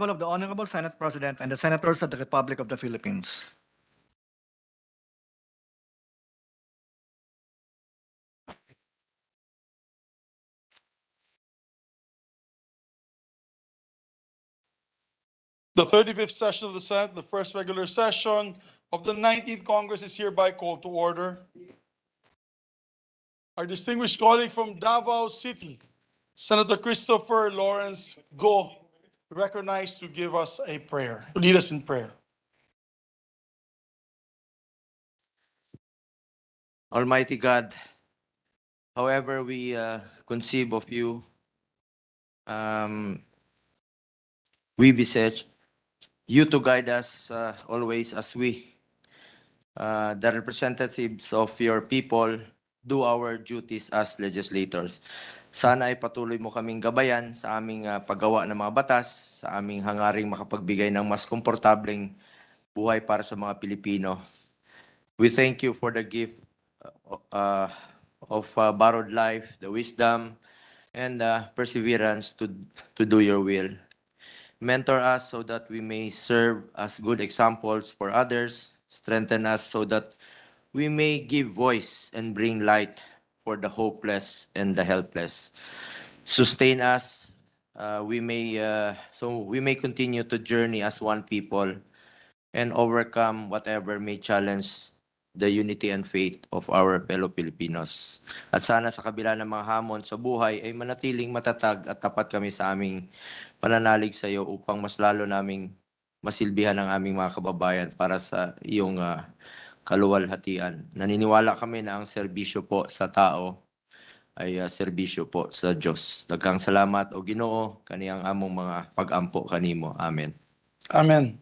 of the Honorable Senate President and the Senators of the Republic of the Philippines. The 35th session of the Senate, the first regular session of the 19th Congress is hereby called to order. Our distinguished colleague from Davao City, Senator Christopher Lawrence Go, recognized to give us a prayer, to lead us in prayer. Almighty God, however we conceive of you, we beseech you to guide us always as we, the representatives of your people, do our duties as legislators. Sana ay patuloy mo kaming gabayan sa aming paggawa ng mga batas, sa aming hangaring makapagbigay ng mas komportableng buhay para sa mga Pilipino. We thank you for the gift of borrowed life, the wisdom, and perseverance to do your will. Mentor us so that we may serve as good examples for others. Strengthen us so that we may give voice and bring light for the hopeless and the helpless. Sustain us so we may continue to journey as one people and overcome whatever may challenge the unity and faith of our fellow Filipinos. At sana sa kabila ng mga hamon sa buhay ay manatiling matatag at tapat kami sa aming pananalig sa iyo upang mas lalo naming masilbihan ang aming mga kababayan para sa iyong kaluwalhatian. Naniniwala kami na ang serbisyo po sa tao ay serbisyo po sa Diyos. Daghang salamat o Ginoo kaniyang among mga pag-ampo kanimo. Amen. Amen.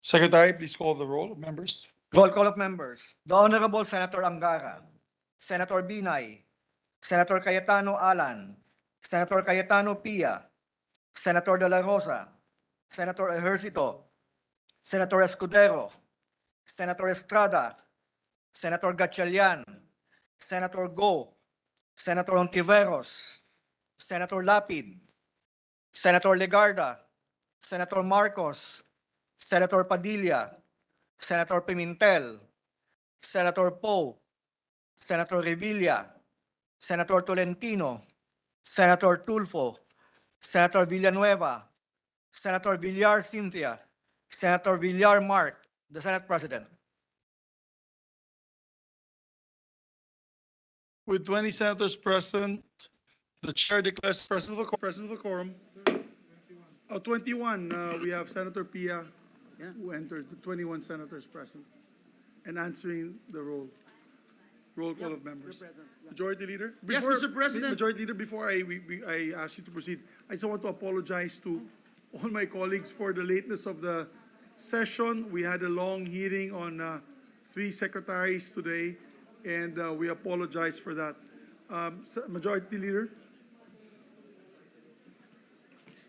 Secretary, please call the roll of members. Roll call of members. The Honorable Senator Angara, Senator Binay, Senator Cayetano Alan, Senator Cayetano Pia, Senator De La Rosa, Senator Ejercito, Senator Escudero, Senator Estrada, Senator Gatchalian, Senator Go, Senator Ontiveros, Senator Lapid, Senator Legarda, Senator Marcos, Senator Padilla, Senator Pimentel, Senator Poe, Senator Revilla, Senator Tolentino, Senator Tulfo, Senator Villanueva, Senator Villar Cynthia, Senator Villar Mark, the Senate President. With 20 senators present, the chair declares presence of a quorum. 21. We have Senator Pia, who entered, the 21 senators present and answering the roll call of members. Majority Leader? Yes, Mr. President. Majority Leader, before I ask you to proceed, I just want to apologize to all my colleagues for the lateness of the session. We had a long hearing on 3 secretaries today, and we apologize for that. Majority Leader?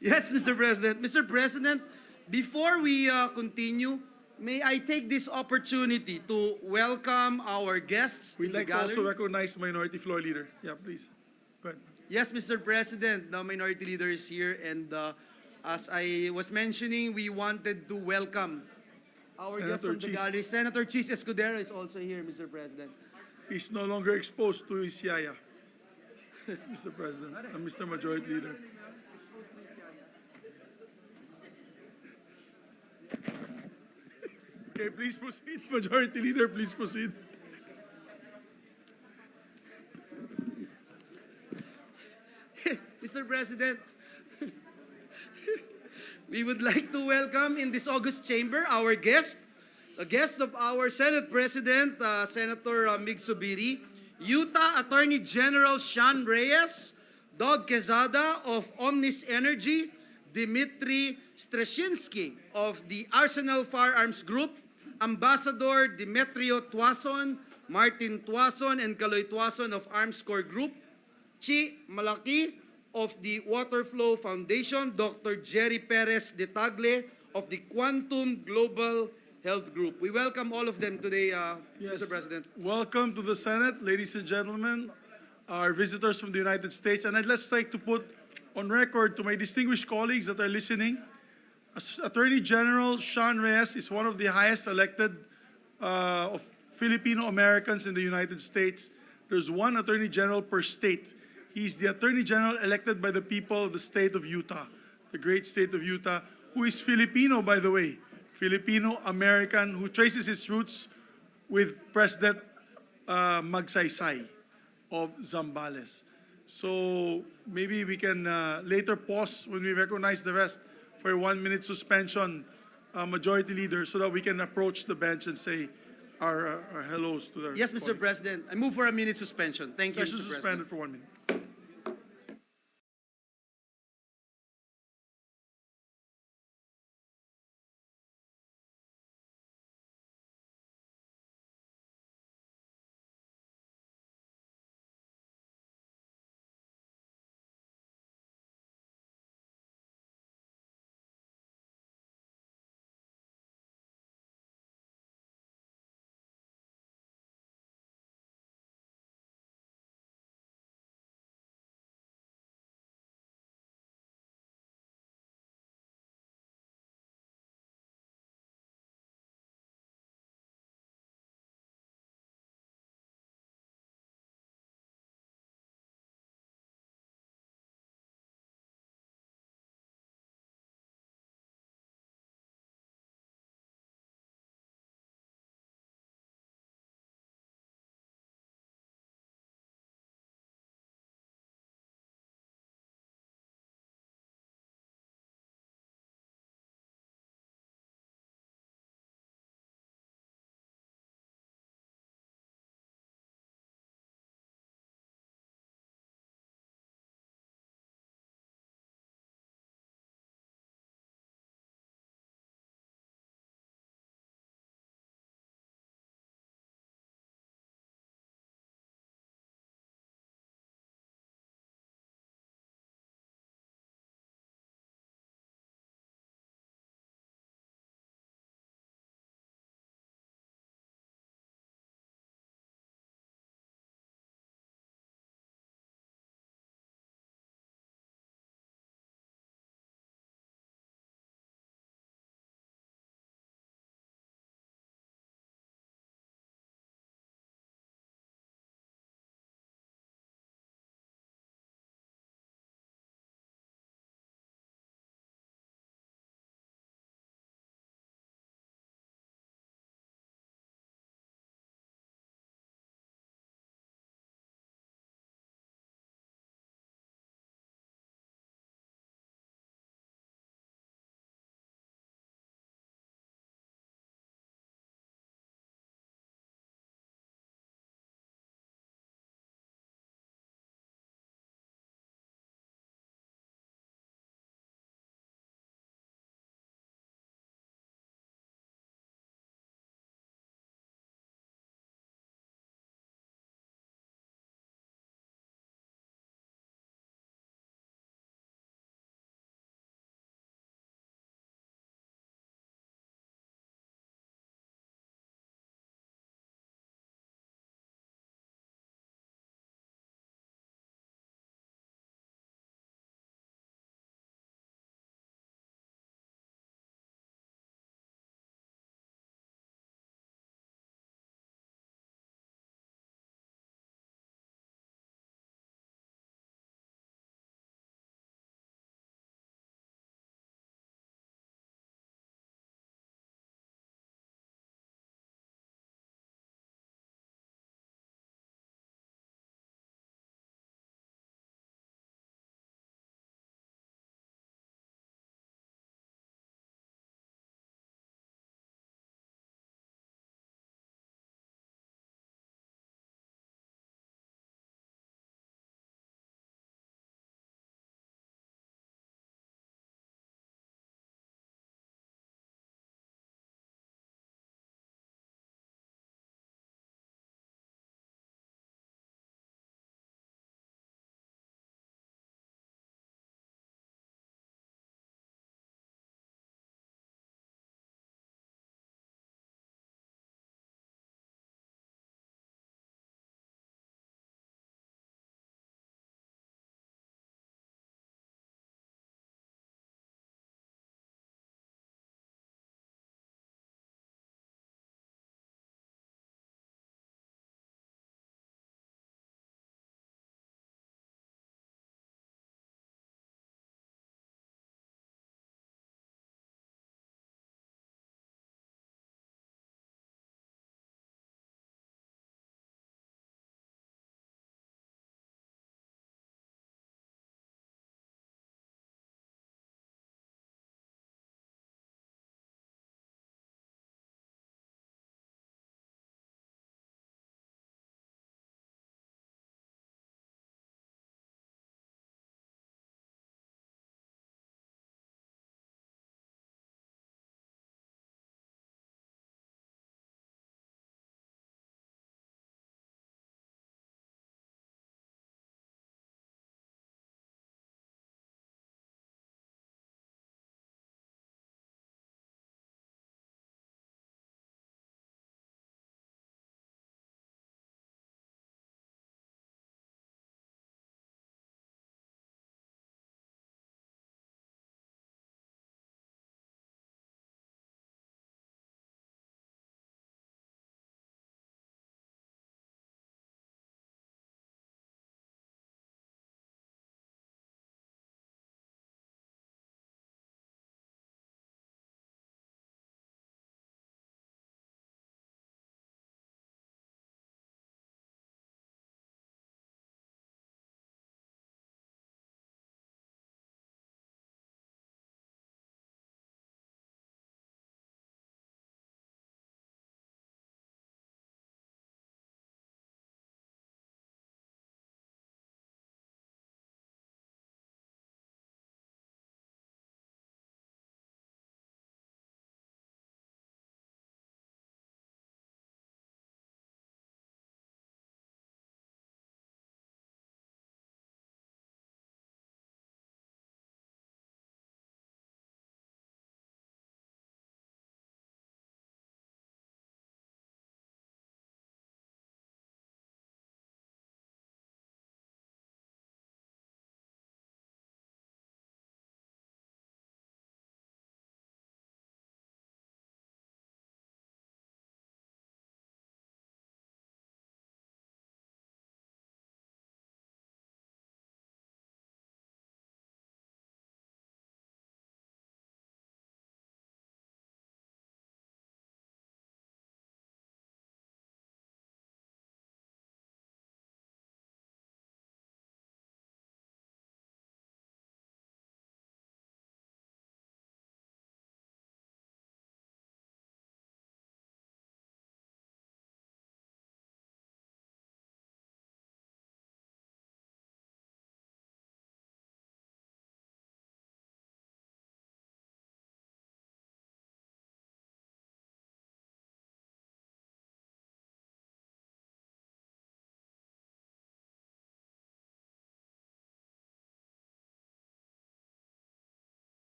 Yes, Mr. President. Mr. President, before we continue, may I take this opportunity to welcome our guests We'd in the like to gallery? also recognize Minority Floor Leader. Yeah, please. Go ahead. Yes, Mr. President, the Minority Leader is here, and as I was mentioning, we wanted to welcome our guest Senator from the Cheese. gallery. Senator Cheese Escudero is also here, Mr. President. He's no longer exposed to his yaya, Mr. President, and Mr. Majority Leader. Okay, please proceed. Majority Leader, please proceed. Mr. President, we would like to welcome in this August chamber our guest, the guest of our Senate President, Senator Mig Subiri, Utah Attorney General Sean Reyes, Doug Quezada of Omnis Energy, Dmitry Streshinsky of the Arsenal Firearms Group, Ambassador Demetrio Tuason, Martin Tuason, and Kaloy Tuason of Arms Corps Group, Chi Malaki of the Waterflow Foundation, Dr. Jerry Perez de Tagle of the Quantum Global Health Group. We welcome all of them today, Mr. President. Welcome to the Senate, ladies and gentlemen, our visitors from the United States. And I'd just like to put on record to my distinguished colleagues that are listening, Attorney General Sean Reyes is one of the highest elected of Filipino Americans in the United States. There's one Attorney General per state. He's the Attorney General elected by the people of the state of Utah, the great state of Utah, who is Filipino, by the way, Filipino American, who traces his roots with President Magsaysay of Zambales. So maybe we can later pause when we recognize the rest for a 1-minute suspension, Majority Leader, so that we can approach the bench and say our hellos to the Yes, Mr. President. I move for a minute suspension. Thank you, Session Mr. President. suspended for 1 minute.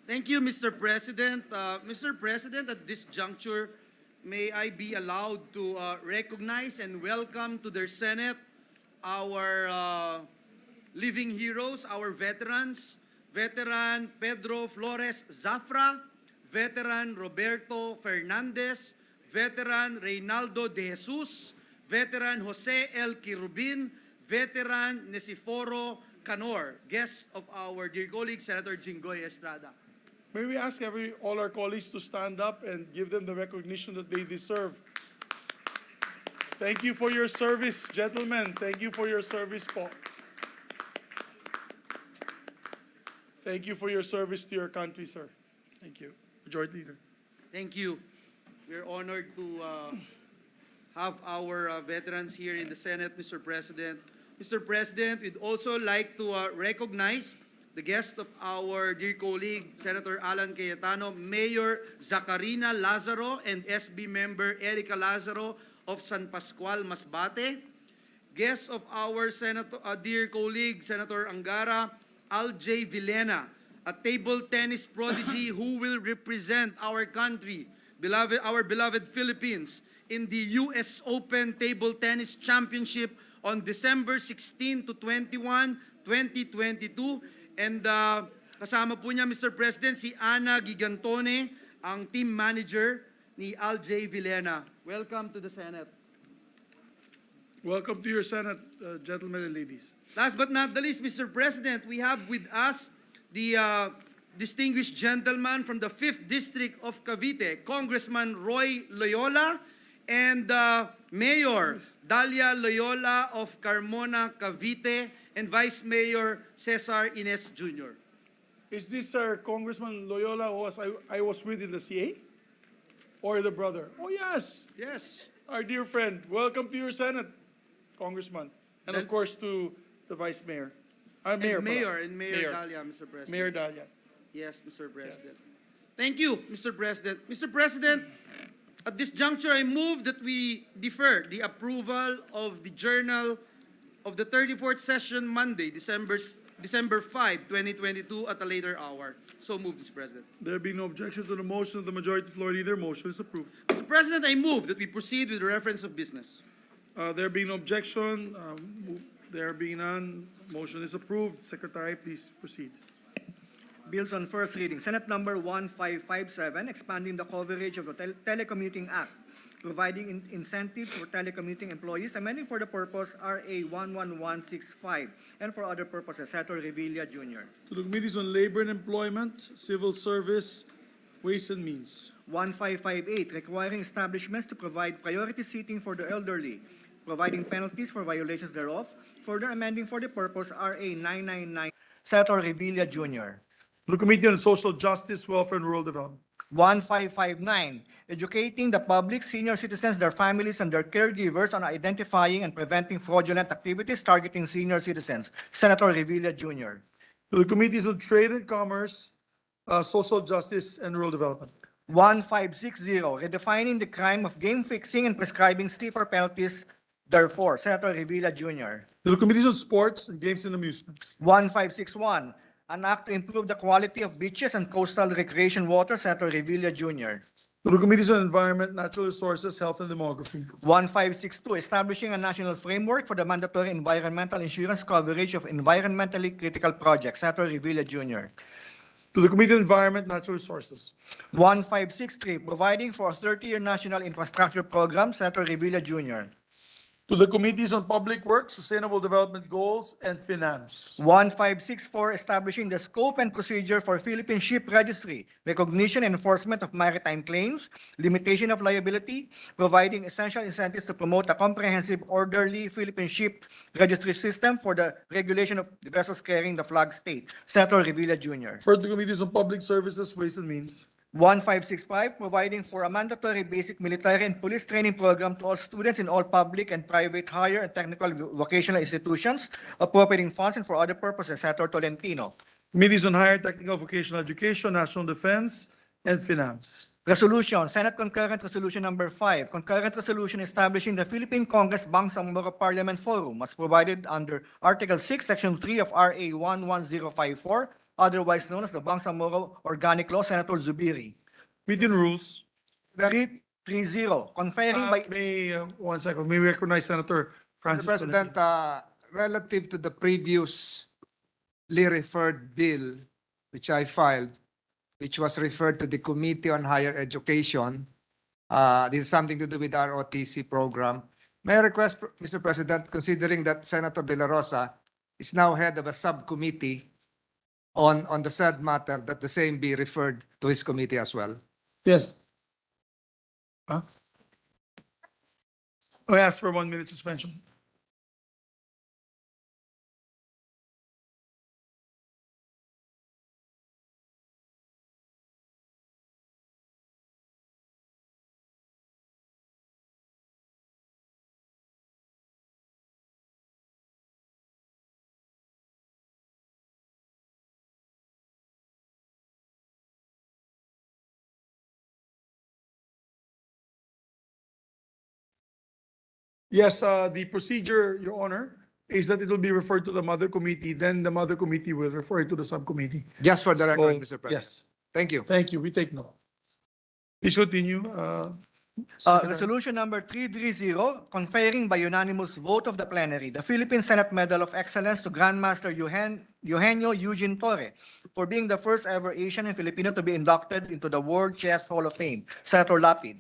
Thank you, Mr. President. Mr. President, at this juncture, may I be allowed to recognize and welcome to their Senate our living heroes, our veterans, Veteran Pedro Flores Zafra, Veteran Roberto Fernandez, Veteran Reynaldo de Jesus, Veteran Jose L. Quirubin, Veteran Nesiforo Canor, guest of our dear colleague, Senator Jinggoy Estrada. May we ask all our colleagues to stand up and give them the recognition that they deserve. Thank you for your service, gentlemen. Thank you for your service, po. Thank you for your service to your country, sir. Thank you. Majority Leader. Thank you. We're honored to have our veterans here in the Senate, Mr. President. Mr. President, we'd also like to recognize the guest of our dear colleague, Senator Alan Cayetano, Mayor Zacarina Lazaro, and SB member Erica Lazaro of San Pascual, Masbate. Guest of our dear colleague, Senator Angara, Al-J. Villena, a table tennis prodigy who will represent our country, our beloved Philippines, in the U.S. Open Table Tennis Championship on December 16 to 21, 2022. And kasama po niya, Mr. President, si Ana Gigantone, ang team manager ni Al-J. Villena. Welcome to the Senate. Welcome to your Senate, gentlemen and ladies. Last but not the least, Mr. President, we have with us the distinguished gentleman from the 5th District of Cavite, Congressman Roy Loyola, and Mayor Dalia Loyola of Carmona, Cavite, and Vice Mayor Cesar Ines Jr. Is this Congressman Loyola who I was with in the CA? Or the brother? Oh, yes. Yes. Our dear friend. Welcome to your Senate, Congressman. And of course to the Vice Mayor. Mayor Mayor Dalia, Mr. President. Mayor Dalia. Yes, Mr. President. Thank you, Mr. President. Mr. President, at this juncture, I move that we defer the approval of the journal of the 34th session Monday, December 5, 2022 at a later hour. So moved, Mr. President. There be no objection to the motion of the Majority Floor Leader. Motion is approved. Mr. President, I move that we proceed with the reference of business. There being no objection, there being none, motion is approved. Secretary, please proceed. Bills on first reading. Senate number 1557, expanding the coverage of the Telecommuting Act, providing incentives for telecommuting employees, amending for the purpose RA 11165, and for other purposes. Senator Revilla Jr. To the Committees on Labor and Employment, Civil Service, Ways and Means. 1558, requiring establishments to provide priority seating for the elderly, providing penalties for violations thereof, further amending for the purpose RA 999. Senator Revilla Jr. To the Committee on Social Justice, Welfare and Rural Development. 1559, educating the public, senior citizens, their families, and their caregivers on identifying and preventing fraudulent activities targeting senior citizens. Senator Revilla Jr. To the Committees on Trade and Commerce, Social Justice and Rural Development. 1560, redefining the crime of game fixing and prescribing stiffer penalties. Therefore, Senator Revilla Jr. To the Committees on Sports and Games and Amusements. 1561, an act to improve the quality of beaches and coastal recreation water. Senator Revilla Jr. To the Committees on Environment, Natural Resources, Health and Demography. 1562, establishing a national framework for the mandatory environmental insurance coverage of environmentally critical projects. Senator Revilla Jr. To the Committee on Environment, Natural Resources. 1563, providing for a 30-year national infrastructure program. Senator Revilla Jr. To the Committees on Public Works, Sustainable Development Goals, and Finance. 1564, establishing the scope and procedure for Philippine Ship Registry, recognition and enforcement of maritime claims, limitation of liability, providing essential incentives to promote a comprehensive, orderly Philippine Ship Registry system for the regulation of the vessels carrying the flag state. Senator Revilla Jr. For the Committees on Public Services, Ways and Means. 1565, providing for a mandatory basic military and police training program to all students in all public and private higher and technical vocational institutions, appropriating funds and for other purposes. Senator Tolentino. Committees on Higher Technical Vocational Education, National Defense, and Finance. Resolution, Senate Concurrent Resolution Number 5, Concurrent Resolution establishing the Philippine Congress Bangsamoro Parliament Forum as provided under Article 6, Section 3 of RA 11054, otherwise known as the Bangsamoro Organic Law, Senator Zubiri. Meeting rules. 330, conferring by... One second, may we recognize Senator Mr. Francis President, relative to the previously referred bill, which I filed, which was referred to the Committee on Higher Education, this is something to do with our OTC program. May I request, Mr. President, considering that Senator De La Rosa is now head of a subcommittee on the said matter, that the same be referred to his committee as well? Yes. Huh? I ask for 1 minute suspension. Yes, the procedure, Your Honor, is that it will be referred to the mother committee, then the mother committee will refer it to the subcommittee. Just for the record, So, Mr. President. Yes, Thank you. thank you, we take note. Please continue. Secretary. Resolution number 330, conferring by unanimous vote of the plenary the Philippine Senate Medal of Excellence to Grandmaster Eugenio Eugene Torre for being the first ever Asian and Filipino to be inducted into the World Chess Hall of Fame. Senator Lapid.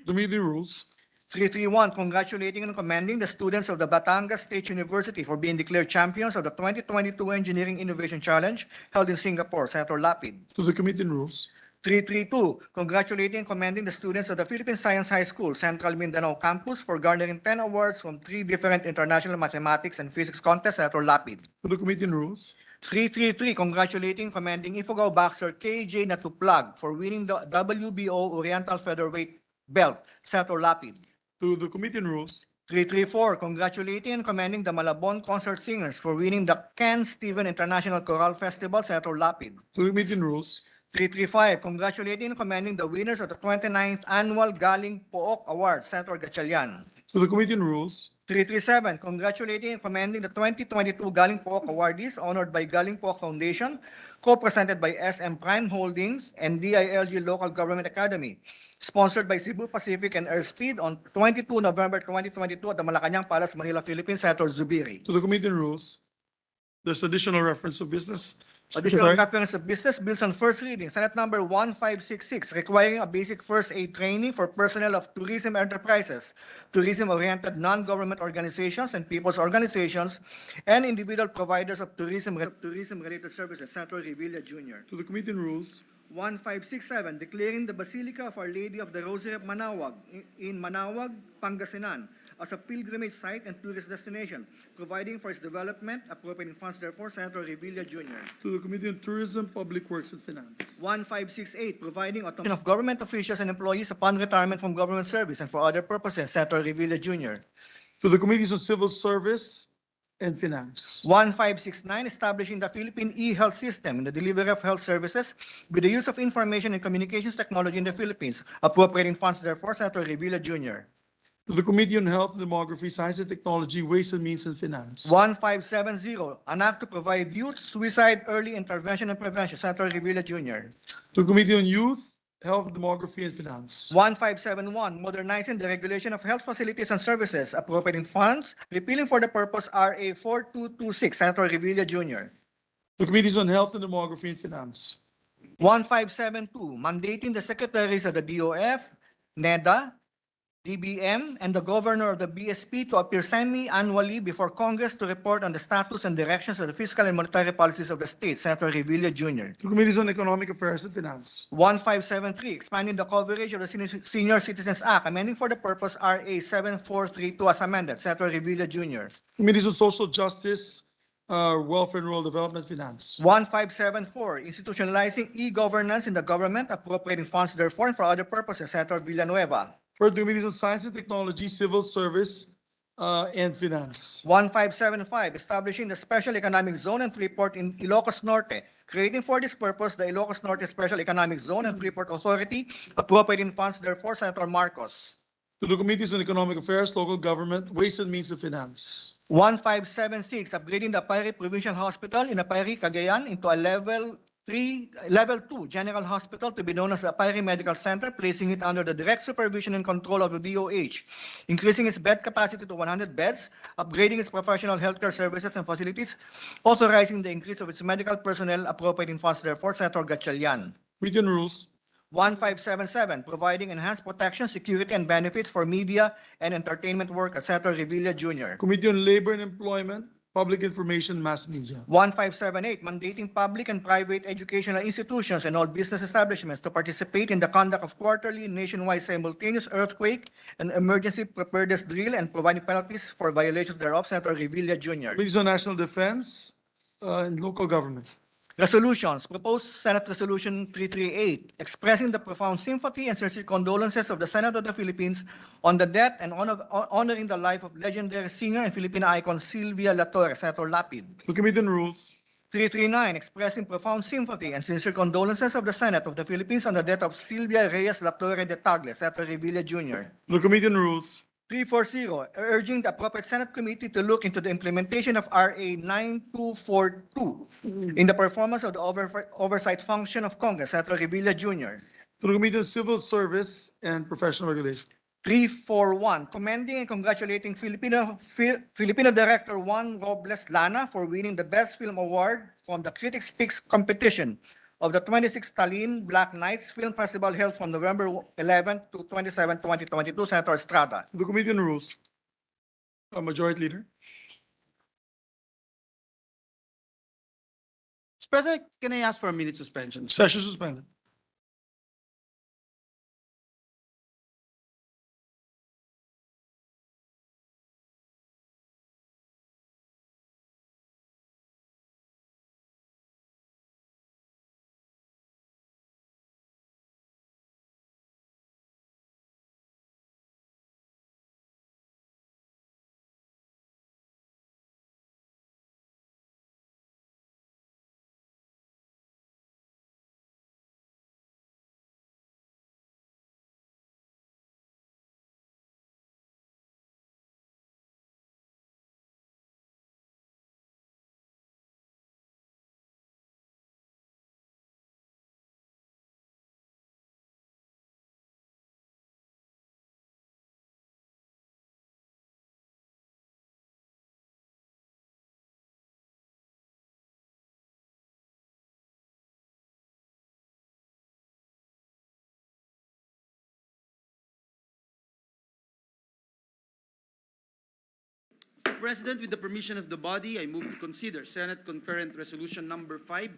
The meeting rules. 331, congratulating and commending the students of the Batangas State University for being declared champions of the 2022 Engineering Innovation Challenge held in Singapore. Senator Lapid. To the committee rules. 332, congratulating and commending the students of the Philippine Science High School, Central Mindanao Campus for garnering 10 awards from 3 different international mathematics and physics contests. Senator Lapid. To the committee rules. 333, congratulating and commending Ifugao boxer KJ Natuplag for winning the WBO Oriental Featherweight belt. Senator Lapid. To the committee rules. 334, congratulating and commending the Malabon concert singers for winning the Ken Steven International Choral Festival. Senator Lapid. To the meeting rules. 335, congratulating and commending the winners of the 29th Annual Galing Pook Award. Senator Gatchalian. To the committee rules. 337, congratulating and commending the 2022 Galing Pook awardees honored by Galing Pook Foundation, co-presented by SM Prime Holdings and DILG Local Government Academy, sponsored by Cebu Pacific and Airspeed on 22 November 2022 at the Malacanang Palace, Manila, Philippines. Senator Zubiri. To the committee rules. There's additional reference of business. Additional Secretary. reference of business bills on first reading. Senate number 1566, requiring a basic first aid training for personnel of tourism enterprises, tourism-oriented non-government organizations and people's organizations, and individual providers of tourism-related services. Senator Revilla Jr. To the committee rules. 1567, declaring the Basilica of Our Lady of the Rosary of Manaoag in Manaoag, Pangasinan, as a pilgrimage site and tourist destination, providing for its development, appropriating funds therefore. Senator Revilla Jr. To the committee on tourism, public works and finance. 1568, providing automation of government officials and employees upon retirement from government service and for other purposes. Senator Revilla Jr. To the committees on civil service and finance. 1569, establishing the Philippine e-health system in the delivery of health services with the use of information and communications technology in the Philippines, appropriating funds therefore. Senator Revilla Jr. To the committee on health, demography, science and technology, ways and means and finance. 1570, an act to provide youth suicide early intervention and prevention. Senator Revilla Jr. To the committee on youth, health, demography and finance. 1571, modernizing the regulation of health facilities and services, appropriating funds, repealing for the purpose RA 4226. Senator Revilla Jr. The committees on health and demography and finance. 1572, mandating the secretaries of the DOF, NEDA, DBM, and the governor of the BSP to appear semi-annually before Congress to report on the status and directions of the fiscal and monetary policies of the state. Senator Revilla Jr. The committees on economic affairs and finance. 1573, expanding the coverage of the Senior Citizens Act, amending for the purpose RA 7432 as amended. Senator Revilla Jr. Committees on social justice, welfare and rural development, finance. 1574, institutionalizing e-governance in the government, appropriating funds therefore and for other purposes. Senator Villanueva. For the committees on science and technology, civil service, and finance. 1575, establishing the Special Economic Zone and Freeport in Ilocos Norte, creating for this purpose the Ilocos Norte Special Economic Zone and Freeport Authority, appropriating funds therefore. Senator Marcos. To the committees on economic affairs, local government, ways and means and finance. 1576, upgrading the Apayri Provincial Hospital in Apayri, Cagayan into a Level 2 General Hospital to be known as the Apayri Medical Center, placing it under the direct supervision and control of the DOH, increasing its bed capacity to 100 beds, upgrading its professional healthcare services and facilities, authorizing the increase of its medical personnel, appropriating funds therefore, Senator Gatchalian. Committee on Rules. 1577, providing enhanced protection, security, and benefits for media and entertainment workers, Senator Revilla Jr. Committee on Labor and Employment, Public Information, Mass Media. 1578, mandating public and private educational institutions and all business establishments to participate in the conduct of quarterly nationwide simultaneous earthquake and emergency preparedness drill and providing penalties for violations thereof, Senator Revilla Jr. Committees on National Defense and Local Government. Resolutions, proposed Senate Resolution 338, expressing the profound sympathy and sincere condolences of the Senate of the Philippines on the death and honoring the life of legendary singer and Filipino icon Silvia La Torre, Senator Lapid. The Committee on Rules. 339, expressing profound sympathy and sincere condolences of the Senate of the Philippines on the death of Silvia Reyes La Torre de Tagle, Senator Revilla Jr. The Committee on Rules. 340, urging the appropriate Senate committee to look into the implementation of RA 9242 in the performance of the oversight function of Congress, Senator Revilla Jr. To the Committee on Civil Service and Professional Regulation. 341, commending and congratulating Filipino director Juan Robles Lana for winning the Best Film Award from the Critics' Picks competition of the 26th Tallinn Black Nights Film Festival held from November 11 to 27, 2022, Senator Estrada. The Committee on Rules. Majority Leader. Mr. President, can I ask for a minute suspension? Session suspended. Mr. President, with the permission of the body, I move to consider Senate Concurrent Resolution Number 5,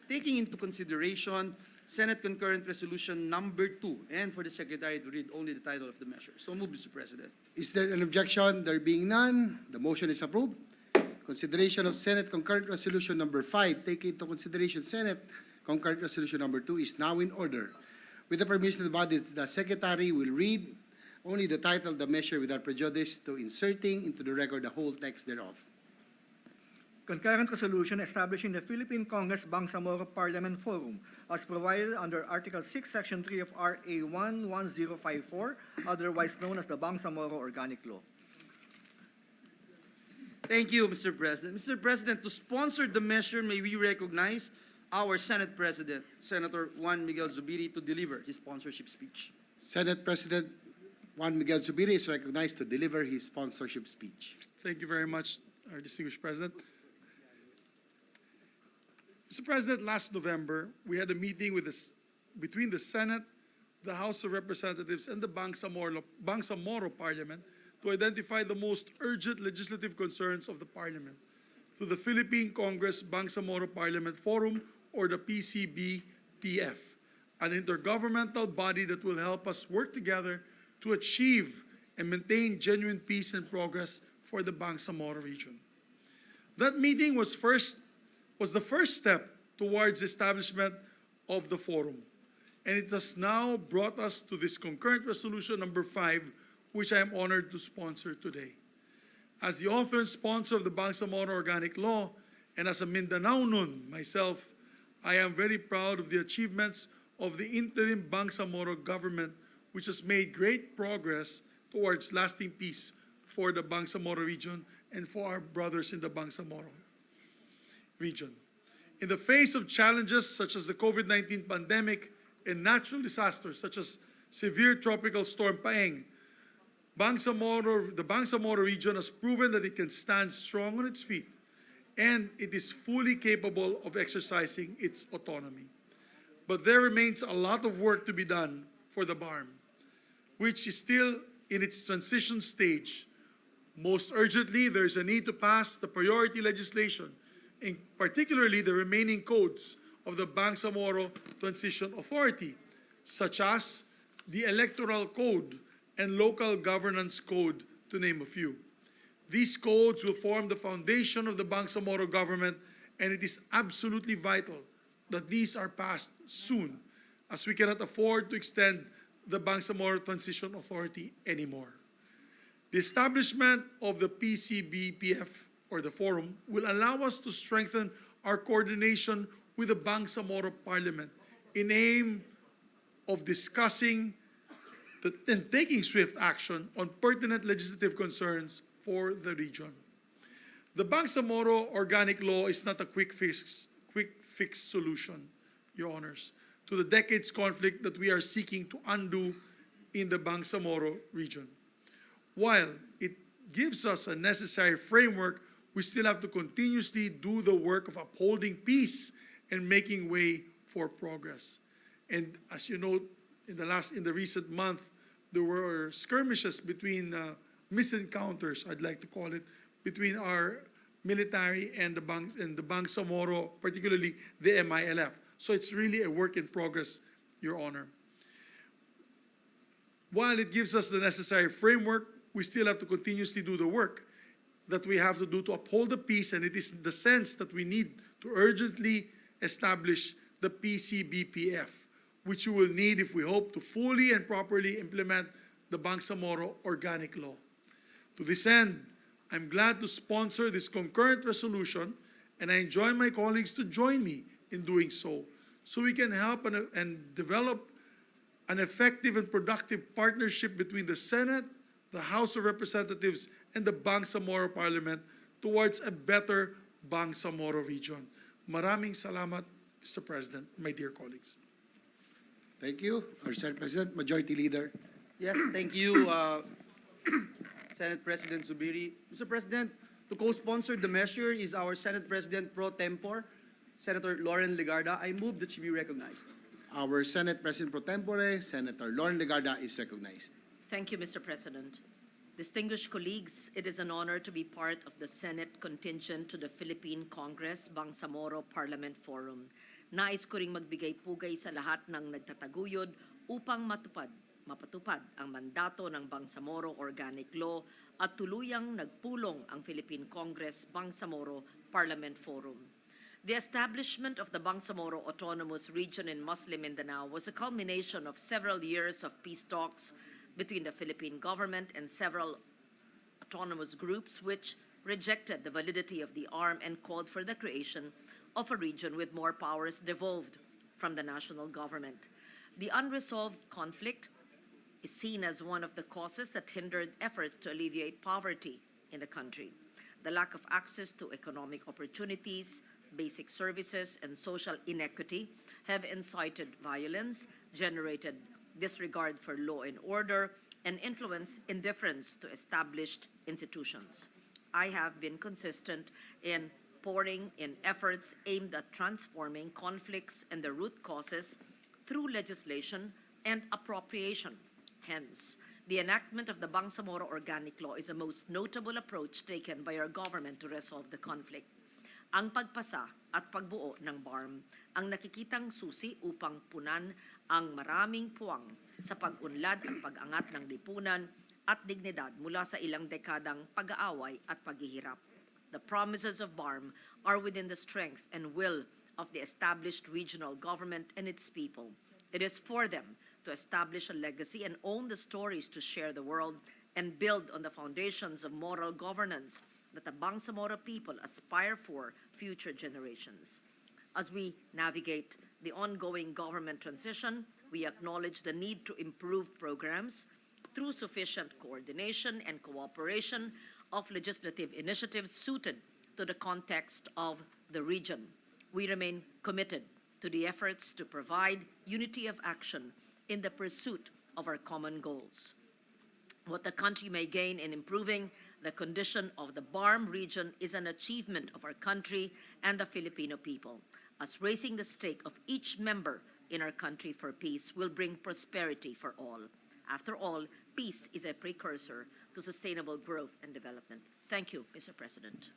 taking into consideration Senate Concurrent Resolution Number 2, and for the Secretary to read only the title of the measure. So move, Mr. President. Is there an objection? There being none, the motion is approved. Consideration of Senate Concurrent Resolution Number 5, taking into consideration Senate Concurrent Resolution Number 2 is now in order. With the permission of the body, the Secretary will read only the title of the measure without prejudice to inserting into the record the whole text thereof. Concurrent resolution establishing the Philippine Congress Bangsamoro Parliament Forum as provided under Article 6, Section 3 of RA 11054, otherwise known as the Bangsamoro Organic Law. Thank you, Mr. President. Mr. President, to sponsor the measure, may we recognize our Senate President, Senator Juan Miguel Zubiri, to deliver his sponsorship speech. Senate President Juan Miguel Zubiri is recognized to deliver his sponsorship speech. Thank you very much, our distinguished President. Mr. President, last November, we had a meeting between the Senate, the House of Representatives, and the Bangsamoro Parliament to identify the most urgent legislative concerns of the Parliament through the Philippine Congress Bangsamoro Parliament Forum, or the PCB-PF, an intergovernmental body that will help us work together to achieve and maintain genuine peace and progress for the Bangsamoro region. That meeting was the first step towards the establishment of the forum, and it has now brought us to this concurrent resolution number 5, which I am honored to sponsor today. As the author and sponsor of the Bangsamoro Organic Law, and as a Mindanaonon myself, I am very proud of the achievements of the interim Bangsamoro government, which has made great progress towards lasting peace for the Bangsamoro region and for our brothers in the Bangsamoro region. In the face of challenges such as the COVID-19 pandemic and natural disasters such as severe tropical storm Paeng, the Bangsamoro region has proven that it can stand strong on its feet and it is fully capable of exercising its autonomy. But there remains a lot of work to be done for the BARM, which is still in its transition stage. Most urgently, there is a need to pass the priority legislation, and particularly the remaining codes of the Bangsamoro Transition Authority, such as the Electoral Code and Local Governance Code, to name a few. These codes will form the foundation of the Bangsamoro government, and it is absolutely vital that these are passed soon, as we cannot afford to extend the Bangsamoro Transition Authority anymore. The establishment of the PCBPF, or the forum, will allow us to strengthen our coordination with the Bangsamoro Parliament in aim of discussing and taking swift action on pertinent legislative concerns for the region. The Bangsamoro Organic Law is not a quick fix solution, Your Honors, to the decades conflict that we are seeking to undo in the Bangsamoro region. While it gives us a necessary framework, we still have to continuously do the work of upholding peace and making way for progress. And as you know, in the recent month, there were skirmishes between misencounters, I'd like to call it, between our military and the Bangsamoro, particularly the MILF. So it's really a work in progress, Your Honor. While it gives us the necessary framework, we still have to continuously do the work that we have to do to uphold the peace, and it is in the sense that we need to urgently establish the PCBPF, which we will need if we hope to fully and properly implement the Bangsamoro Organic Law. To this end, I'm glad to sponsor this concurrent resolution, and I enjoin my colleagues to join me in doing so we can help and develop an effective and productive partnership between the Senate, the House of Representatives, and the Bangsamoro Parliament towards a better Bangsamoro region. Maraming salamat, Mr. President, my dear colleagues. Thank you. Our Senate President, Majority Leader. Yes, thank you, Senate President Zubiri. Mr. President, to co-sponsor the measure is our Senate President pro tempore, Senator Lauren Legarda. I move that she be recognized. Our Senate President pro tempore, Senator Lauren Legarda, is recognized. Thank you, Mr. President. Distinguished colleagues, it is an honor to be part of the Senate contingent to the Philippine Congress Bangsamoro Parliament Forum. Nais ko ring magbigay pugay sa lahat ng nagtataguyod upang mapatupad ang mandato ng Bangsamoro Organic Law at tuluyang nagpulong ang Philippine Congress Bangsamoro Parliament Forum. The establishment of the Bangsamoro Autonomous Region in Muslim Mindanao was a culmination of several years of peace talks between the Philippine government and several autonomous groups which rejected the validity of the ARM and called for the creation of a region with more powers devolved from the national government. The unresolved conflict is seen as one of the causes that hindered efforts to alleviate poverty in the country. The lack of access to economic opportunities, basic services, and social inequity have incited violence, generated disregard for law and order, and influenced indifference to established institutions. I have been consistent in pouring in efforts aimed at transforming conflicts and the root causes through legislation and appropriation. Hence, the enactment of the Bangsamoro Organic Law is a most notable approach taken by our government to resolve the conflict. Ang pagpasa at pagbuo ng BARM ang nakikitang susi upang punan ang maraming puwang sa pag-unlad at pag-angat ng lipunan at dignidad mula sa ilang dekadang pag-aaway at paghihirap. The promises of BARM are within the strength and will of the established regional government and its people. It is for them to establish a legacy and own the stories to share the world and build on the foundations of moral governance that the Bangsamoro people aspire for future generations. As we navigate the ongoing government transition, we acknowledge the need to improve programs, through sufficient coordination and cooperation of legislative initiatives suited to the context of the region. We remain committed to the efforts to provide unity of action in the pursuit of our common goals. What the country may gain in improving the condition of the BARM region is an achievement of our country and the Filipino people, as raising the stake of each member in our country for peace will bring prosperity for all. After all, peace is a precursor to sustainable growth and development. Thank you, Mr. President.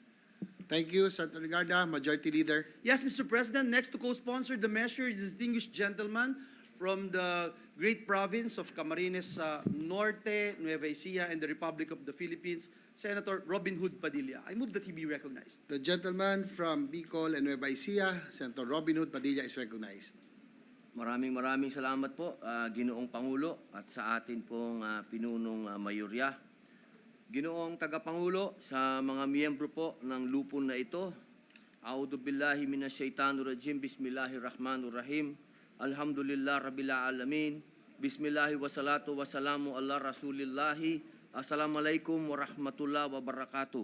Thank you, Senator Regarda. Majority Leader. Yes, Mr. President, next to co-sponsor the measure is distinguished gentleman from the great province of Camarines Norte, Nueva Ecija, and the Republic of the Philippines, Senator Robin Hood Padilla. I move that he be recognized. The gentleman from Bicol and Nueva Ecija, Senator Robin Hood Padilla, is recognized. Maraming salamat po, Ginoong Pangulo, at sa atin pong pinunong mayorya. Ginoong Tagapangulo, sa mga miyembro po ng lupon na ito, A'udhu billahi minasyaitanir rajim, Bismillahirrahmanirrahim, Alhamdulillah Rabbil Alamin, Bismillahi wassalatu wassalamu ala Rasulillahi, Assalamualaikum warahmatullahi wabarakatuh.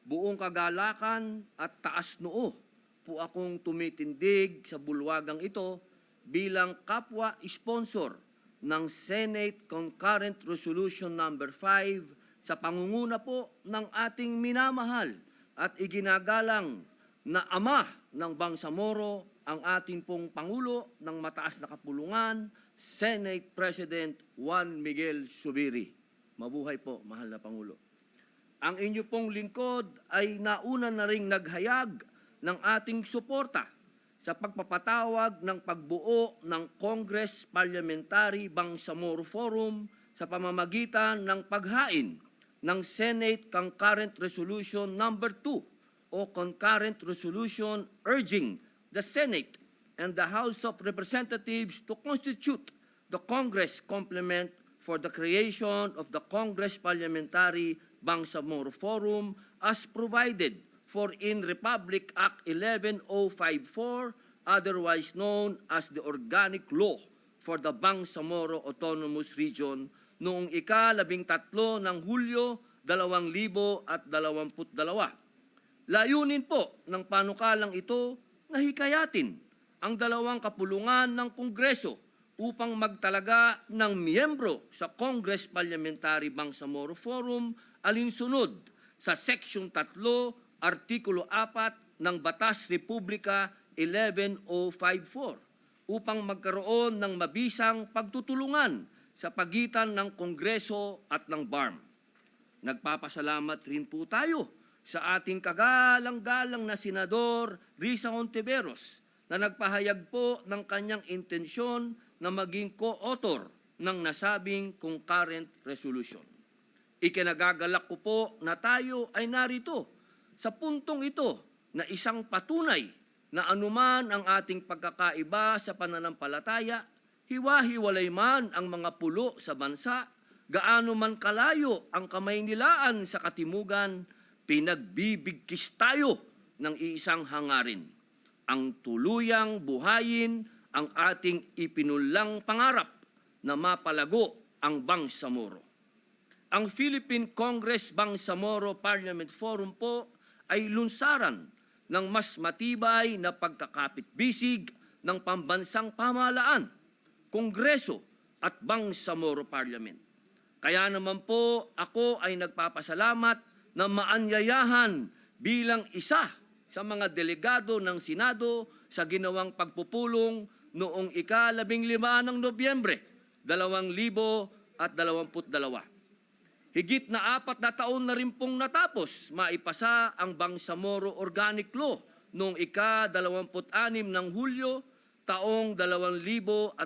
Buong kagalakan at taas noo po akong tumitindig sa bulwagang ito bilang kapwa-sponsor ng Senate Concurrent Resolution Number 5 sa pangunguna po ng ating minamahal at iginagalang na ama ng Bangsamoro, ang ating pong Pangulo ng mataas na kapulungan, Senate President Juan Miguel Zubiri. Mabuhay po, mahal na Pangulo. Ang inyo pong lingkod ay nauna na ring naghayag ng ating suporta sa pagpapatawag ng pagbuo ng Congress Parliamentary Bangsamoro Forum sa pamamagitan ng paghain ng Senate Concurrent Resolution Number 2 o Concurrent Resolution urging the Senate and the House of Representatives to constitute the Congress complement for the creation of the Congress Parliamentary Bangsamoro Forum as provided for in Republic Act 11054, otherwise known as the Organic Law for the Bangsamoro Autonomous Region noong ika-13 ng Hulyo 2022. Layunin po ng panukalang ito na hikayatin ang dalawang kapulungan ng Kongreso upang magtalaga ng miyembro sa Congress Parliamentary Bangsamoro Forum alinsunod sa Section 3, Artikulo 4 ng Batas Republika 11054 upang magkaroon ng mabisang pagtutulungan sa pagitan ng Kongreso at ng BARM. Nagpapasalamat rin po tayo sa ating kagalang-galang na Senador Risa Hontiveros na nagpahayag po ng kanyang intensyon na maging co-author ng nasabing concurrent resolution. Ikinagagalak ko po na tayo ay narito sa puntong ito na isang patunay na anuman ang ating pagkakaiba sa pananampalataya, hiwa-hiwalay man ang mga pulo sa bansa, gaano man kalayo ang kamaynilaan sa katimugan, pinagbibigkis tayo ng iisang hangarin. Ang tuluyang buhayin ang ating ipinulang pangarap na mapalago ang Bangsamoro. Ang Philippine Congress Bangsamoro Parliament Forum po ay lunsaran ng mas matibay na pagkakapit-bisig ng pambansang pamahalaan, Kongreso at Bangsamoro Parliament. Kaya naman po ako ay nagpapasalamat na maanyayahan bilang isa sa mga delegado ng Senado sa ginawang pagpupulong noong ika-15 ng Nobyembre 2022. Higit na 4 na taon na rin pong natapos maipasa ang Bangsamoro Organic Law noong ika-26 ng Hulyo taong 2018.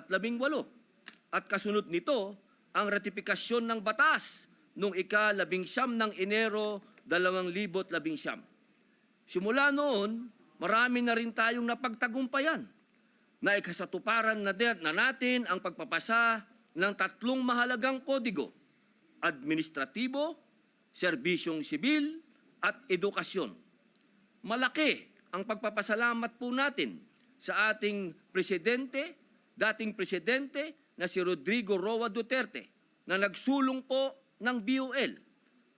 At kasunod nito, ang ratifikasyon ng batas noong ika-19 ng Enero 2019. Simula noon, marami na rin tayong napagtagumpayan na ikasatuparan na natin ang pagpapasa ng 3 mahalagang kodigo: administratibo, serbisyong sibil, at edukasyon. Malaki ang pagpapasalamat po natin sa ating dating presidente na si Rodrigo Roa Duterte, na nagsulong po ng BUL.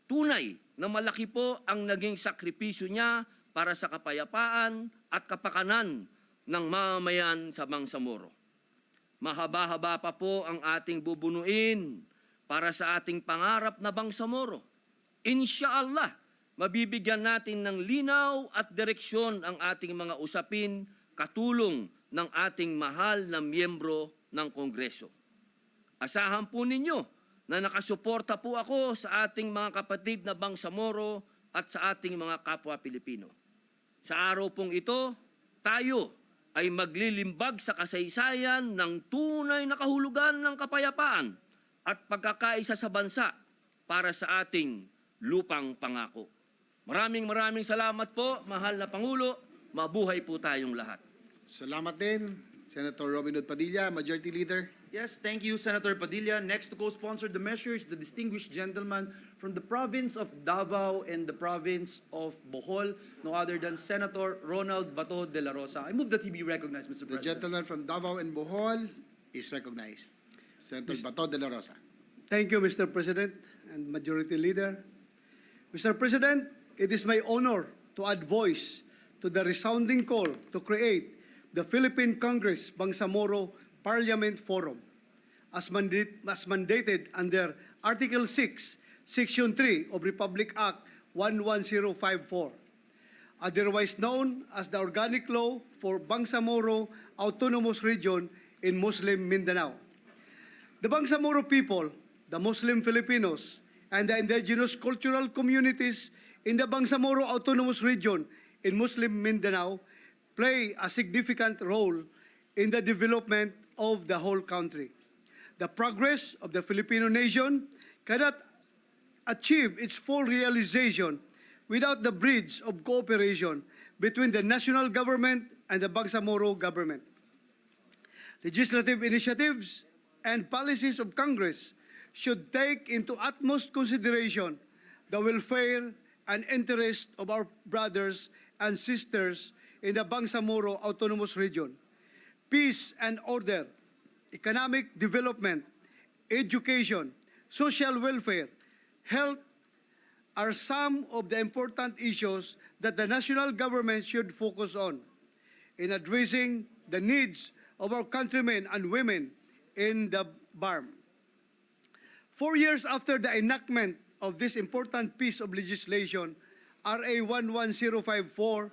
Tunay na malaki po ang naging sakripisyo niya para sa kapayapaan at kapakanan ng mamamayan sa Bangsamoro. Mahaba-haba pa po ang ating bubunuin para sa ating pangarap na Bangsamoro. Insyaallah, mabibigyan natin ng linaw at direksyon ang ating mga usapin katulong ng ating mahal na miyembro ng Kongreso. Asahan po ninyo na nakasuporta po ako sa ating mga kapatid na Bangsamoro at sa ating mga kapwa Pilipino. Sa araw pong ito, tayo ay maglilimbag sa kasaysayan ng tunay na kahulugan ng kapayapaan at pagkakaisa sa bansa para sa ating lupang pangako. Maraming salamat po, mahal na Pangulo. Mabuhay po tayong lahat. Salamat din, Senator Robin Hood Padilla, Majority Leader. Yes, thank you, Senator Padilla. Next to co-sponsor the measure is the distinguished gentleman from the province of Davao and the province of Bohol, no other than Senator Ronald Bato de la Rosa. I move that he be recognized, Mr. The President. gentleman from Davao and Bohol is recognized. Senator Bato de la Rosa. Thank you, Mr. President and Majority Leader. Mr. President, it is my honor to add voice to the resounding call to create the Philippine Congress Bangsamoro Parliament Forum as mandated under Article 6, Section 3 of Republic Act 11054, otherwise known as the Organic Law for Bangsamoro Autonomous Region in Muslim Mindanao. The Bangsamoro people, the Muslim Filipinos, and the indigenous cultural communities in the Bangsamoro Autonomous Region in Muslim Mindanao play a significant role in the development of the whole country. The progress of the Filipino nation cannot achieve its full realization without the bridge of cooperation between the national government and the Bangsamoro government. Legislative initiatives and policies of Congress should take into utmost consideration the welfare and interest of our brothers and sisters in the Bangsamoro Autonomous Region. Peace and order, economic development, education, social welfare, health are some of the important issues that the national government should focus on in addressing the needs of our countrymen and women in the BARM. 4 years after the enactment of this important piece of legislation, RA 11054,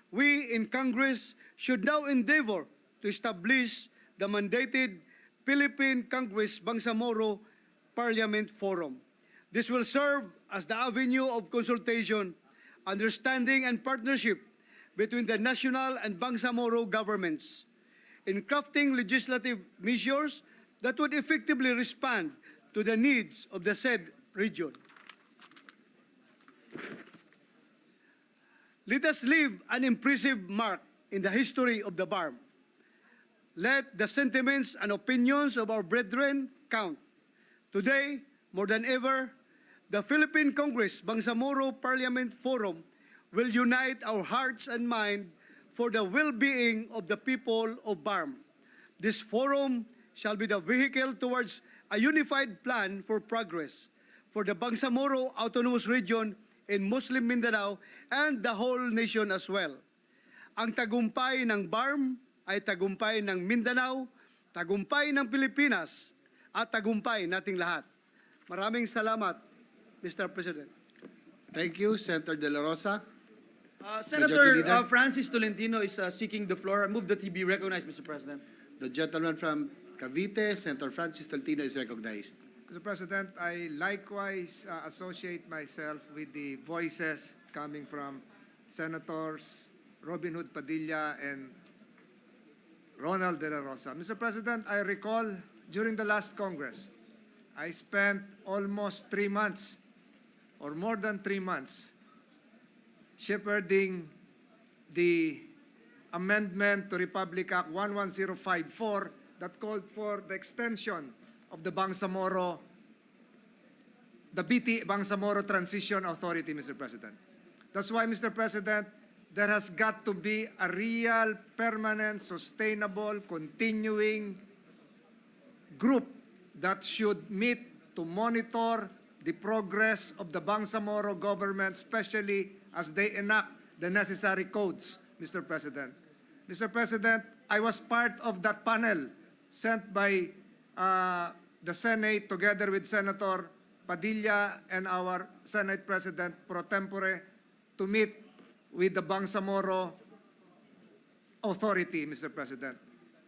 we in Congress should now endeavor to establish the mandated Philippine Congress Bangsamoro Parliament Forum. This will serve as the avenue of consultation, understanding, and partnership between the national and Bangsamoro governments in crafting legislative measures that would effectively respond to the needs of the said region. Let us leave an impressive mark in the history of the BARM. Let the sentiments and opinions of our brethren count. Today, more than ever, the Philippine Congress Bangsamoro Parliament Forum will unite our hearts and mind for the well-being of the people of BARM. This forum shall be the vehicle towards a unified plan for progress for the Bangsamoro Autonomous Region in Muslim Mindanao and the whole nation as well. Ang tagumpay ng BARM ay tagumpay ng Mindanao, tagumpay ng Pilipinas, at tagumpay nating lahat. Maraming salamat, Mr. President. Thank you, Senator De La Rosa. Senator Leader. Francis Tolentino is seeking the floor. I move that he be recognized, Mr. President. The gentleman from Cavite, Senator Francis Tolentino, is recognized. Mr. President, I likewise associate myself with the voices coming from Senators Robin Hood Padilla and Ronald De La Rosa. Mr. President, I recall during the last Congress, I spent almost 3 months or more than 3 months shepherding the amendment to Republic Act 11054 that called for the extension of the Bangsamoro, the BT Bangsamoro Transition Authority, Mr. President. That's why, Mr. President, there has got to be a real, permanent, sustainable, continuing group that should meet to monitor the progress of the Bangsamoro government, especially as they enact the necessary codes, Mr. President. Mr. President, I was part of that panel sent by the Senate together with Senator Padilla and our Senate President pro tempore to meet with the Bangsamoro authority, Mr. President.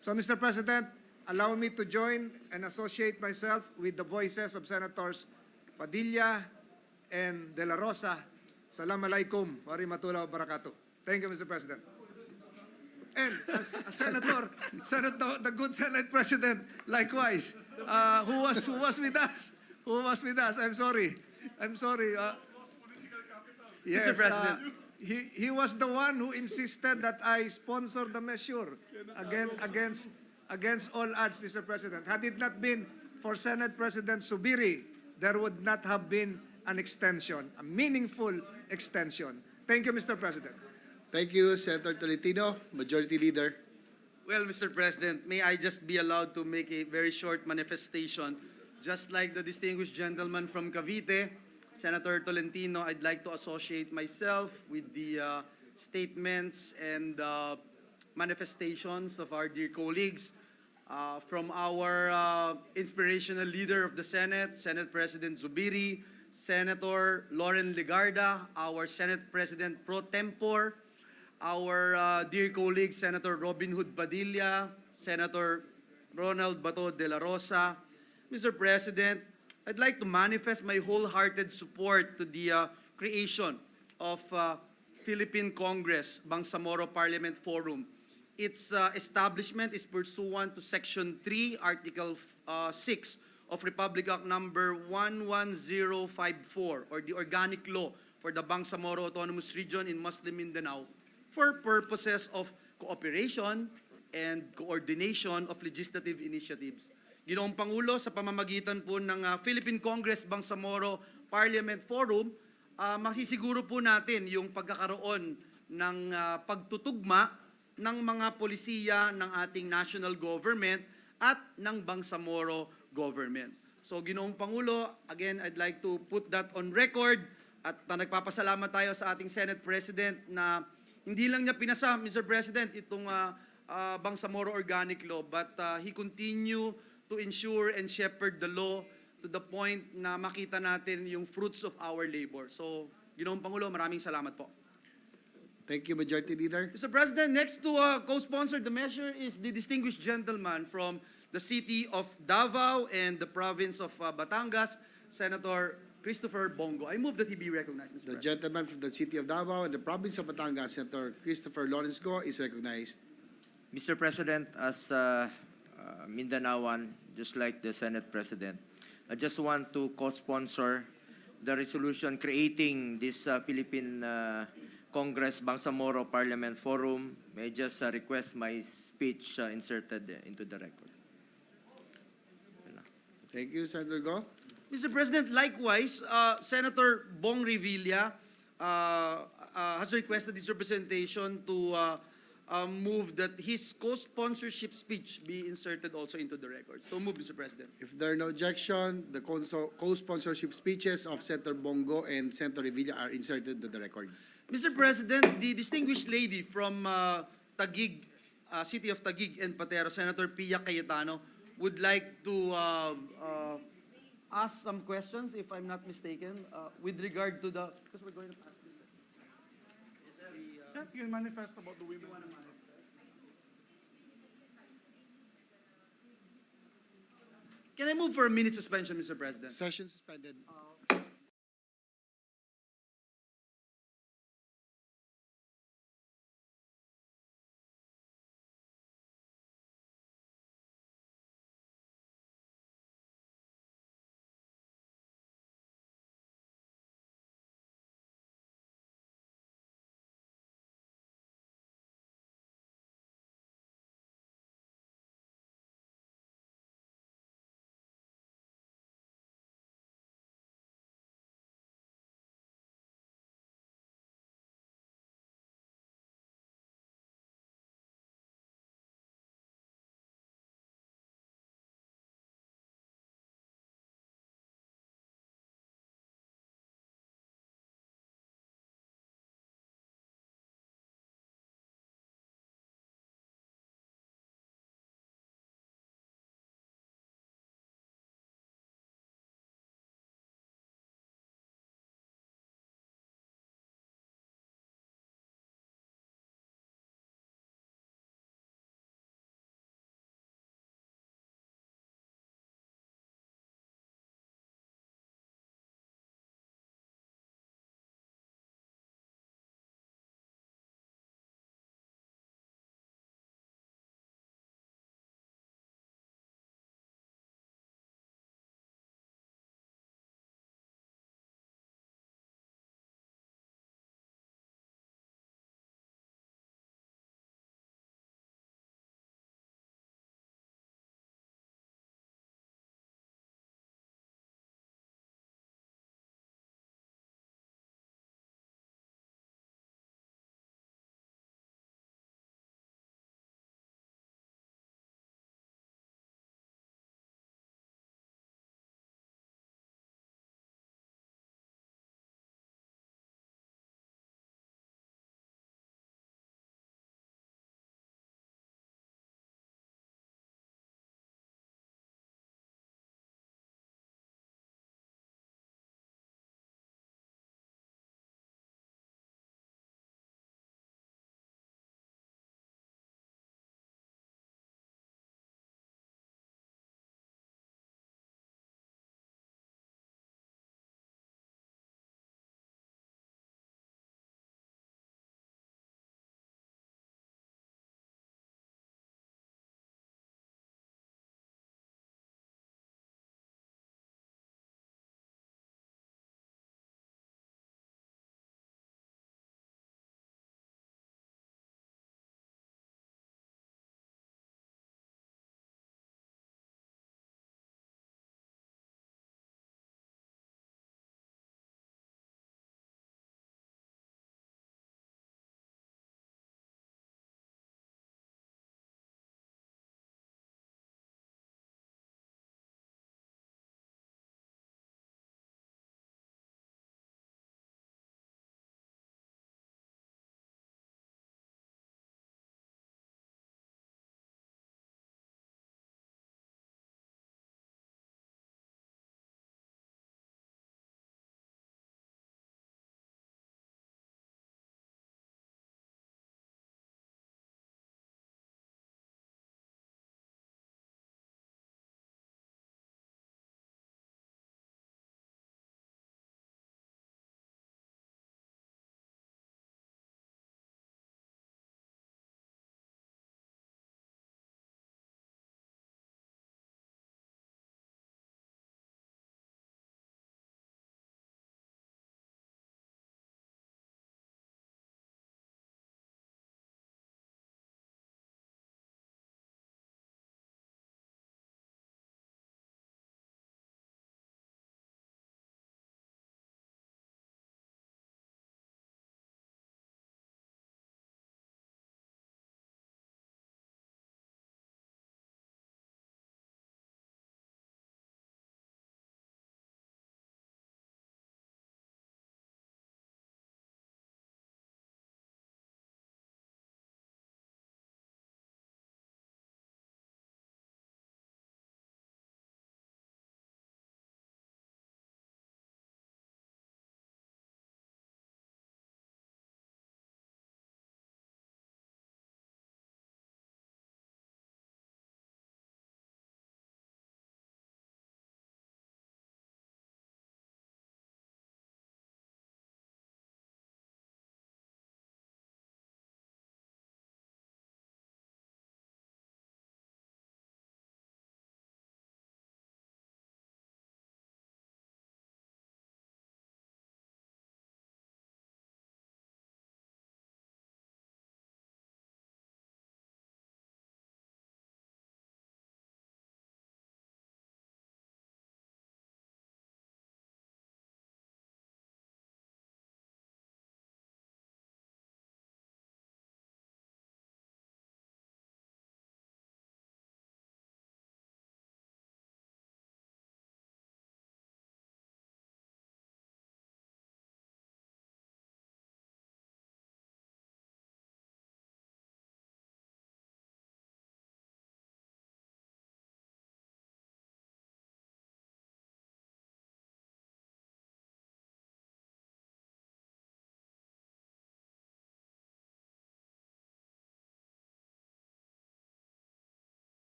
So, Mr. President, allow me to join and associate myself with the voices of Senators Padilla and De La Rosa. Assalamualaikum warahmatullahi wabarakatuh. Thank you, Mr. President. And as Senator, the good Senate President, likewise, who was with us? Who was with us? I'm sorry. Yes, Mr. President. he was the one who insisted that I sponsor the measure against all odds, Mr. President. Had it not been for Senate President Subiri, there would not have been an extension, a meaningful extension. Thank you, Mr. President. Thank you, Senator Tolentino, Majority Leader. Well, Mr. President, may I just be allowed to make a very short manifestation? Just like the distinguished gentleman from Cavite, Senator Tolentino, I'd like to associate myself with the statements and manifestations of our dear colleagues from our inspirational leader of the Senate, Senate President Zubiri, Senator Loren Legarda, our Senate President pro tempore, our dear colleague, Senator Robin Hood Padilla, Senator Ronald Bato de la Rosa. Mr. President, I'd like to manifest my wholehearted support to the creation of Philippine Congress Bangsamoro Parliament Forum. Its establishment is pursuant to Section 3, Article 6 of Republic Act Number 11054, or the Organic Law for the Bangsamoro Autonomous Region in Muslim Mindanao, for purposes of cooperation and coordination of legislative initiatives. Ginoong Pangulo, sa pamamagitan po ng Philippine Congress Bangsamoro Parliament Forum, masisiguro po natin yung pagkakaroon ng pagtutugma ng mga polisiya ng ating national government at ng Bangsamoro government. So, Ginoong Pangulo, again, I'd like to put that on record at nagpapasalamat tayo sa ating Senate President na hindi lang niya pinasa, Mr. President, itong Bangsamoro Organic Law, but he continue to ensure and shepherd the law to the point na makita natin yung fruits of our labor. So, Ginoong Pangulo, maraming salamat po. Thank you, Majority Leader. Mr. President, next to co-sponsor the measure is the distinguished gentleman from the city of Davao and the province of Batangas, Senator Christopher Bongo. I move that he be recognized, Mr. The President. gentleman from the city of Davao and the province of Batangas, Senator Christopher Lawrence Go, is recognized. Mr. President, as Mindanaoan, just like the Senate President, I just want to co-sponsor the resolution creating this Philippine Congress Bangsamoro Parliament Forum. May I just request my speech inserted into the record. Thank you, Senator Go. Mr. President, likewise, Senator Bong Revilla has requested this representation to move that his co-sponsorship speech be inserted also into the record. So move, Mr. President. If there are no objection, the co-sponsorship speeches of Senator Bongo and Senator Revilla are inserted into the records. Mr. President, the distinguished lady from Taguig, city of Taguig and Patero, Senator Pia Cayetano, would like to ask some questions, if I'm not mistaken, with regard to the, because we're going to pass this. You can manifest about the women. Can I move for a minute suspension, Mr. President? Session suspended.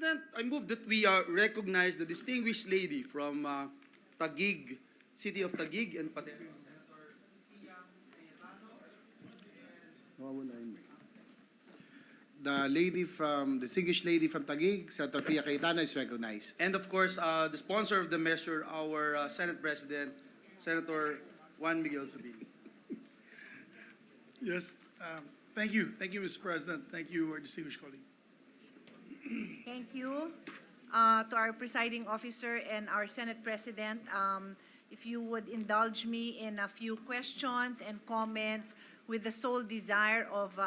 President, I move that we recognize the distinguished lady from Taguig, city of Taguig and Pateros. The distinguished lady from Taguig, Senator Pia Cayetano is recognized. And of course, the sponsor of the measure, our Senate President, Senator Juan Miguel Zubiri. Yes, thank you, Mr. President. Thank you, our distinguished colleague. Thank you to our presiding officer and our Senate President. If you would indulge me in a few questions and comments with the sole desire of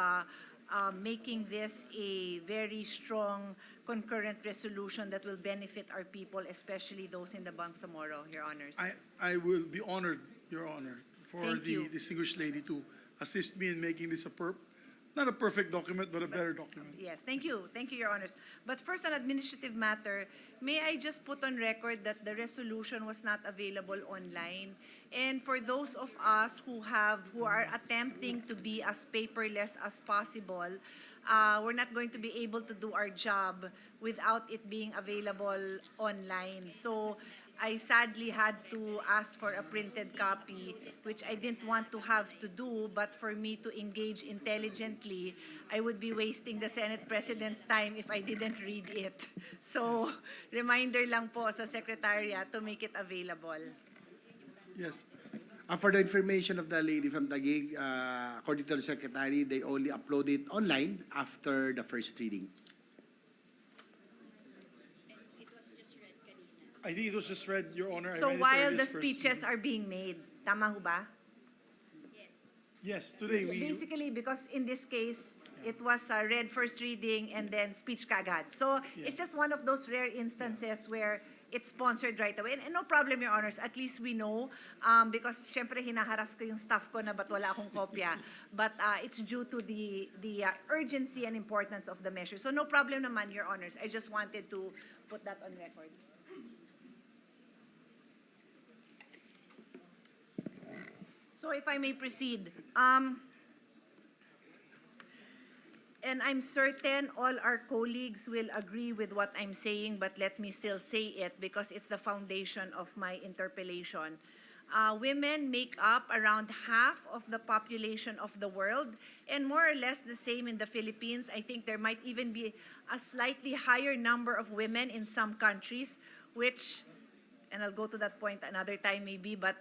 making this a very strong concurrent resolution that will benefit our people, especially those in the Bangsamoro, Your Honors. I will be honored, Your Honor, for Thank the you. distinguished lady to assist me in making this not a perfect document, but a better document. Yes, thank you, Your Honors. But first, an administrative matter, may I just put on record that the resolution was not available online? And for those of us who are attempting to be as paperless as possible, we're not going to be able to do our job without it being available online. So I sadly had to ask for a printed copy, which I didn't want to have to do, but for me to engage intelligently, I would be wasting the Senate President's time if I didn't read it. So, reminder lang po sa Secretariat to make it available. Yes, For the information of the lady from Taguig, according to the Secretary, they only upload it online after the first reading. I think it was just read, Your Honor. I So read it while earliest the first speeches reading. are being made, tama ho ba? Yes, today we, Basically, because in this case, it was read first reading and then speech kaagad. So it's just one of those rare instances where it's sponsored right away. And no problem, Your Honors. At least we know because syempre hinaharas ko yung staff ko na ba't wala akong kopya. But it's due to the urgency and importance of the measure. So no problem naman, Your Honors. I just wanted to put that on record. So if I may proceed, and I'm certain all our colleagues will agree with what I'm saying, but let me still say it because it's the foundation of my interpellation. Women make up around half of the population of the world, and more or less the same in the Philippines. I think there might even be a slightly higher number of women in some countries, which, and I'll go to that point another time maybe, but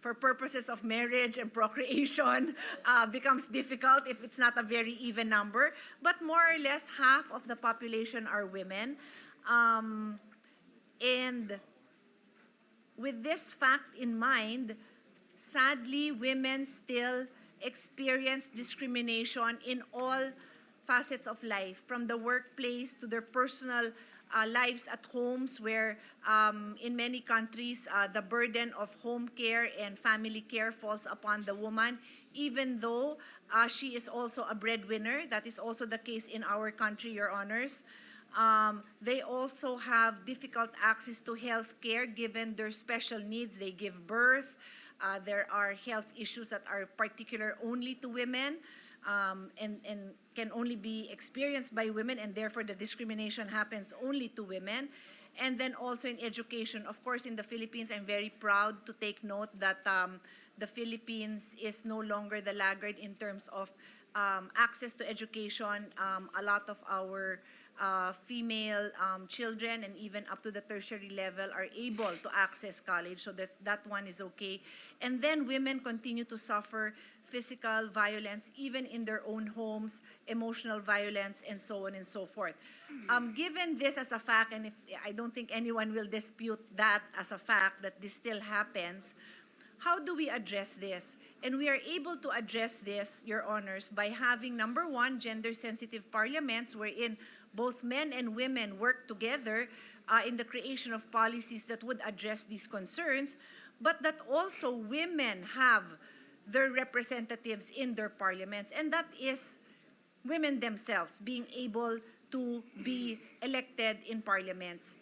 for purposes of marriage and procreation, becomes difficult if it's not a very even number. But more or less half of the population are women. And with this fact in mind, sadly, women still experience discrimination in all facets of life, from the workplace to their personal lives at homes, where in many countries the burden of home care and family care falls upon the woman, even though she is also a breadwinner. That is also the case in our country, Your Honors. They also have difficult access to health care given their special needs. They give birth. There are health issues that are particular only to women. And can only be experienced by women, and therefore the discrimination happens only to women. And then also in education. Of course, in the Philippines, I'm very proud to take note that the Philippines is no longer the laggard in terms of access to education. A lot of our female children and even up to the tertiary level are able to access college, so that one is okay. And then women continue to suffer physical violence, even in their own homes, emotional violence, and so on and so forth. Given this as a fact, and I don't think anyone will dispute that as a fact, that this still happens, how do we address this? And we are able to address this, Your Honors, by having, number one, gender-sensitive parliaments wherein both men and women work together in the creation of policies that would address these concerns, but that also women have their representatives in their parliaments, and that is women themselves being able to be elected in parliaments.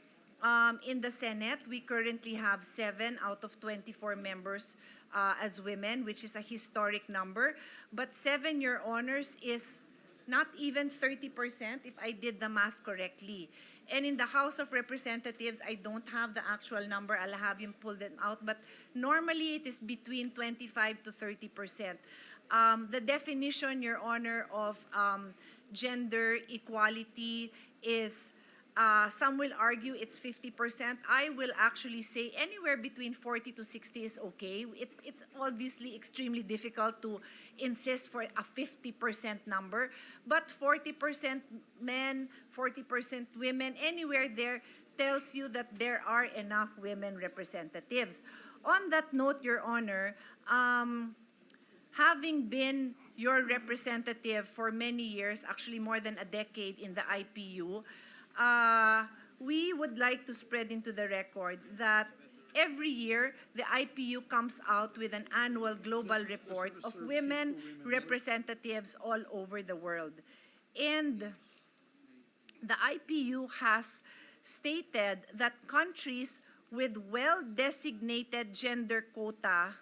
In the Senate, we currently have 7 out of 24 members as women, which is a historic number. But 7, Your Honors, is not even 30%, if I did the math correctly. And in the House of Representatives, I don't have the actual number. I'll have him pull them out. But normally, it is between 25 to 30%. The definition, Your Honor, of gender equality is, some will argue it's 50%. I will actually say anywhere between 40 to 60 is okay. It's obviously extremely difficult to insist for a 50% number, but 40% men, 40% women, anywhere there tells you that there are enough women representatives. On that note, Your Honor, having been your representative for many years, actually more than a decade in the IPU, we would like to spread into the record that every year the IPU comes out with an annual global report of women representatives all over the world. And the IPU has stated that countries with well-designated gender quota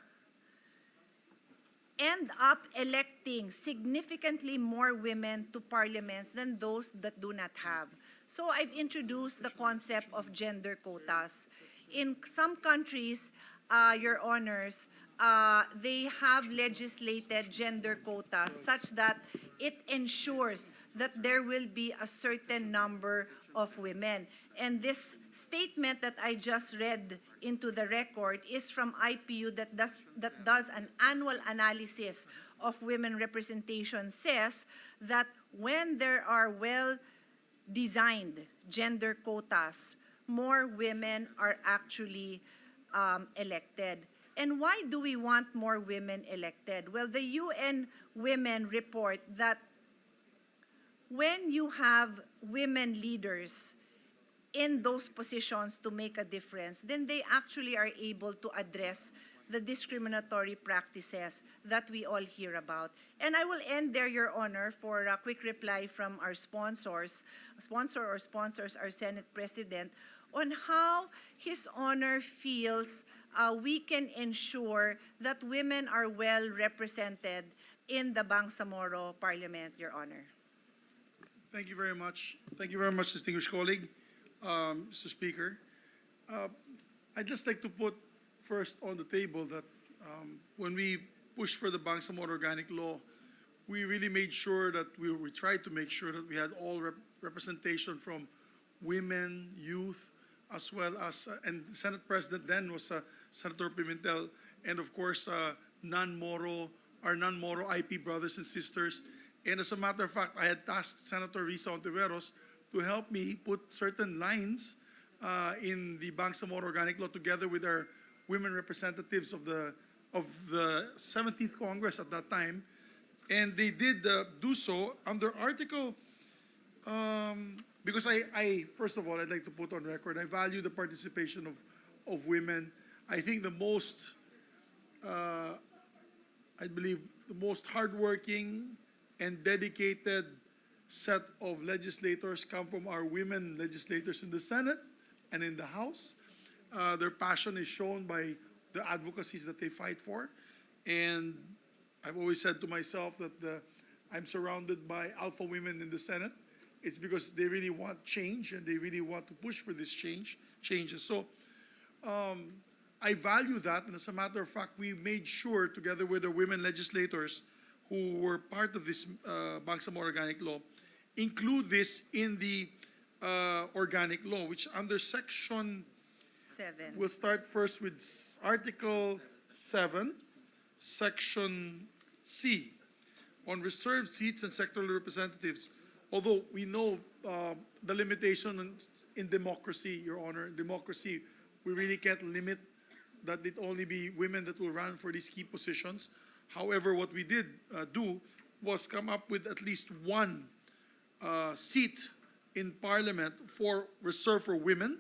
end up electing significantly more women to parliaments than those that do not have. So I've introduced the concept of gender quotas. In some countries, Your Honors, they have legislated gender quotas such that it ensures that there will be a certain number of women. And this statement that I just read into the record is from IPU that does an annual analysis of women representation, says that when there are well-designed gender quotas, more women are actually elected. And why do we want more women elected? Well, the UN Women report that when you have women leaders in those positions to make a difference, then they actually are able to address the discriminatory practices that we all hear about. And I will end there, Your Honor, for a quick reply from our sponsors, our Senate President, on how His Honor feels we can ensure that women are well represented in the Bangsamoro Parliament, Your Honor. Thank you very much. Thank you very much, distinguished colleague, Mr. Speaker. I'd just like to put first on the table that when we pushed for the Bangsamoro Organic Law, we really made sure that we tried to make sure that we had all representation from women, youth, as well as, and the Senate President then was Senator Pimentel, and of course, our non-Moro IP brothers and sisters. And as a matter of fact, I had tasked Senator Risa Ontiveros to help me put certain lines in the Bangsamoro Organic Law together with our women representatives of the 17th Congress at that time. And they did do so under Article, because I first of all, I'd like to put on record, I value the participation of women. I think the most, I believe, the most hardworking and dedicated set of legislators come from our women legislators in the Senate and in the House. Their passion is shown by the advocacies that they fight for. And I've always said to myself that I'm surrounded by alpha women in the Senate. It's because they really want change and they really want to push for this changes. So I value that, and as a matter of fact, we made sure together with the women legislators who were part of this Bangsamoro Organic Law, include this in the Organic Law, which under Section 7. We'll start first with Article 7, Section C, on reserved seats and sectoral representatives. Although we know the limitation in democracy, Your Honor, in democracy, we really can't limit that it only be women that will run for these key positions. However, what we did do was come up with at least one seat in Parliament reserved for women,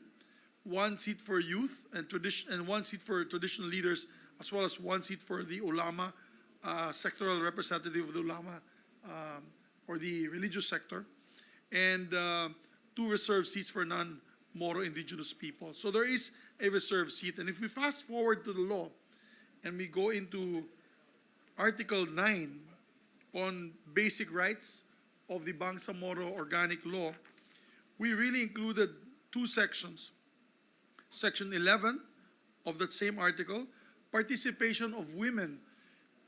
one seat for youth and one seat for traditional leaders, as well as one seat for the ulama, sectoral representative of the ulama, or the religious sector, and 2 reserved seats for non-Moro indigenous people. So there is a reserved seat. And if we fast forward to the law and we go into Article 9 on basic rights of the Bangsamoro Organic Law, we really included two sections. Section 11 of that same article, participation of women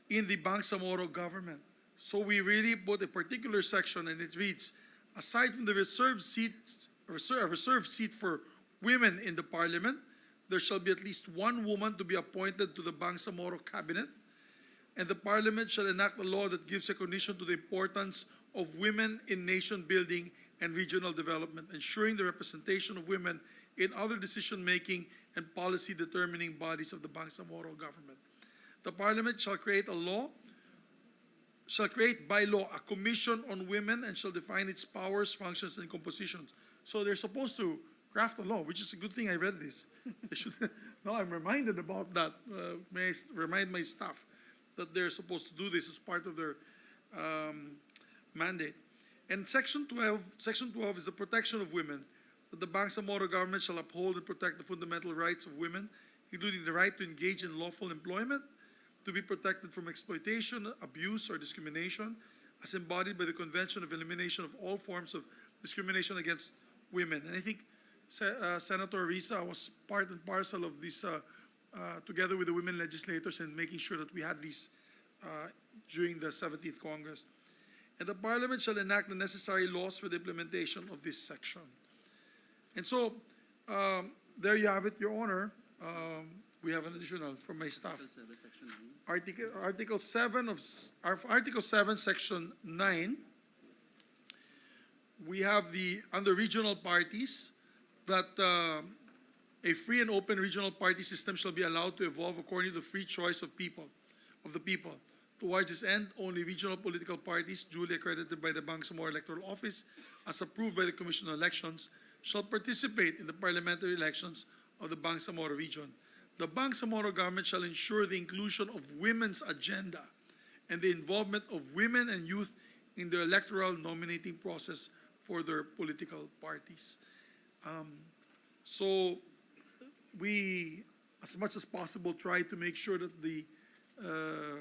in the Bangsamoro government. So we really put a particular section, and it reads, aside from the reserved seat for women in the parliament, there shall be at least one woman to be appointed to the Bangsamoro cabinet, and the parliament shall enact a law that gives recognition to the importance of women in nation building and regional development, ensuring the representation of women in other decision-making and policy-determining bodies of the Bangsamoro government. The parliament shall create by law a commission on women and shall define its powers, functions, and compositions. So they're supposed to craft a law, which is a good thing I read this. Now I'm reminded about that. May I remind my staff that they're supposed to do this as part of their mandate. And Section 12 is the protection of women, that the Bangsamoro government shall uphold and protect the fundamental rights of women, including the right to engage in lawful employment, to be protected from exploitation, abuse, or discrimination, as embodied by the Convention of Elimination of All Forms of Discrimination Against Women. And I think Senator Risa was part and parcel of this, together with the women legislators, and making sure that we had these during the 17th Congress. And the Parliament shall enact the necessary laws for the implementation of this section. And so, there you have it, Your Honor. We have an additional from my staff. Article 7, Section 9. We have under regional parties that a free and open regional party system shall be allowed to evolve according to the free choice of the people. Towards this end, only regional political parties duly accredited by the Bangsamoro Electoral Office, as approved by the Commission on Elections, shall participate in the parliamentary elections of the Bangsamoro region. The Bangsamoro government shall ensure the inclusion of women's agenda and the involvement of women and youth in the electoral nominating process for their political parties. So we, as much as possible, try to make sure that the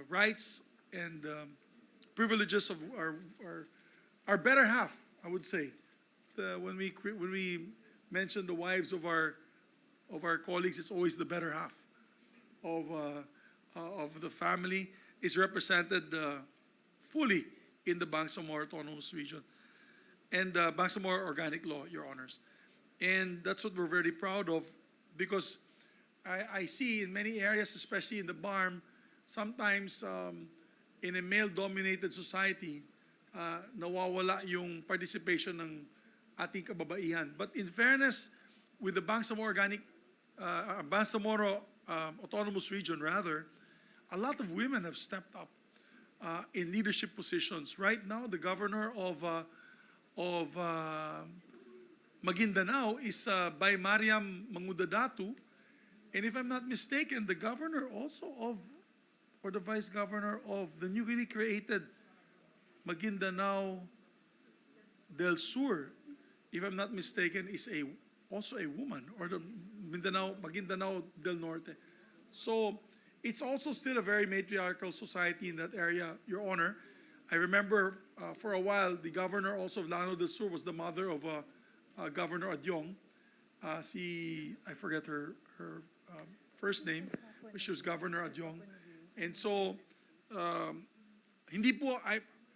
rights and privileges of our better half, I would say. When we mention the wives of our colleagues, it's always the better half of the family is represented fully in the Bangsamoro Autonomous Region and Bangsamoro Organic Law, Your Honors. And that's what we're very proud of, because I see in many areas, especially in the BARM, sometimes in a male-dominated society, nawawala yung participation ng ating kababaihan. But in fairness, with the Bangsamoro Autonomous Region, rather, a lot of women have stepped up in leadership positions. Right now, the governor of Maguindanao is by Mariam Mangudadatu, and if I'm not mistaken, the governor also or the vice governor of the newly created Maguindanao del Sur, if I'm not mistaken, is also a woman, or the Maguindanao del Norte. So it's also still a very matriarchal society in that area, Your Honor. I remember for a while, the governor also of Lanao del Sur was the mother of Governor Adyong. I forget her first name, but she was Governor Adyong. And so,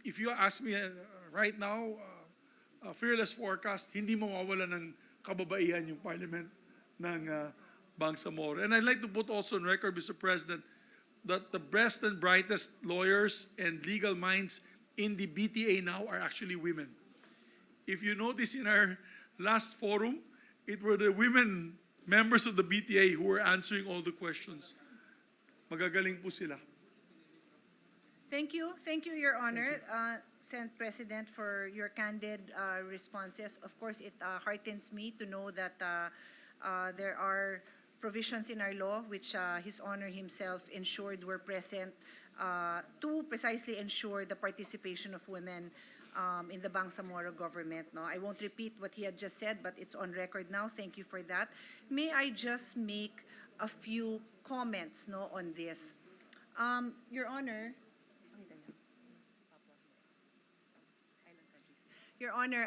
if you ask me right now, fearless forecast, hindi mawawala ng kababaihan yung parliament ng Bangsamoro. And I'd like to put also on record, Mr. President, that the best and brightest lawyers and legal minds in the BTA now are actually women. If you notice in our last forum, it were the women members of the BTA who were answering all the questions. Magagaling po sila. Thank you, Your Honor, Senate President, for your candid responses. Of course, it heartens me to know that there are provisions in our law which His Honor himself ensured were present to precisely ensure the participation of women in the Bangsamoro government. No, I won't repeat what he had just said, but it's on record now. Thank you for that. May I just make a few comments on this? Your Honor, Your Honor,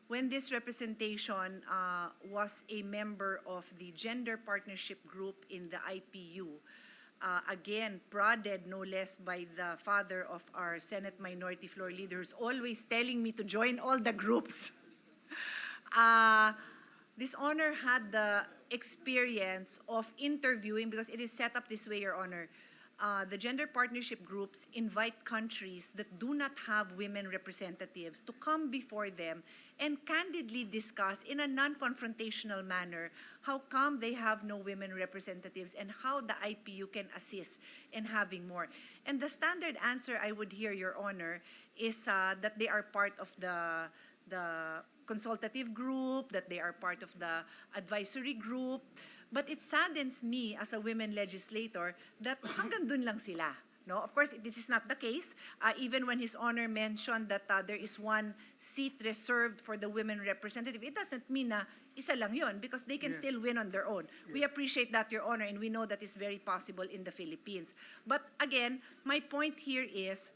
when this representation was a member of the gender partnership group in the IPU, again, prodded no less by the father of our Senate Minority Floor Leader, who's always telling me to join all the groups. This honor had the experience of interviewing, because it is set up this way, Your Honor. The gender partnership groups invite countries that do not have women representatives to come before them and candidly discuss in a non-confrontational manner how come they have no women representatives and how the IPU can assist in having more. And the standard answer I would hear, Your Honor, is that they are part of the consultative group, that they are part of the advisory group. But it saddens me as a women legislator that hanggang dun lang sila. No, of course, this is not the case. Even when His Honor mentioned that there is one seat reserved for the women representative, it doesn't mean na isa lang yun, because they can still win on their own. We appreciate that, Your Honor, and we know that is very possible in the Philippines. But again, my point here is,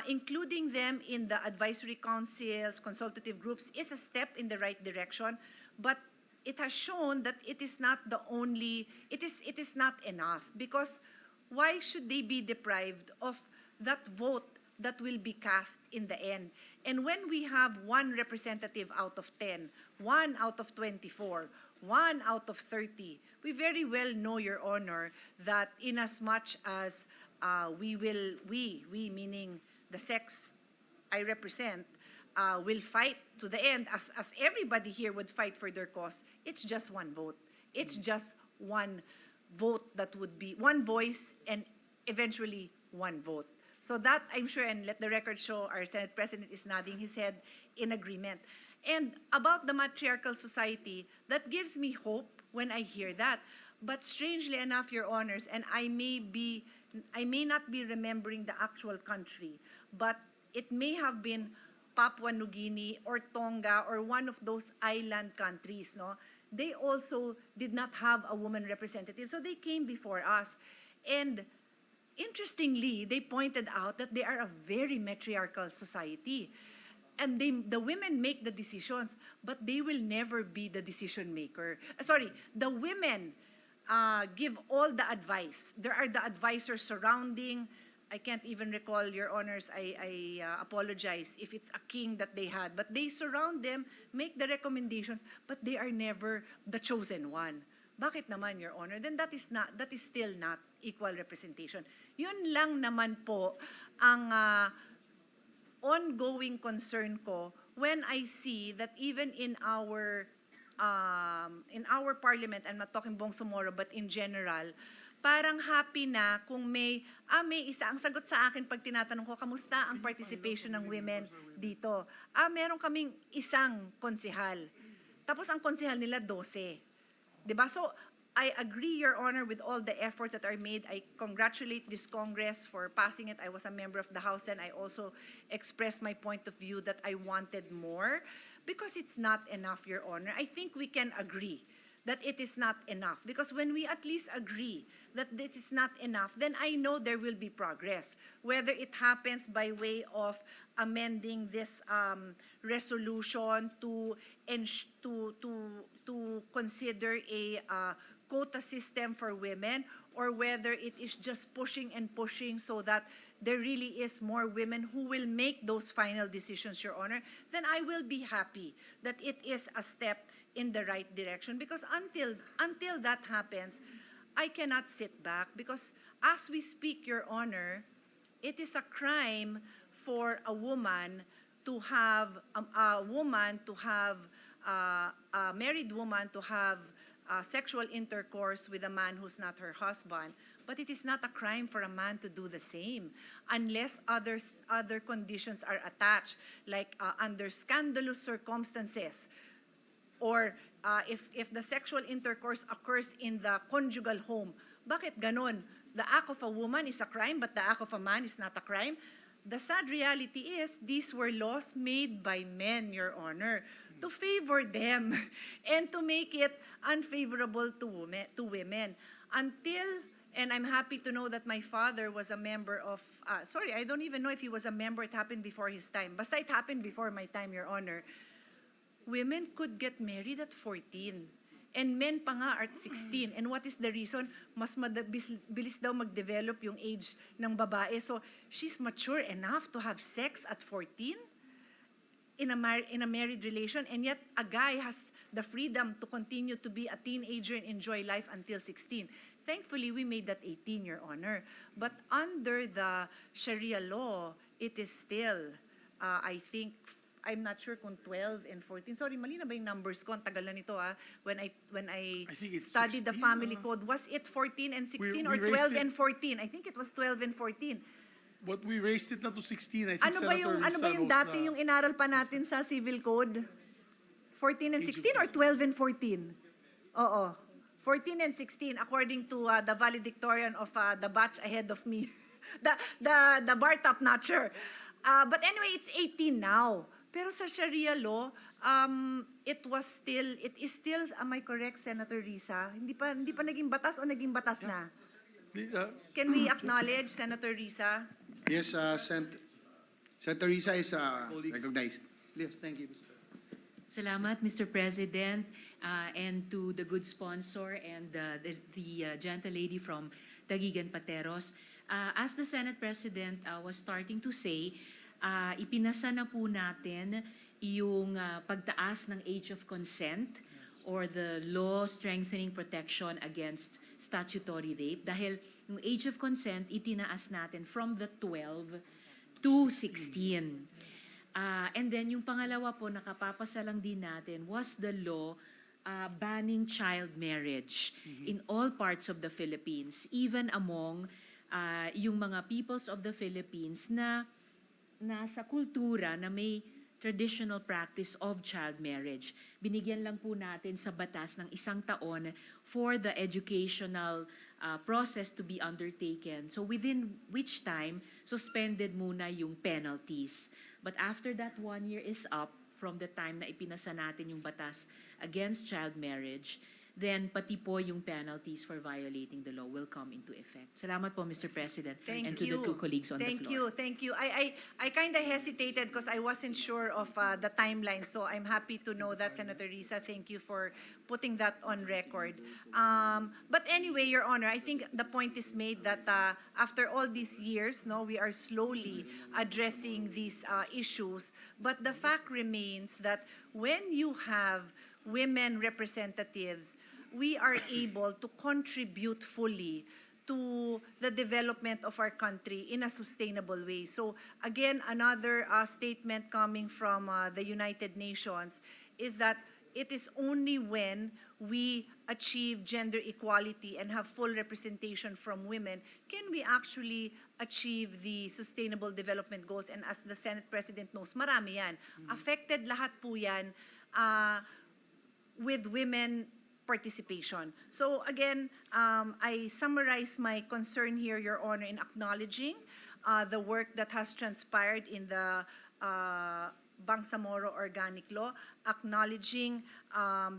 including them in the advisory councils, consultative groups, is a step in the right direction, but it has shown that it is not the only, it is not enough, because why should they be deprived of that vote that will be cast in the end? And when we have one representative out of 10, 1 out of 24, 1 out of 30, we very well know, Your Honor, that in as much as we meaning the sex I represent, will fight to the end, as everybody here would fight for their cause, it's just one vote. It's just one vote that would be one voice and eventually one vote. So that, I'm sure, and let the record show, our Senate President is nodding his head in agreement. And about the matriarchal society, that gives me hope when I hear that. But strangely enough, Your Honors, and I may not be remembering the actual country, but it may have been Papua New Guinea or Tonga or one of those island countries, no? They also did not have a woman representative, so they came before us. And interestingly, they pointed out that they are a very matriarchal society. And the women make the decisions, but they will never be the decision maker. The women give all the advice. There are the advisors surrounding. I can't even recall, Your Honors, I apologize if it's a king that they had, but they surround them, make the recommendations, but they are never the chosen one. Bakit naman, Your Honor? Then that is still not equal representation. Yun lang naman po ang ongoing concern ko when I see that even in our parliament, I'm not talking Bangsamoro, but in general, parang happy na kung may isa. Ang sagot sa akin pag tinatanong ko, kamusta ang participation ng women dito? Meron kaming isang konsehal. Tapos ang konsehal nila 12. Diba? So, I agree, Your Honor, with all the efforts that are made. I congratulate this Congress for passing it. I was a member of the House and I also expressed my point of view that I wanted more because it's not enough, Your Honor. I think we can agree that it is not enough, because when we at least agree that it is not enough, then I know there will be progress. Whether it happens by way of amending this resolution to consider a quota system for women, or whether it is just pushing and pushing so that there really is more women who will make those final decisions, Your Honor, then I will be happy that it is a step in the right direction. Because until that happens, I cannot sit back, because as we speak, Your Honor, it is a crime for a woman to have a married woman to have sexual intercourse with a man who's not her husband. But it is not a crime for a man to do the same unless other conditions are attached, like under scandalous circumstances, or if the sexual intercourse occurs in the conjugal home. Bakit ganon? The act of a woman is a crime, but the act of a man is not a crime. The sad reality is these were laws made by men, Your Honor, to favor them and to make it unfavorable to women. Until And I'm happy to know that my father was a member of, sorry, I don't even know if he was a member, it happened before his time. Basta it happened before my time, Your Honor. Women could get married at 14. And men pa nga at 16. And what is the reason? Mas bilis daw mag-develop yung age ng babae. So, she's mature enough to have sex at 14 in a married relation. And yet, a guy has the freedom to continue to be a teenager and enjoy life until 16. Thankfully, we made that 18, Your Honor. But under the Sharia law, it is still, I think, I'm not sure kung 12 and 14. Sorry, mali na ba yung numbers ko? Ang tagal na nito When I think it's studied the 16, family code, was it 14 and 16 we or raised 12 it- and 14? I think it was 12 and 14. But we raised it na to 16. I think Ano ba yung Risa dati was, yung inaral pa natin sa civil code? 14 and 16 or 12 and 14? Oo. 14 and 16 according to the valedictorian of the batch ahead of me. the bar top notcher. But anyway, it's 18 now. Pero sa Sharia law, it is still, am I correct, Senator Risa? Hindi pa naging batas o naging batas na? Can we acknowledge, Senator Risa? Yes, Senator Risa is recognized. Yes, thank you, Mr. President. Salamat, Mr. President, and to the good sponsor and the gentle lady from Taguigan Pateros. As the Senate President was starting to say, ipinasa na po natin yung pagtaas ng age of consent or the law strengthening protection against statutory rape. Dahil yung age of consent, itinaas natin from the 12 to 16. And then yung pangalawa po, nakapapasa lang din natin, was the law banning child marriage in all parts of the Philippines, even among yung mga peoples of the Philippines na nasa kultura na may traditional practice of child marriage. Binigyan lang po natin sa batas ng 1 taon for the educational process to be undertaken. So within which time, suspended muna yung penalties. But after that 1 year is up from the time na ipinasa natin yung batas against child marriage, then pati po yung penalties for violating the law will come into effect. Salamat po, Mr. President, and to the two colleagues on the floor. Thank you. I kind of hesitated because I wasn't sure of the timeline. So I'm happy to know that, Senator Risa. Thank you for putting that on record. But anyway, Your Honor, I think the point is made that after all these years, we are slowly addressing these issues. But the fact remains that when you have women representatives, we are able to contribute fully to the development of our country in a sustainable way. So again, another statement coming from the United Nations is that it is only when we achieve gender equality and have full representation from women can we actually achieve the sustainable development goals. And as the Senate President knows, marami yan. Affected lahat po yan with women participation. So again, I summarize my concern here, Your Honor, in acknowledging the work that has transpired in the Bangsamoro Organic Law, acknowledging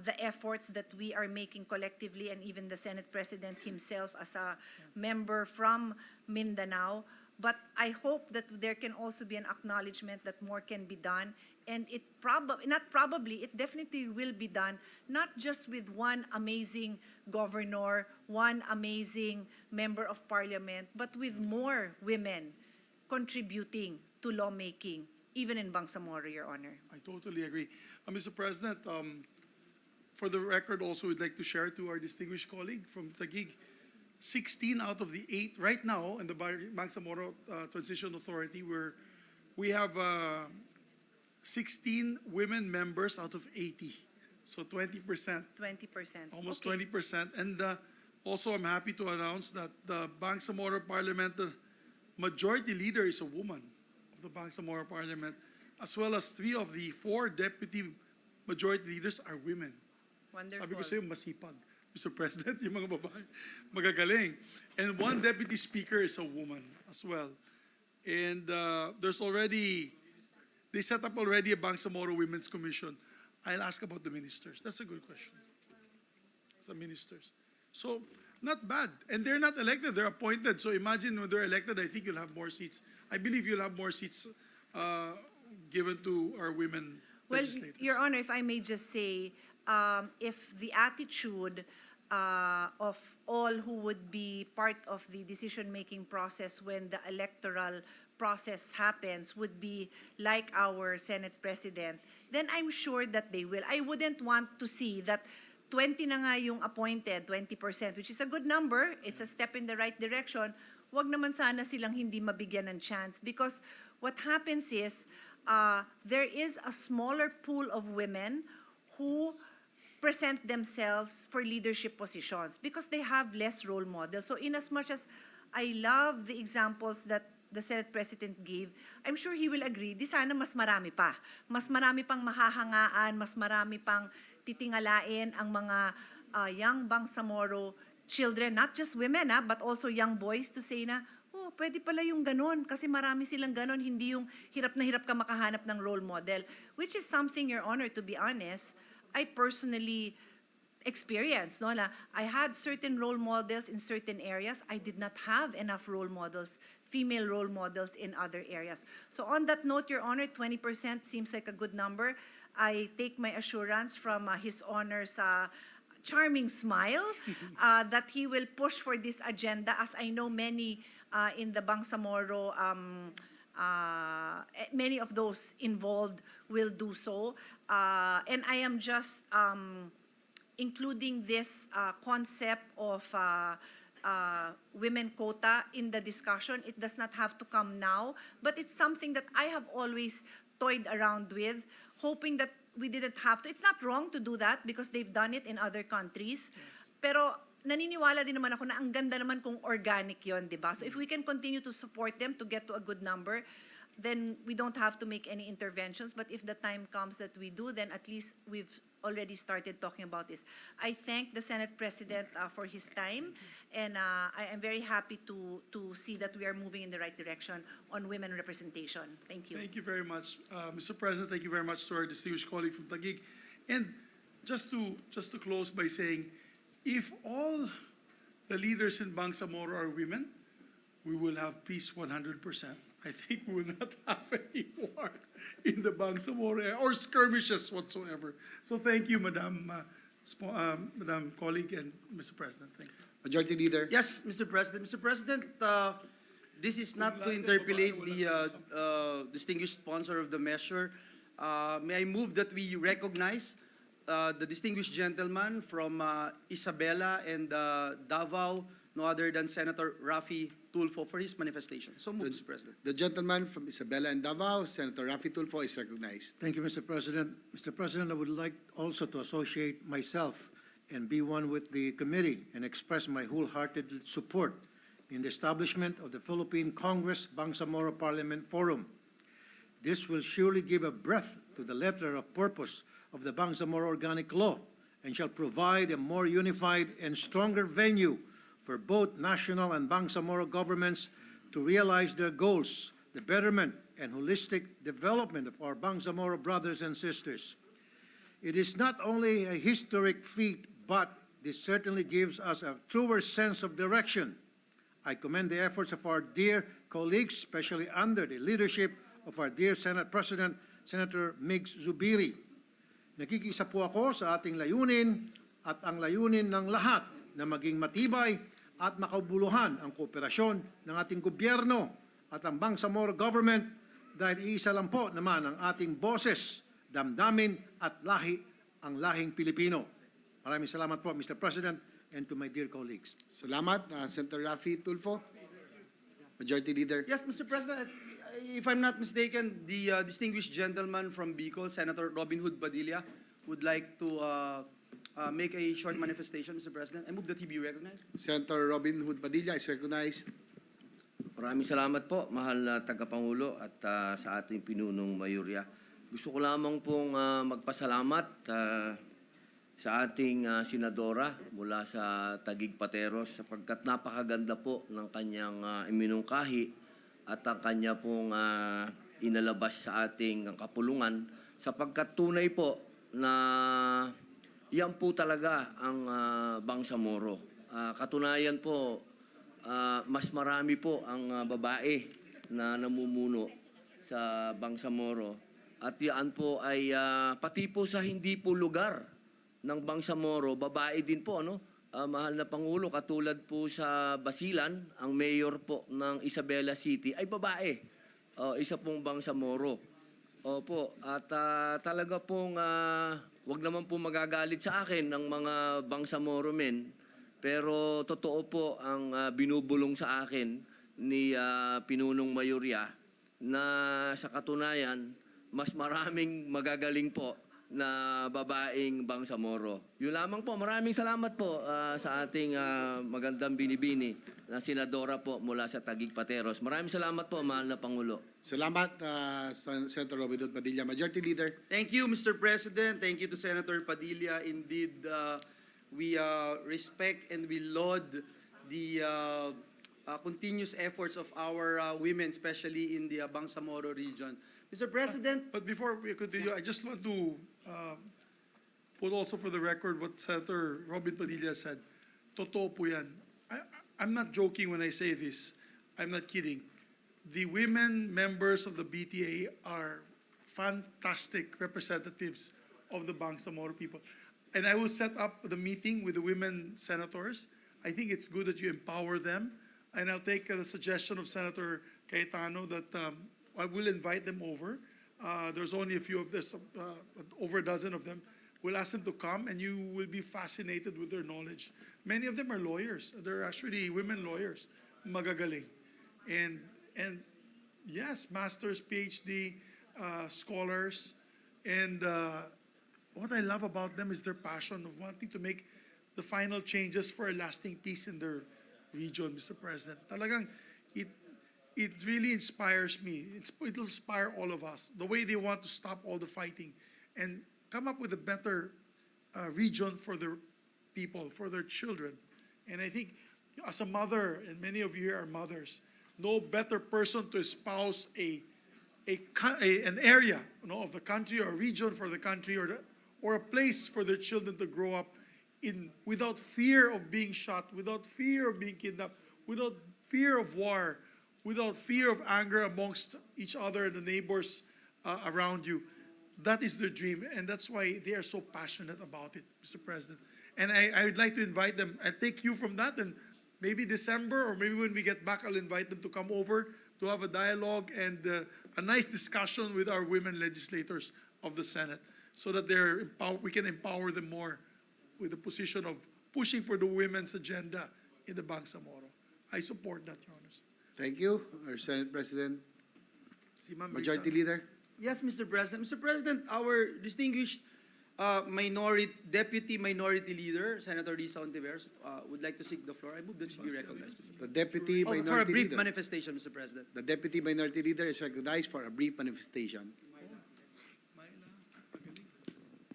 the efforts that we are making collectively, and even the Senate President himself as a member from Mindanao. But I hope that there can also be an acknowledgement that more can be done. And it definitely will be done, not just with one amazing governor, one amazing member of parliament, but with more women contributing to lawmaking, even in Bangsamoro, Your Honor. I totally agree. Mr. President, for the record also, we'd like to share to our distinguished colleague from Taguig, 16 out of the 8 right now in the Bangsamoro Transition Authority, where we have 16 women members out of 80. So 20%. 20%. Almost Okay. 20%. And also, I'm happy to announce that the Bangsamoro Parliament, the majority leader is a woman of the Bangsamoro Parliament, as well as 3 of the 4 deputy majority leaders are women. Wonderful. Sabi ko sa'yo, masipag, Mr. President, yung mga babae, magagaling. And 1 deputy speaker is a woman as well. And they set up already a Bangsamoro Women's Commission. I'll ask about the ministers. That's a good question. The ministers. So, not bad. And they're not elected, they're appointed. So imagine when they're elected, I think you'll have more seats. I believe you'll have more seats given to our women Well, legislators. Your Honor, if I may just say, if the attitude of all who would be part of the decision-making process when the electoral process happens would be like our Senate President, then I'm sure that they will. I wouldn't want to see that 20 na nga yung appointed, 20%, which is a good number. It's a step in the right direction. Wag naman sana silang hindi mabigyan ng chance because what happens is there is a smaller pool of women who present themselves for leadership positions because they have less role models. So in as much as I love the examples that the Senate President gave, I'm sure he will agree, di sana mas marami pa. Mas marami pang mahahangaan, mas marami pang titingalain ang mga young Bangsamoro children, not just women, but also young boys to say na, oh, pwede pala yung ganon kasi marami silang ganon, hindi yung hirap na hirap ka makahanap ng role model, which is something, Your Honor, to be honest, I personally experienced. No? Na I had certain role models in certain areas. I did not have enough role models, female role models in other areas. So on that note, Your Honor, 20% seems like a good number. I take my assurance from His Honor's charming smile that he will push for this agenda, as I know many in the Bangsamoro, many of those involved will do so. And I am just including this concept of women quota in the discussion. It does not have to come now, but it's something that I have always toyed around with, hoping that we didn't have to. It's not wrong to do that because they've done it in other countries. Pero naniniwala din naman ako na ang ganda naman kung organic yon, di ba? So if we can continue to support them to get to a good number, then we don't have to make any interventions. But if the time comes that we do, then at least we've already started talking about this. I thank the Senate President for his time, and I am very happy to see that we are moving in the right direction on women representation. Thank you. Thank you very much, Mr. President. Thank you very much to our distinguished colleague from Taguig. And just to close by saying, if all the leaders in Bangsamoro are women, we will have peace 100%. I think we will not have any war in the Bangsamoro area or skirmishes whatsoever. So thank you, Madam colleague and Mr. President. Thank you. Majority Leader. Yes, Mr. President. Mr. President, this is not to interpolate the distinguished sponsor of the measure. May I move that we recognize the distinguished gentleman from Isabela and Davao, no other than Senator Raffy Tulfo, for his manifestation. So move, Mr. President. The gentleman from Isabela and Davao, Senator Raffy Tulfo, is recognized. Thank you, Mr. President. Mr. President, I would like also to associate myself and be one with the committee and express my wholehearted support in the establishment of the Philippine Congress Bangsamoro Parliament Forum. This will surely give a breath to the letter of purpose of the Bangsamoro Organic Law and shall provide a more unified and stronger venue for both national and Bangsamoro governments to realize their goals, the betterment and holistic development of our Bangsamoro brothers and sisters. It is not only a historic feat, but this certainly gives us a truer sense of direction. I commend the efforts of our dear colleagues, especially under the leadership of our dear Senate President, Senator Migs Zubiri. Nakikisa po ako sa ating layunin at ang layunin ng lahat na maging matibay at makabuluhan ang kooperasyon ng ating gobyerno at ang Bangsamoro government dahil iisa lang po naman ang ating boses, damdamin at lahi ang lahing Pilipino. Maraming salamat po, Mr. President, and to my dear colleagues. Salamat, Senator Raffy Tulfo. Majority Leader. Yes, Mr. President, if I'm not mistaken, the distinguished gentleman from Bicol, Senator Robin Hood Padilla, would like to make a short manifestation, Mr. President. I move that he be recognized. Senator Robin Hood Padilla is recognized. Maraming salamat po, mahal na tagapangulo at sa ating pinunong mayorya. Gusto ko lamang pong magpasalamat sa ating senadora mula sa Taguig Pateros sapagkat napakaganda po ng kanyang iminungkahi at ang kanya pong inalabas sa ating kapulungan sapagkat tunay po na yan po talaga ang Bangsamoro. Katunayan po, mas marami po ang babae na namumuno sa Bangsamoro. At yan po ay pati po sa hindi po lugar ng Bangsamoro, babae din po, ano? Mahal na Pangulo, katulad po sa Basilan, ang mayor po ng Isabela City ay babae. Isa pong Bangsamoro. Opo, at talaga pong wag naman po magagalit sa akin ng mga Bangsamoro men, pero totoo po ang binubulong sa akin ni Pinunong Mayorya na sa katunayan, mas maraming magagaling po na babaeng Bangsamoro. Yun lamang po. Maraming salamat po sa ating magandang binibini na senadora po mula sa Taguig Pateros. Maraming salamat po, mahal na Pangulo. Salamat, Senator Robin Hood Padilla. Majority Leader. Thank you, Mr. President. Thank you to Senator Padilla. Indeed, we respect and we laud the continuous efforts of our women, especially in the Bangsamoro region. Mr. President, But before we continue, I just want to put also for the record what Senator Robin Padilla said. Totoo po yan. I'm not joking when I say this. I'm not kidding. The women members of the BTA are fantastic representatives of the Bangsamoro people. And I will set up the meeting with the women senators. I think it's good that you empower them. And I'll take the suggestion of Senator Cayetano that I will invite them over. There's only a few of this, over a dozen of them. We'll ask them to come and you will be fascinated with their knowledge. Many of them are lawyers. They're actually women lawyers. Magagaling. And yes, masters, PhD, scholars. And what I love about them is their passion of wanting to make the final changes for a lasting peace in their region, Mr. President. Talagang, it really inspires me. It'll inspire all of us. The way they want to stop all the fighting and come up with a better region for their people, for their children. And I think as a mother, and many of you here are mothers, no better person to espouse an area, of the country or a region for the country or a place for their children to grow up in without fear of being shot, without fear of being kidnapped, without fear of war, without fear of anger amongst each other and the neighbors around you. That is their dream, and that's why they are so passionate about it, Mr. President. And I would like to invite them. I take you from that, and maybe December or maybe when we get back, I'll invite them to come over to have a dialogue and a nice discussion with our women legislators of the Senate, so that we can empower them more with the position of pushing for the women's agenda in the Bangsamoro. I support that, Your Honor. Thank you, our Senate President. Si Ma'am Majority Risa. Leader. yes, Mr. President. Mr. President, our distinguished Deputy Minority Leader, Senator Risa Ontiveros, would like to seek the floor. I move that she be recognized. The Deputy For a Minority brief Leader. manifestation, Mr. President. The Deputy Minority Leader is recognized for a brief manifestation.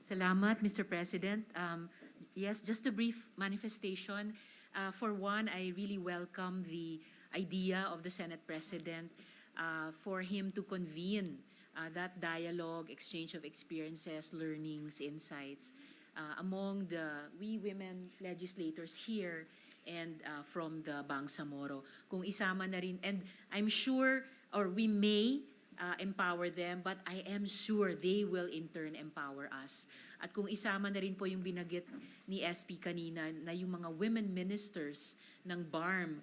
Salamat, Mr. President. Yes, just a brief manifestation. For one, I really welcome the idea of the Senate President for him to convene that dialogue, exchange of experiences, learnings, insights among we women legislators here and from the Bangsamoro. Kung isama na rin, and I'm sure, or we may empower them, but I am sure they will in turn empower us. At kung isama na rin po yung binagit ni SP kanina na yung mga women ministers ng BARM,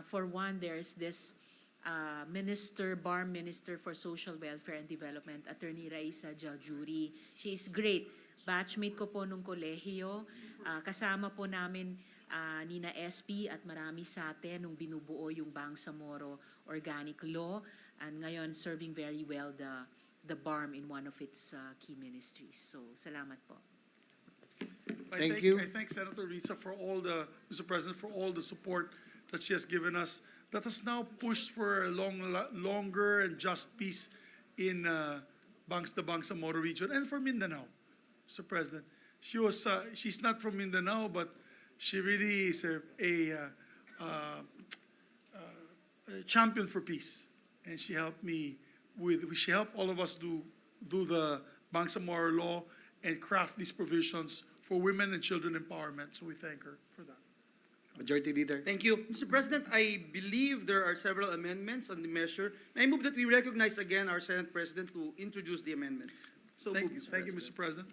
for one, there's this BARM Minister for Social Welfare and Development, Attorney Raisa Jaljuri. She is great. Batchmate ko po nung kolehiyo. Kasama po namin Nina SP at marami sa atin nung binubuo yung Bangsamoro Organic Law, and ngayon serving very well the BARM in one of its key ministries. So, salamat po. Thank you. I thank Senator Risa for Mr. President, for all the support that she has given us, that has now pushed for a longer and just peace in the Bangsamoro region and for Mindanao, Mr. President. She's not from Mindanao, but she really is a champion for peace. And she helped all of us do the Bangsamoro law and craft these provisions for women and children empowerment. So we thank her for that. Majority Leader. Thank you. Mr. President, I believe there are several amendments on the measure. May I move that we recognize again our Senate President to introduce the amendments? So Thank moved, you, thank you, Mr. President.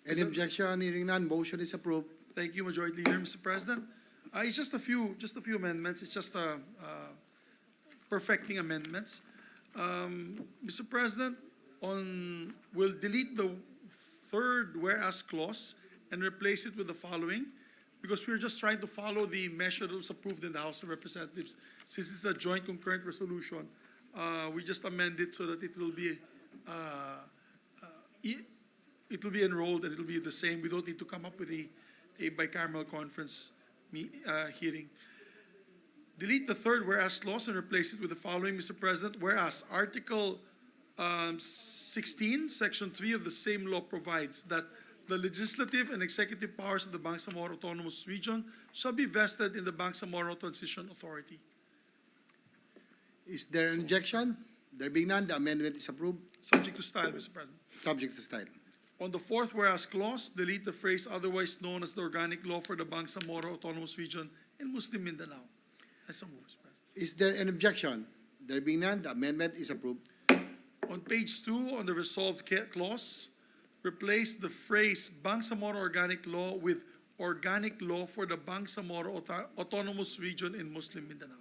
Any objection? Hearing none, motion is approved. Thank you, Majority Leader. Mr. President, it's just a few amendments. It's just perfecting amendments. Mr. President, we'll delete the third whereas clause and replace it with the following, because we're just trying to follow the measure that was approved in the House of Representatives. Since it's a joint concurrent resolution, we just amend it so that it will be enrolled and it will be the same. We don't need to come up with a bicameral conference hearing. Delete the third whereas clause and replace it with the following, Mr. President. Whereas Article 16, Section 3 of the same law provides that the legislative and executive powers of the Bangsamoro Autonomous Region shall be vested in the Bangsamoro Transition Authority. Is there an objection? There being none, the amendment is approved. Subject to style, Mr. President. Subject to style. On the fourth whereas clause, delete the phrase otherwise known as the organic law for the Bangsamoro Autonomous Region in Muslim Mindanao. I so move, Mr. President. Is there an objection? There being none, the amendment is approved. On page 2, on the resolved clause, replace the phrase Bangsamoro Organic Law with Organic Law for the Bangsamoro Autonomous Region in Muslim Mindanao.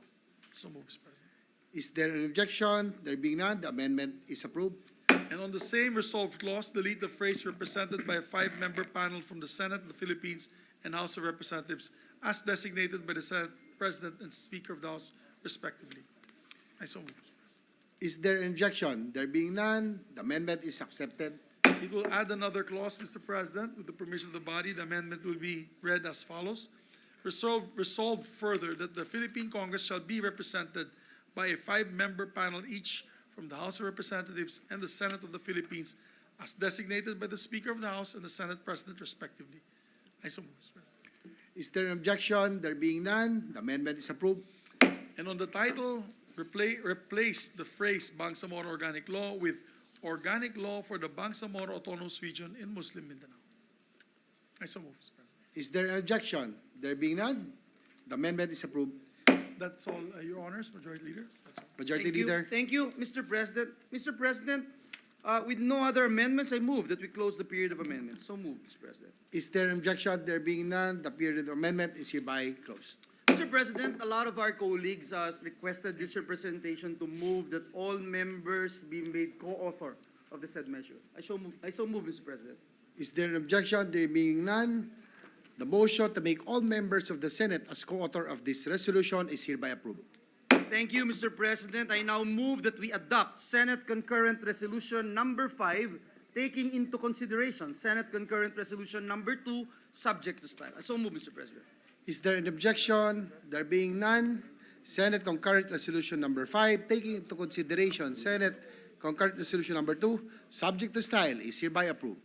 So move, Mr. President. Is there an objection? There being none, the amendment is approved. And on the same resolved clause, delete the phrase represented by a 5-member panel from the Senate of the Philippines and House of Representatives as designated by the Senate President and Speaker of the House, respectively. I so move, Mr. President. Is there an objection? There being none, the amendment is accepted. It will add another clause, Mr. President. With the permission of the body, the amendment will be read as follows. Resolved further that the Philippine Congress shall be represented by a 5-member panel each from the House of Representatives and the Senate of the Philippines as designated by the Speaker of the House and the Senate President, respectively. I so move, Mr. President. Is there an objection? There being none, the amendment is approved. And on the title, replace the phrase Bangsamoro Organic Law with Organic Law for the Bangsamoro Autonomous Region in Muslim Mindanao. I so move, Mr. President. Is there an objection? There being none, the amendment is approved. That's all, Your Honors, Majority Leader. That's all. Majority Thank you. Leader. Thank you, Mr. President. Mr. President, with no other amendments, I move that we close the period of amendments. So moved, Mr. President. Is there an objection? There being none, the period of amendment is hereby closed. Mr. President, a lot of our colleagues has requested this representation to move that all members be made co-author of the said measure. I so move, Mr. President. Is there an objection? There being none, the motion to make all members of the Senate as co-author of this resolution is hereby approved. Thank you, Mr. President. I now move that we adopt Senate Concurrent Resolution Number 5, taking into consideration Senate Concurrent Resolution Number 2, subject to style. I so move, Mr. President. Is there an objection? There being none, Senate Concurrent Resolution Number 5, taking into consideration Senate Concurrent Resolution Number 2, subject to style, is hereby approved.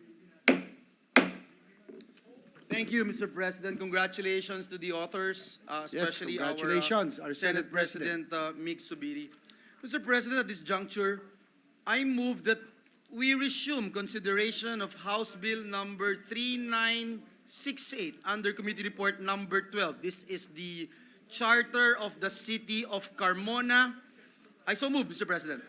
Thank you, Mr. President. Congratulations to the authors, especially congratulations, our our Senate Senate President. President, Mig Subiri. Mr. President, at this juncture, I move that we resume consideration of House Bill number 3968 under Committee Report number 12. This is the Charter of the City of Carmona. I so move, Mr. President.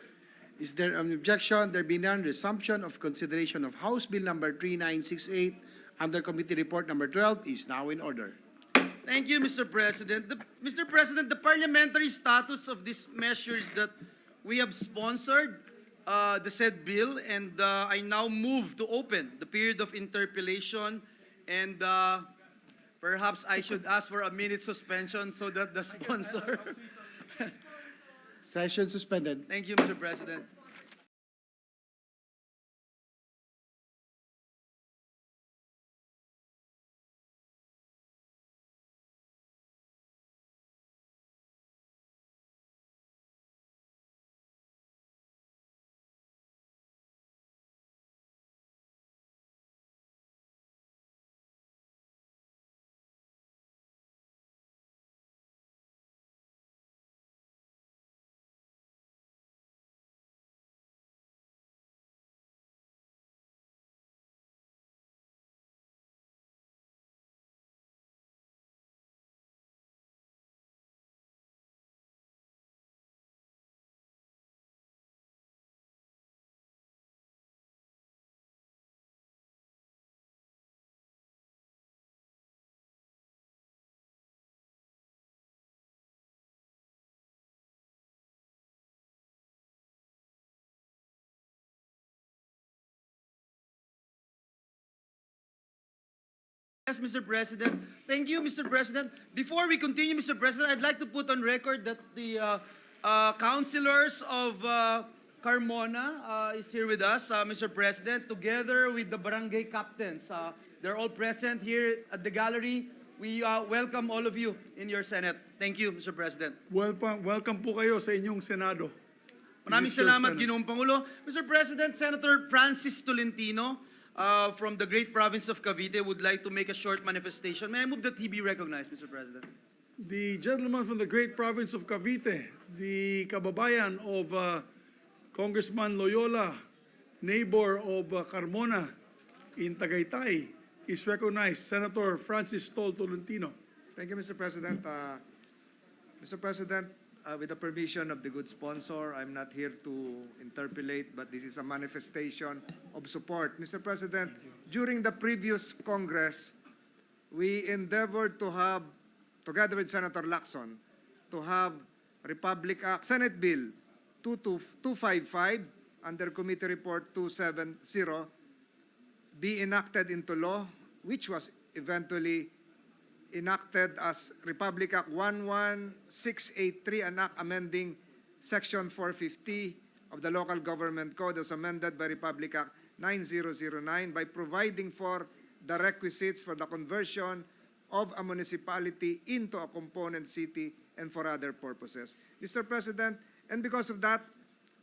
Is there an objection? There be none, resumption of consideration of House Bill number 3968 under Committee Report number 12 is now in order. Thank you, Mr. President. Mr. President, the parliamentary status of this measure is that we have sponsored the said bill, and I now move to open the period of interpellation, and perhaps I should ask for a minute suspension so that the sponsor... Session suspended. Thank you, Mr. President. Yes, Mr. President. Thank you, Mr. President. Before we continue, Mr. President, I'd like to put on record that the councilors of Carmona is here with us, Mr. President, together with the barangay captains. They're all present here at the gallery. We welcome all of you in your Senate. Thank you, Mr. President. Welcome po kayo sa inyong Senado. Maraming Mr. salamat, Senate. Ginoong Pangulo. Mr. President, Senator Francis Tolentino from the great province of Cavite would like to make a short manifestation. May I move that he be recognized, Mr. President? The gentleman from the great province of Cavite, the kababayan of Congressman Loyola, neighbor of Carmona in Tagaytay, is recognized. Senator Francis Tolentino. Thank you, Mr. President. Mr. President, with the permission of the good sponsor, I'm not here to interpolate, but this is a manifestation of support. Mr. President, during the previous Congress, we endeavored to have, together with Senator Lacson, to have Republic Act, Senate Bill 255 under Committee Report 270 be enacted into law, which was eventually enacted as Republic Act 11683, an act amending Section 450 of the Local Government Code as amended by Republic Act 9009 by providing for the requisites for the conversion of a municipality into a component city and for other purposes. Mr. President, and because of that,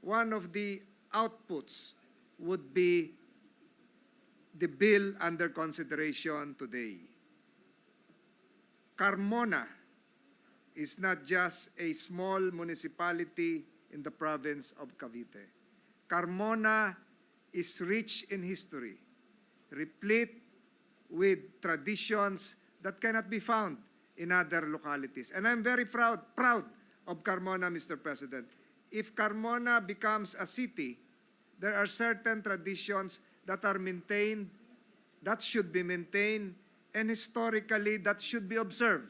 one of the outputs would be the bill under consideration today. Carmona is not just a small municipality in the province of Cavite. Carmona is rich in history, replete with traditions that cannot be found in other localities. And I'm very proud of Carmona, Mr. President. If Carmona becomes a city, there are certain traditions that are maintained, that should be maintained, and historically that should be observed.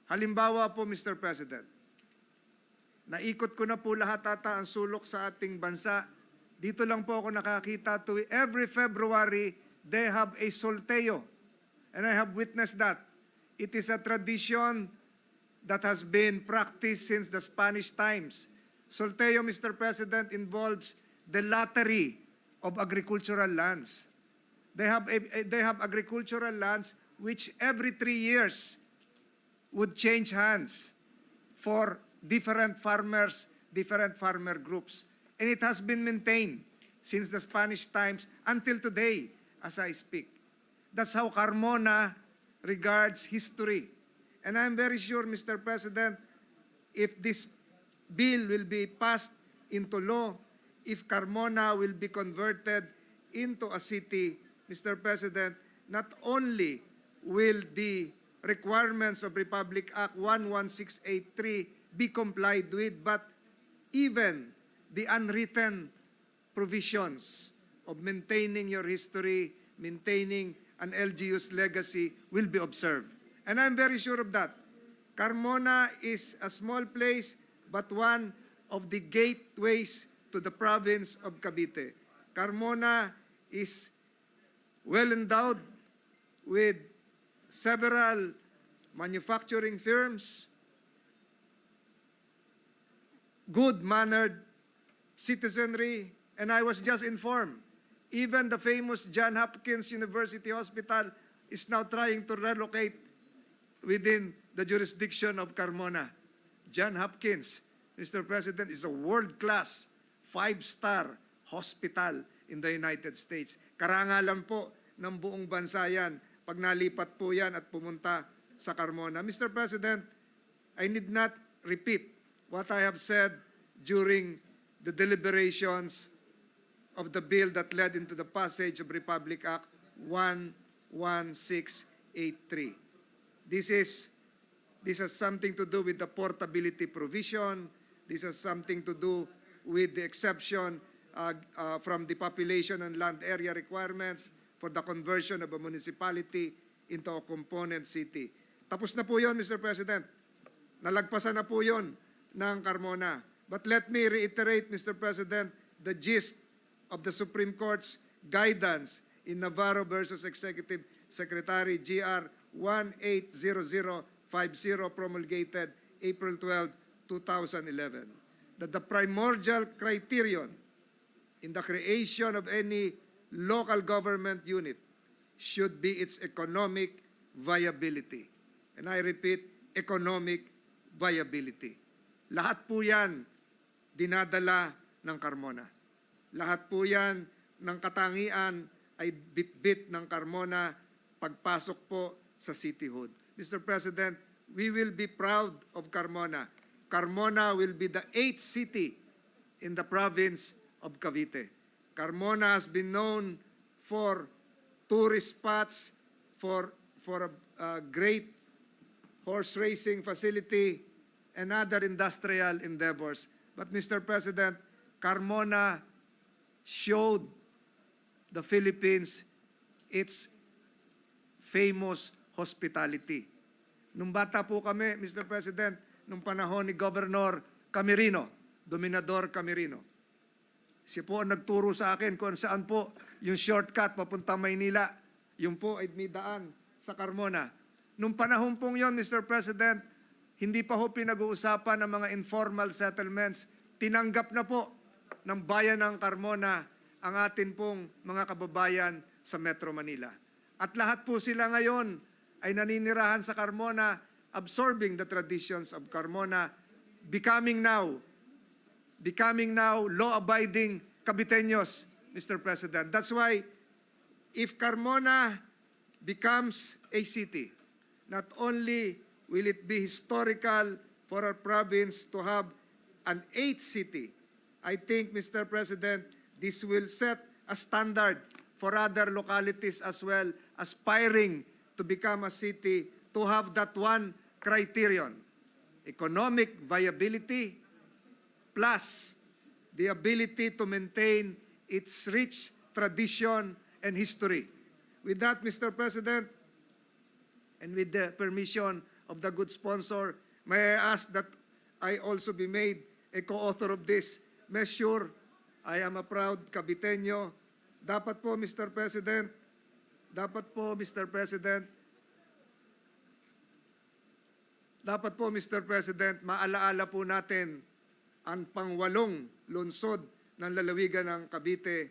Halimbawa po, Mr. President, naikot ko na po lahat ata ang sulok sa ating bansa. Dito lang po ako nakakita every February, they have a solteo. And I have witnessed that. It is a tradition that has been practiced since the Spanish times. Solteo, Mr. President, involves the lottery of agricultural lands. They have agricultural lands which every 3 years would change hands for different farmers, different farmer groups. And it has been maintained since the Spanish times until today, as I speak. That's how Carmona regards history. And I'm very sure, Mr. President, if this bill will be passed into law, if Carmona will be converted into a city, Mr. President, not only will the requirements of Republic Act 11683 be complied with, but even the unwritten provisions of maintaining your history, maintaining an LGU's legacy will be observed. And I'm very sure of that. Carmona is a small place, but one of the gateways to the province of Cavite. Carmona is well endowed with several manufacturing firms, good-mannered citizenry, and I was just informed, even the famous Johns Hopkins University Hospital is now trying to relocate within the jurisdiction of Carmona. Johns Hopkins, Mr. President, is a world-class, 5-star hospital in the United States. Karangalan po ng buong bansa yan pag nalipat po yan at pumunta sa Carmona. Mr. President, I need not repeat what I have said during the deliberations of the bill that led into the passage of Republic Act 11683. This has something to do with the portability provision. This has something to do with the exception from the population and land area requirements for the conversion of a municipality into a component city. Tapos na po yun, Mr. President. Nalagpasan na po yun ng Carmona. But let me reiterate, Mr. President, the gist of the Supreme Court's guidance in Navarro versus Executive Secretary GR 180050 promulgated April 12, 2011, that the primordial criterion in the creation of any local government unit should be its economic viability. And I repeat, economic viability. Lahat po yan dinadala ng Carmona. Lahat po yan ng katangian ay bit-bit ng Carmona pagpasok po sa cityhood. Mr. President, we will be proud of Carmona. Carmona will be the 8th city in the province of Cavite. Carmona has been known for tourist spots, for a great horse racing facility, and other industrial endeavors. But Mr. President, Carmona showed the Philippines its famous hospitality. Nung bata po kami, Mr. President, nung panahon ni Governor Camerino, Dominador Camerino, siya po ang nagturo sa akin kung saan po yung shortcut papunta Maynila. Yung po ay may daan sa Carmona. Nung panahon pong yon, Mr. President, hindi pa ho pinag-uusapan ng mga informal settlements. Tinanggap na po ng bayan ng Carmona ang atin pong mga kababayan sa Metro Manila. At lahat po sila ngayon ay naninirahan sa Carmona, absorbing the traditions of Carmona, becoming now law-abiding Caviteños, Mr. President. That's why, if Carmona becomes a city, not only will it be historical for our province to have an 8th city, I think, Mr. President, this will set a standard for other localities as well, aspiring to become a city, to have that one criterion: economic viability plus the ability to maintain its rich tradition and history. With that, Mr. President, and with the permission of the good sponsor, may I ask that I also be made a co-author of this measure. I am a proud Caviteño. Dapat po, Mr. President, maalaala po natin ang pangwalong lungsod ng lalawigan ng Cavite,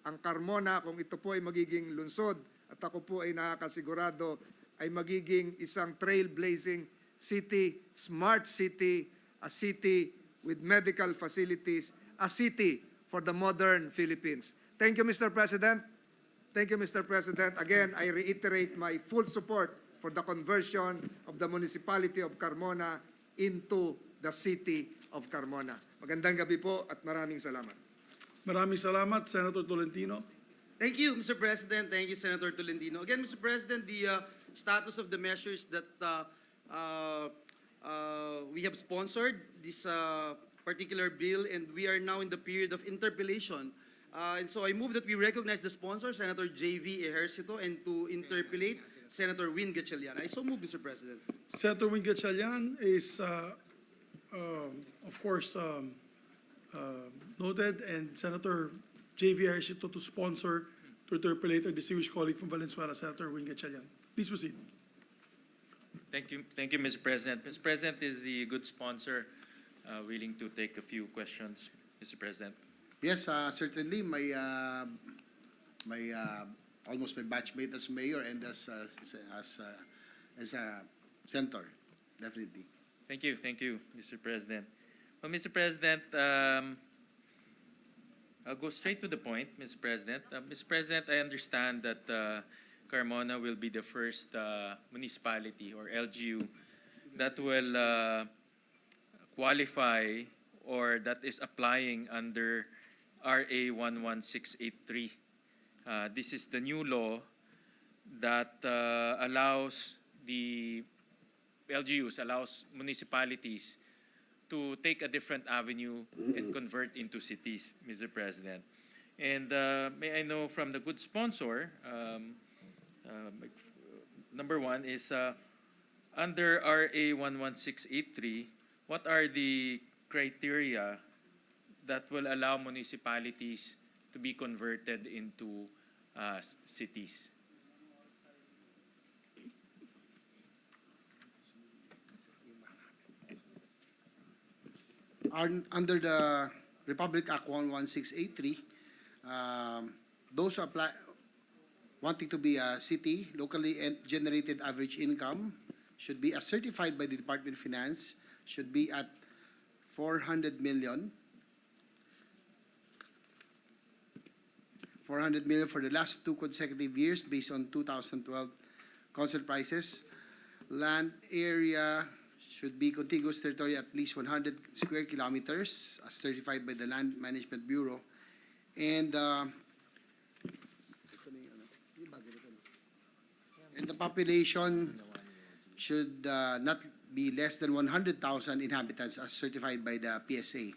ang Carmona, kung ito po ay magiging lungsod, at ako po ay nakakasigurado, ay magiging isang trailblazing city, smart city, a city with medical facilities, a city for the modern Philippines. Thank you, Mr. President. Thank you, Mr. President. Again, I reiterate my full support for the conversion of the municipality of Carmona into the city of Carmona. Magandang gabi po at maraming salamat. Maraming salamat, Senator Tolentino. Thank you, Mr. President. Thank you, Senator Tolentino. Again, Mr. President, the status of the measures that we have sponsored this particular bill, and we are now in the period of interpellation. And so I move that we recognize the sponsor, Senator J.V. Ejercito, and to interpellate Senator Win Gatchalian. I so move, Mr. President. Senator Win Gatchalian is, of course, noted, and Senator J.V. Ejercito to sponsor, to interpellate our distinguished colleague from Valenzuela, Senator Win Gatchalian. Please proceed. Thank you, Mr. President. Mr. President is the good sponsor, willing to take a few questions, Mr. President. Yes, certainly. Almost my batchmate as mayor and as a senator, definitely. Thank you, Mr. President. Well, Mr. President, I'll go straight to the point, Mr. President. Mr. President, I understand that Carmona will be the first municipality or LGU that will qualify or that is applying under RA 11683. This is the new law that allows the LGUs, allows municipalities to take a different avenue and convert into cities, Mr. President. And may I know from the good sponsor, number one is under RA 11683, what are the criteria that will allow municipalities to be converted into cities? under the Republic Act 11683, those who apply, wanting to be a city, locally generated average income should be as certified by the Department of Finance, should be at 400 million. 400 million for the last 2 consecutive years based on 2012 council prices. Land area should be contiguous territory at least 100 square kilometers as certified by the Land Management Bureau. And the population should not be less than 100,000 inhabitants as certified by the PSA.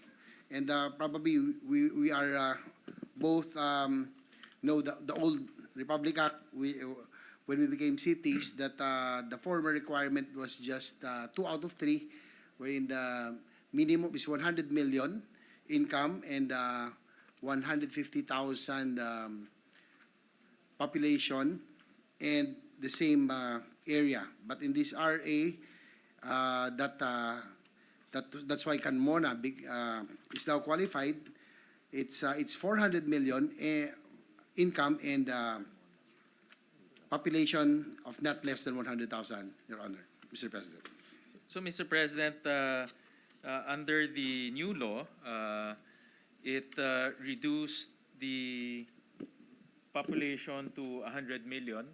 And probably we are both know the old Republic Act, when we became cities, that the former requirement was just 2 out of 3, wherein the minimum is 100 million income and 150,000 population and the same area. But in this RA, that's why Carmona is now qualified. It's 400 million income and population of not less than 100,000, Your Honor, Mr. President. So, Mr. President, under the new law, it reduced the population to 100 million,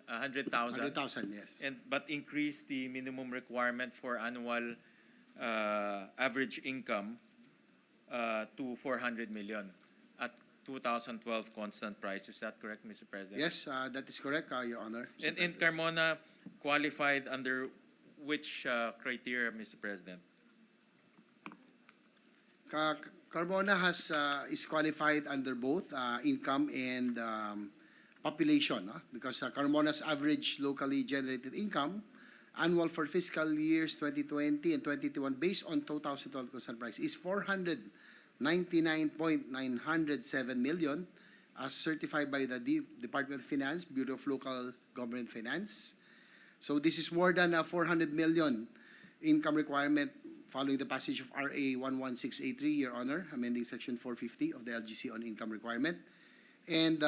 100,000. 100,000, yes. But increased the minimum requirement for annual average income to 400 million at 2012 constant price. Is that correct, Mr. President? Yes, that is correct, Your Honor. Mr. And President. Carmona qualified under which criteria, Mr. President? Carmona is qualified under both income and population, because Carmona's average locally generated income annual for fiscal years 2020 and 2021 based on 2012 constant price is 499.907 million as certified by the Department of Finance, Bureau of Local Government Finance. So this is more than a 400 million income requirement following the passage of RA 11683, Your Honor, amending Section 450 of the LGC on income requirement. And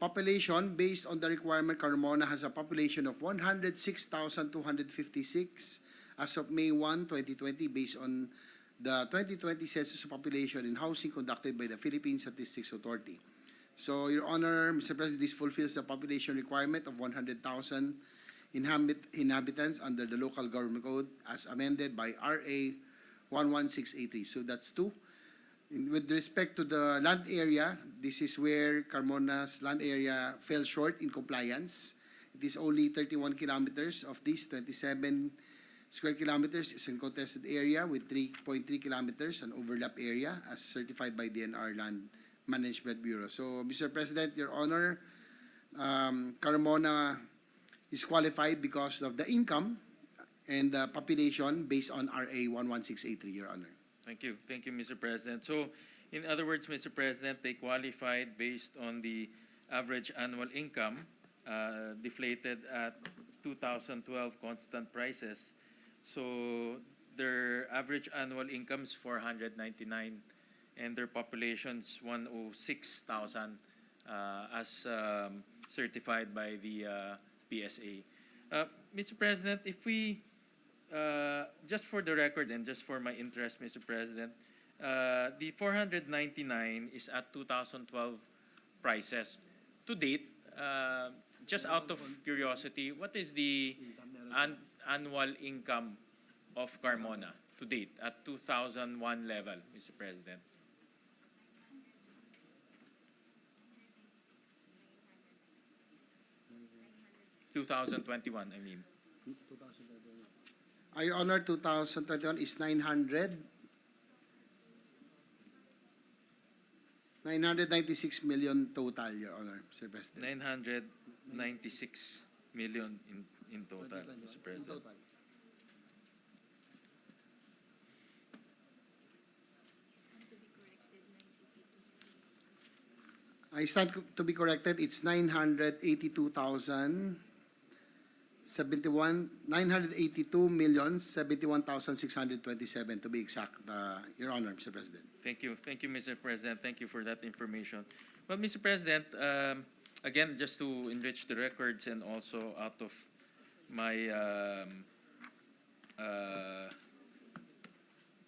population, based on the requirement, Carmona has a population of 106,256 as of May 1, 2020, based on the 2020 Census of Population and Housing conducted by the Philippine Statistics Authority. So, Your Honor, Mr. President, this fulfills the population requirement of 100,000 inhabitants under the Local Government Code as amended by RA 11683. So that's 2. With respect to the land area, this is where Carmona's land area fell short in compliance. It is only 31 kilometers of these 27 square kilometers is in contested area with 3.3 kilometers an overlap area as certified by DNR Land Management Bureau. So, Mr. President, Your Honor, Carmona is qualified because of the income and the population based on RA 11683, Your Honor. Thank you, Mr. President. So, in other words, Mr. President, they qualified based on the average annual income deflated at 2012 constant prices. So, their average annual income is 499 and their population's 106,000 as certified by the PSA. Mr. President, if we, just for the record and just for my interest, Mr. President, the 499 is at 2012 prices. To date, just out of curiosity, what is the annual income of Carmona to date at 2001 level, Mr. President? (2021), I mean. Your Honor, 2021 is 996 million total, Your Honor, Mr. President. 996 million in total, Mr. President. I stand to be corrected. It's 982,700 982,071,627 to be exact, Your Honor, Mr. President. Thank you, Mr. President. Thank you for that information. Well, Mr. President, again, just to enrich the records and also out of my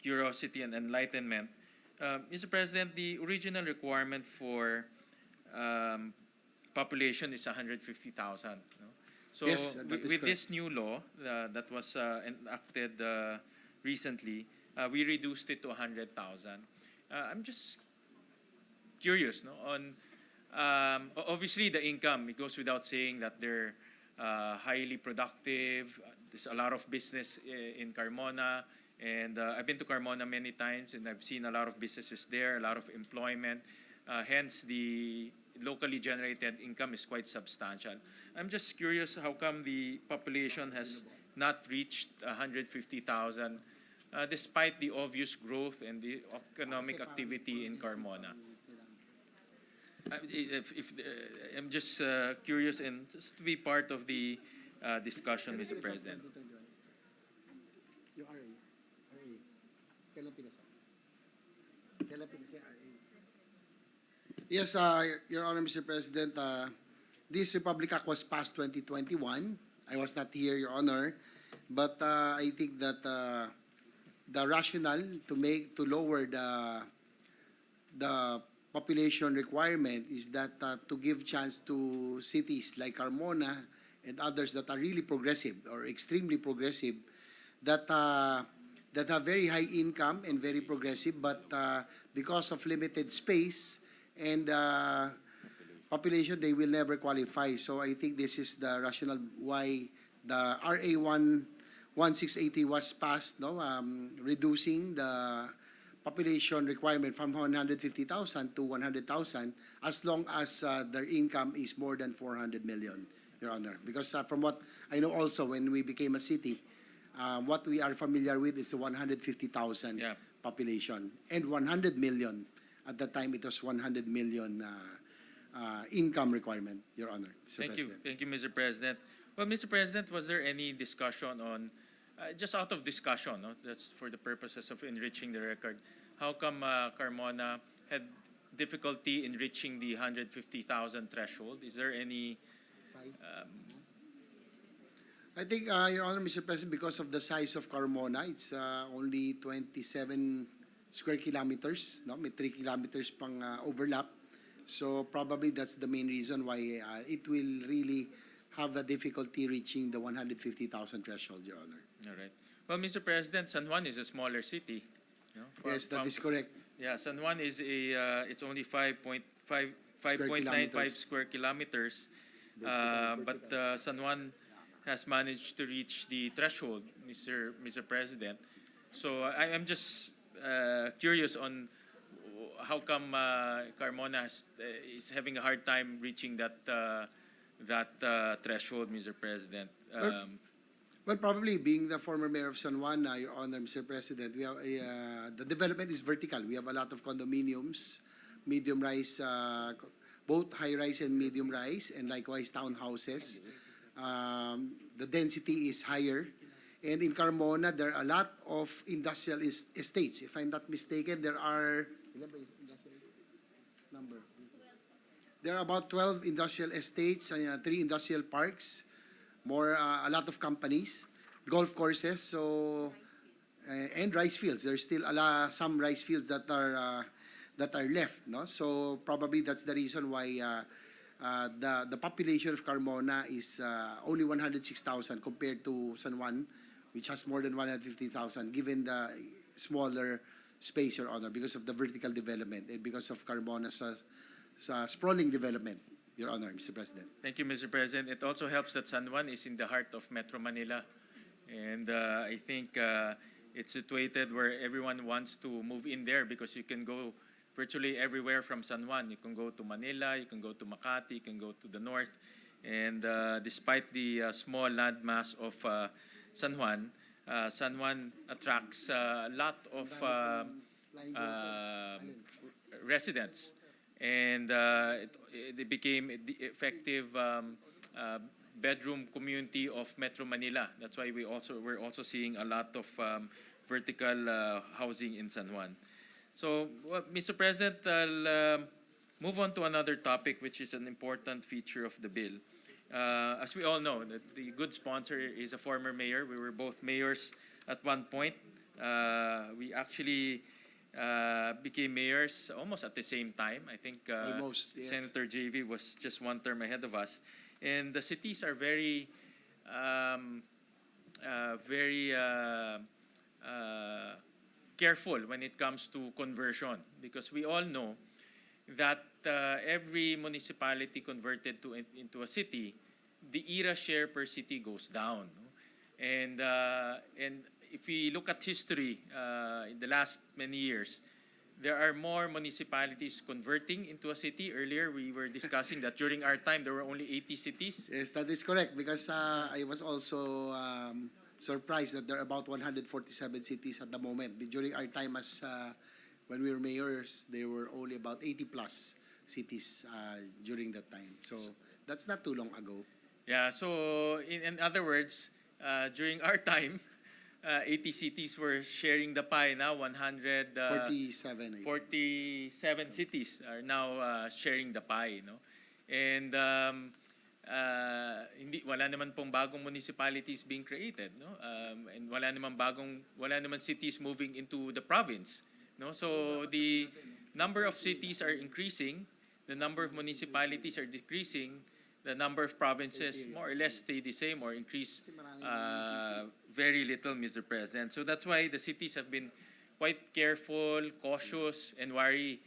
curiosity and enlightenment, Mr. President, the original requirement for population is 150,000. No? So Yes, that is with correct. this new law that was enacted recently, we reduced it to 100,000. I'm just curious, no, on obviously the income. It goes without saying that they're highly productive. There's a lot of business in Carmona, and I've been to Carmona many times, and I've seen a lot of businesses there, a lot of employment. Hence, the locally generated income is quite substantial. I'm just curious how come the population has not reached 150,000 despite the obvious growth and the economic activity in Carmona. I'm just curious and just to be part of the discussion, Mr. President. Yung RA. Kailan pinasa? Yes, Your Honor, Mr. President, this Republic Act was passed 2021. I was not here, Your Honor, but I think that the rationale to lower the population requirement is that to give chance to cities like Carmona and others that are really progressive or extremely progressive, that have very high income and very progressive, but because of limited space and population, they will never qualify. So I think this is the rationale why the RA 1680 was passed, no, reducing the population requirement from 150,000 to 100,000 as long as their income is more than 400 million, Your Honor. Because from what I know also, when we became a city, what we are familiar with is the 150,000 Yeah. population and 100 million. At that time, it was 100 million income requirement, Your Honor, Mr. President. Thank you, Mr. President. Well, Mr. President, was there any discussion on, just out of discussion, no? That's for the purposes of enriching the record, how come Carmona had difficulty in reaching the 150,000 threshold? Is there any I think, Your Honor, Mr. President, because of the size of Carmona, it's only 27 square kilometers, no? May 3 kilometers pang overlap. So probably that's the main reason why it will really have a difficulty reaching the 150,000 threshold, Your Honor. all right? Well, Mr. President, San Juan is a smaller city. You know, Yes, that is correct. Yeah, San Juan is it's only 5.95 kilometers. square kilometers. But San Juan has managed to reach the threshold, Mr. President. So I'm just curious on how come Carmona is having a hard time reaching that threshold, Mr. President. Well, probably being the former mayor of San Juan, Your Honor, Mr. President, we have the development is vertical. We have a lot of condominiums, medium-rise, both high-rise and medium-rise, and likewise townhouses. The density is higher. And in Carmona, there are a lot of industrial estates. If I'm not mistaken, there are there are about 12 industrial estates, 3 industrial parks, a lot of companies, golf courses, so and rice fields. There's still some rice fields that are left, no? So probably that's the reason why the population of Carmona is only 106,000 compared to San Juan, which has more than 150,000, given the smaller space, Your Honor, because of the vertical development and because of Carmona's sprawling development, Your Honor, Mr. President. Thank you, Mr. President. It also helps that San Juan is in the heart of Metro Manila. And I think it's situated where everyone wants to move in there because you can go virtually everywhere from San Juan. You can go to Manila, you can go to Makati, you can go to the north. And despite the small landmass of San Juan attracts a lot of residents. And it became the effective bedroom community of Metro Manila. That's why we're also seeing a lot of vertical housing in San Juan. So, well, Mr. President, I'll move on to another topic, which is an important feature of the bill. As we all know, the good sponsor is a former mayor. We were both mayors at one point. We actually became mayors almost at the same time. I think Almost, yes. Senator JV was just one term ahead of us. And the cities are very careful when it comes to conversion, because we all know that every municipality converted into a city, the ERA share per city goes down. No? And if we look at history in the last many years, there are more municipalities converting into a city. Earlier, we were discussing that during our time, there were only 80 cities. Yes, that is correct, because I was also surprised that there are about 147 cities at the moment. During our time as when we were mayors, there were only about 80 plus cities during that time. So that's not too long ago. Yeah, so in other words, during our time, 80 cities were sharing the pie. Now 47. 47 cities are now sharing the pie, no? And wala naman pong bagong municipalities being created, no? And wala naman cities moving into the province, no? So the number of cities are increasing, the number of municipalities are decreasing, the number of provinces more or less stay the same or increase very little, Mr. President. So that's why the cities have been quite careful, cautious, and wary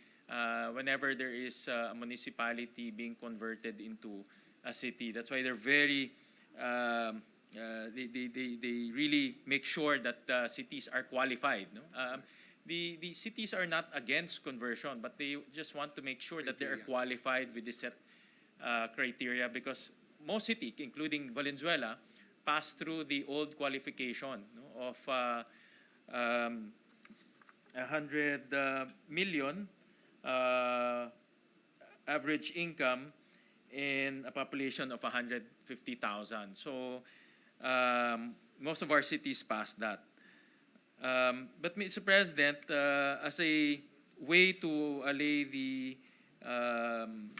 whenever there is a municipality being converted into a city. That's why they're very, they really make sure that cities are qualified. No? The cities are not against conversion, but they just want to make sure that they are qualified with the set criteria, because most cities, including Valenzuela, pass through the old qualification, no, of 100 million average income and a population of 150,000. So most of our cities pass that. But Mr. President, as a way to allay the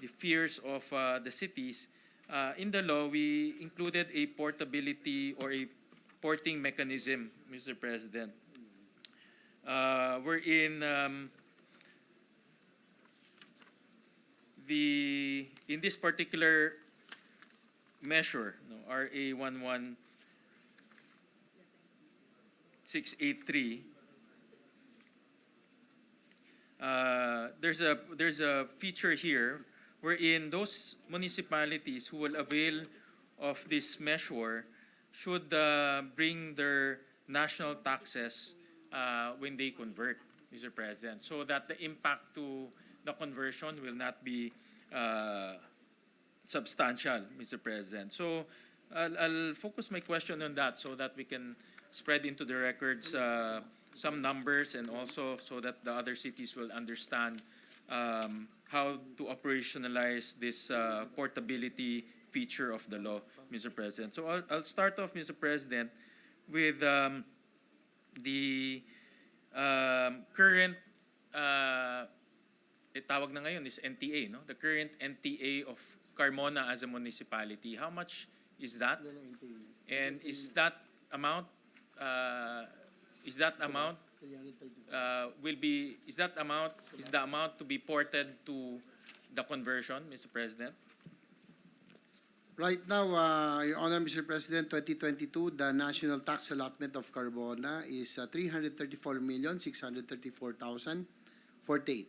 fears of the cities, in the law, we included a portability or a porting mechanism, Mr. President, wherein in this particular measure, no, RA 11683, there's a feature here wherein those municipalities who will avail of this measure should bring their national taxes when they convert, Mr. President, so that the impact to the conversion will not be substantial, Mr. President. So I'll focus my question on that so that we can spread into the records some numbers, and also so that the other cities will understand how to operationalize this portability feature of the law, Mr. President. So I'll start off, Mr. President, with the current, tawag na ngayon is NTA, no? The current NTA of Carmona as a municipality. How much is that? And is that amount is the amount to be ported to the conversion, Mr. President? Right now, Your Honor, Mr. President, 2022, the national tax allotment of Carbona is 334,634,048.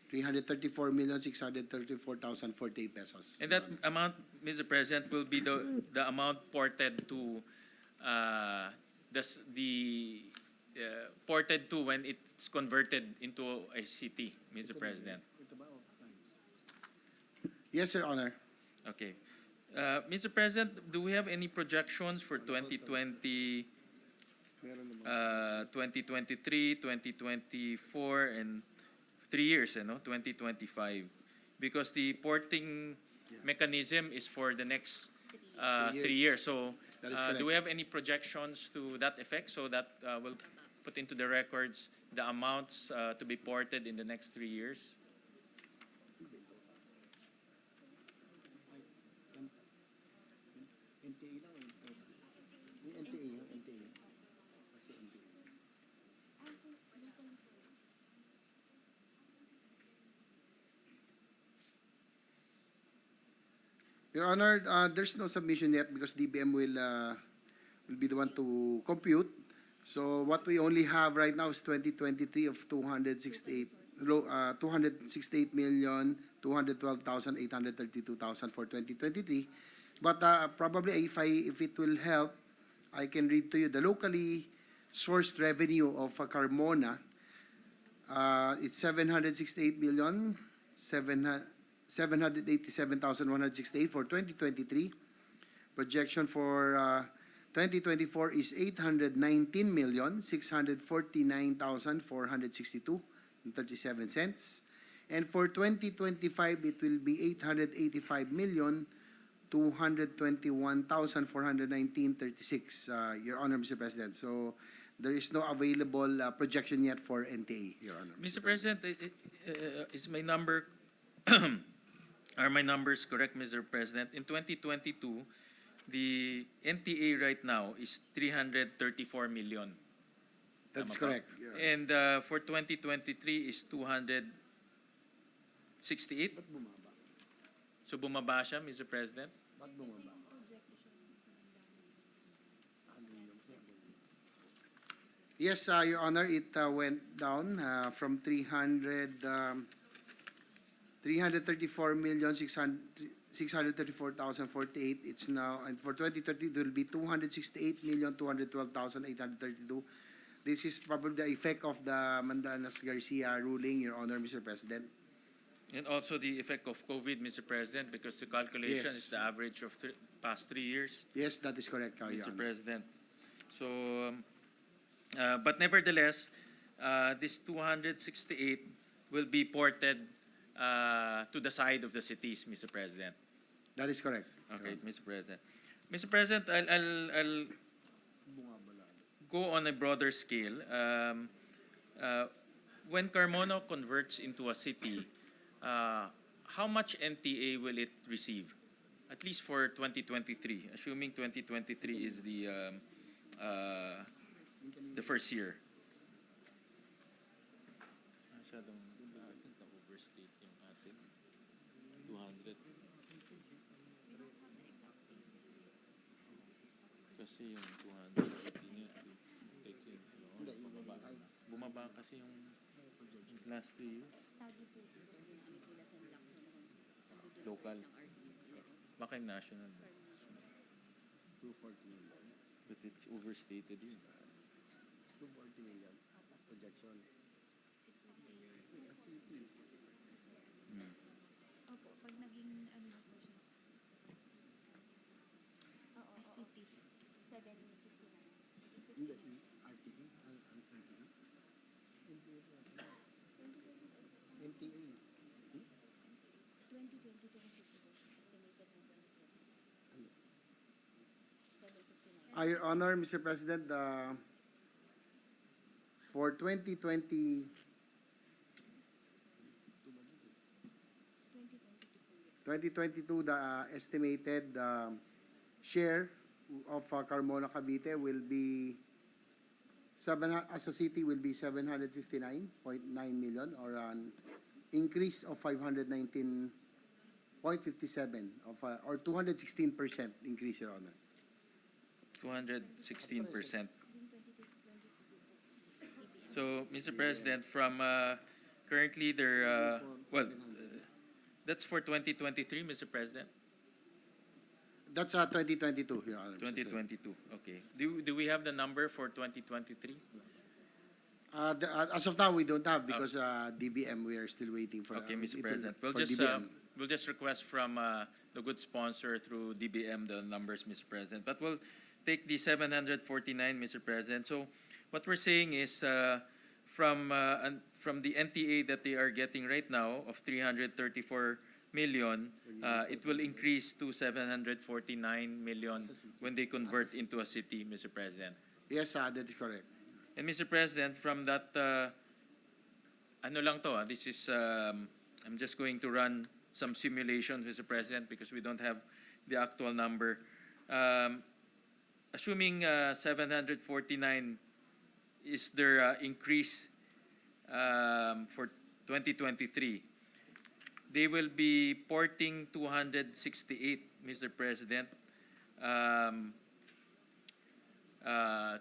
334,634,048 pesos. And that amount, Mr. President, will be the amount ported to ported to when it's converted into a city, Mr. President. Yes, Your Honor. Okay. Mr. President, do we have any projections for 2020, 2023, 2024, and 3 years, 2025? Because the porting mechanism is for the next 3 years. years. So, That is do correct. we have any projections to that effect so that we'll put into the records the amounts to be ported in the next 3 years? Your Honor, there's no submission yet because DBM will be the one to compute. So what we only have right now is 2023 of 268,212,832,000 for 2023. But probably if it will help, I can read to you the locally sourced revenue of Carmona. It's 787,168 for 2023. Projection for 2024 is 819,649,462.37 cents. And for 2025, it will be 885,221,419.36, Your Honor, Mr. President. So there is no available projection yet for NTA, Your Honor. Mr. President, is my number are my numbers correct, Mr. President? In 2022, the NTA right now is 334 million. That's Tama ba? correct, Your Honor. And for 2023 is 268. So bumaba siya, Mr. President? Yes, Your Honor, it went down from 334,634,048. It's now, and for 2030, it will be 268,212,832. This is probably the effect of the Mandanas-Garcia ruling, Your Honor, Mr. President. And also the effect of COVID, Mr. President, because the calculation Yes. is the average of past 3 years, Yes, that is correct, Your Mr. Honor. President. So, but nevertheless, this 268 will be ported to the side of the cities, Mr. President. That is correct. Okay, Mr. President. Mr. President, I'll go on a broader scale. When Carmona converts into a city, how much NTA will it receive? At least for 2023, assuming 2023 is the first year. Masyadong, I think na-overstate yung ating 200. Kasi yung 280 niya, bumaba kasi yung last 3 years. Local. Baka yung national. 240 million. But it's overstated yun. 240 million projection. City. Opo, pag naging ano na po siya. SCP. 759. Hindi, RTA. NTA. 2022 estimated na Your Honor, Mr. President, for 2022, the estimated share of Carmona Cavite will be as a city will be 759.9 million, or an increase of 519.57 of or 216% increase, Your Honor. 216%. So, Mr. President, from currently there, that's for 2023, Mr. President? That's 2022, Your Honor. 2022, okay. Do we have the number for 2023? As of now, we don't have because DBM, we are still waiting for. Okay, Mr. it will- President. for DBM. We'll just request from the good sponsor through DBM the numbers, Mr. President. But we'll take the 749, Mr. President. So what we're saying is from the NTA that they are getting right now of 334 million, it will increase to 749 million when they convert into a city, Mr. President. Yes, that is correct. And Mr. President, from that, ano lang to, this is, I'm just going to run some simulations, Mr. President, because we don't have the actual number. Assuming 749 is their increase for 2023, they will be porting 268, Mr. President,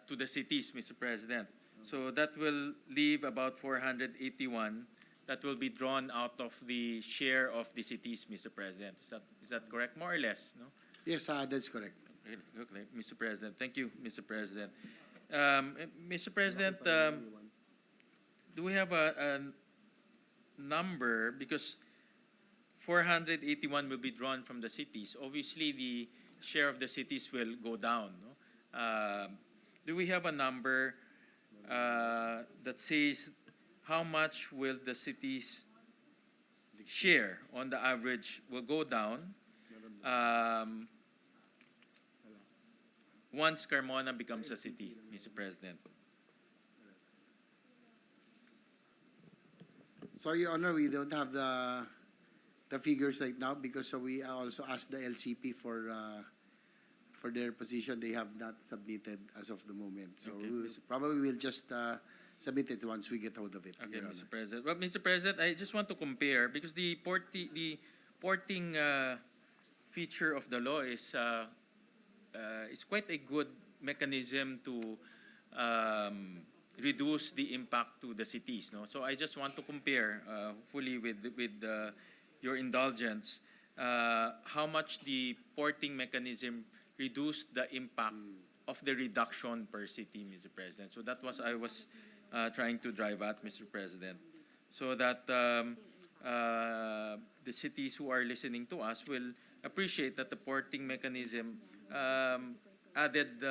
to the cities, Mr. President. So that will leave about 481 that will be drawn out of the share of the cities, Mr. President. Is that correct? More or less, no? Yes, that's correct. Okay, Mr. President. Thank you, Mr. President. Mr. President, do we have a number? Because 481 will be drawn from the cities. Obviously, the share of the cities will go down. No? Do we have a number that says how much will the cities share on the average will go down once Carmona becomes a city, Mr. President? Sorry, Your Honor, we don't have the figures right now because we also asked the LCP for their position. They have not submitted as of the moment. So Okay, probably we'll just submit it once we get hold of it. Okay, Your Mr. Honor. President. Well, Mr. President, I just want to compare because the porting feature of the law is quite a good mechanism to reduce the impact to the cities. No, so I just want to compare fully with your indulgence how much the porting mechanism reduced the impact of the reduction per city, Mr. President. So that was I was trying to drive at, Mr. President, so that the cities who are listening to us will appreciate that the porting mechanism added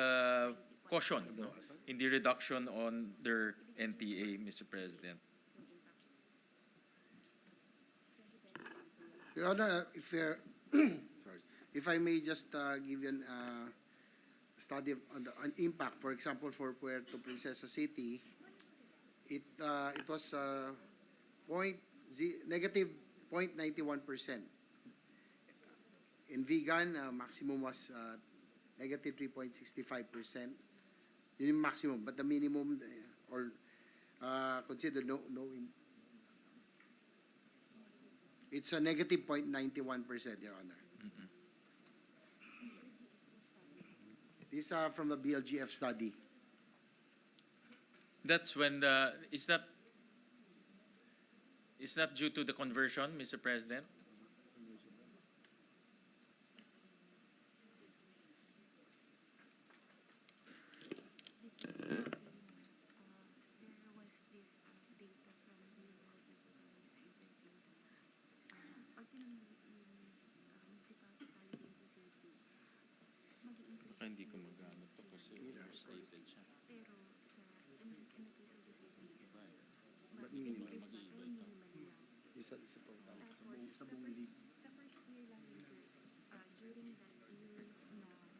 caution, no, in the reduction on their NTA, Mr. President. Your Honor, if sorry, if I may just give you a study on the impact. For example, for Puerto Princesa City, it was negative 0.91%. In vegan, maximum was negative 3.65%. Yun yung maximum, but the minimum or consider no. It's a negative 0.91%, Your Honor. These are from the BLGF study. That's when is that due to the conversion, Mr. President? Hindi ko magamit to kasi overstated siya.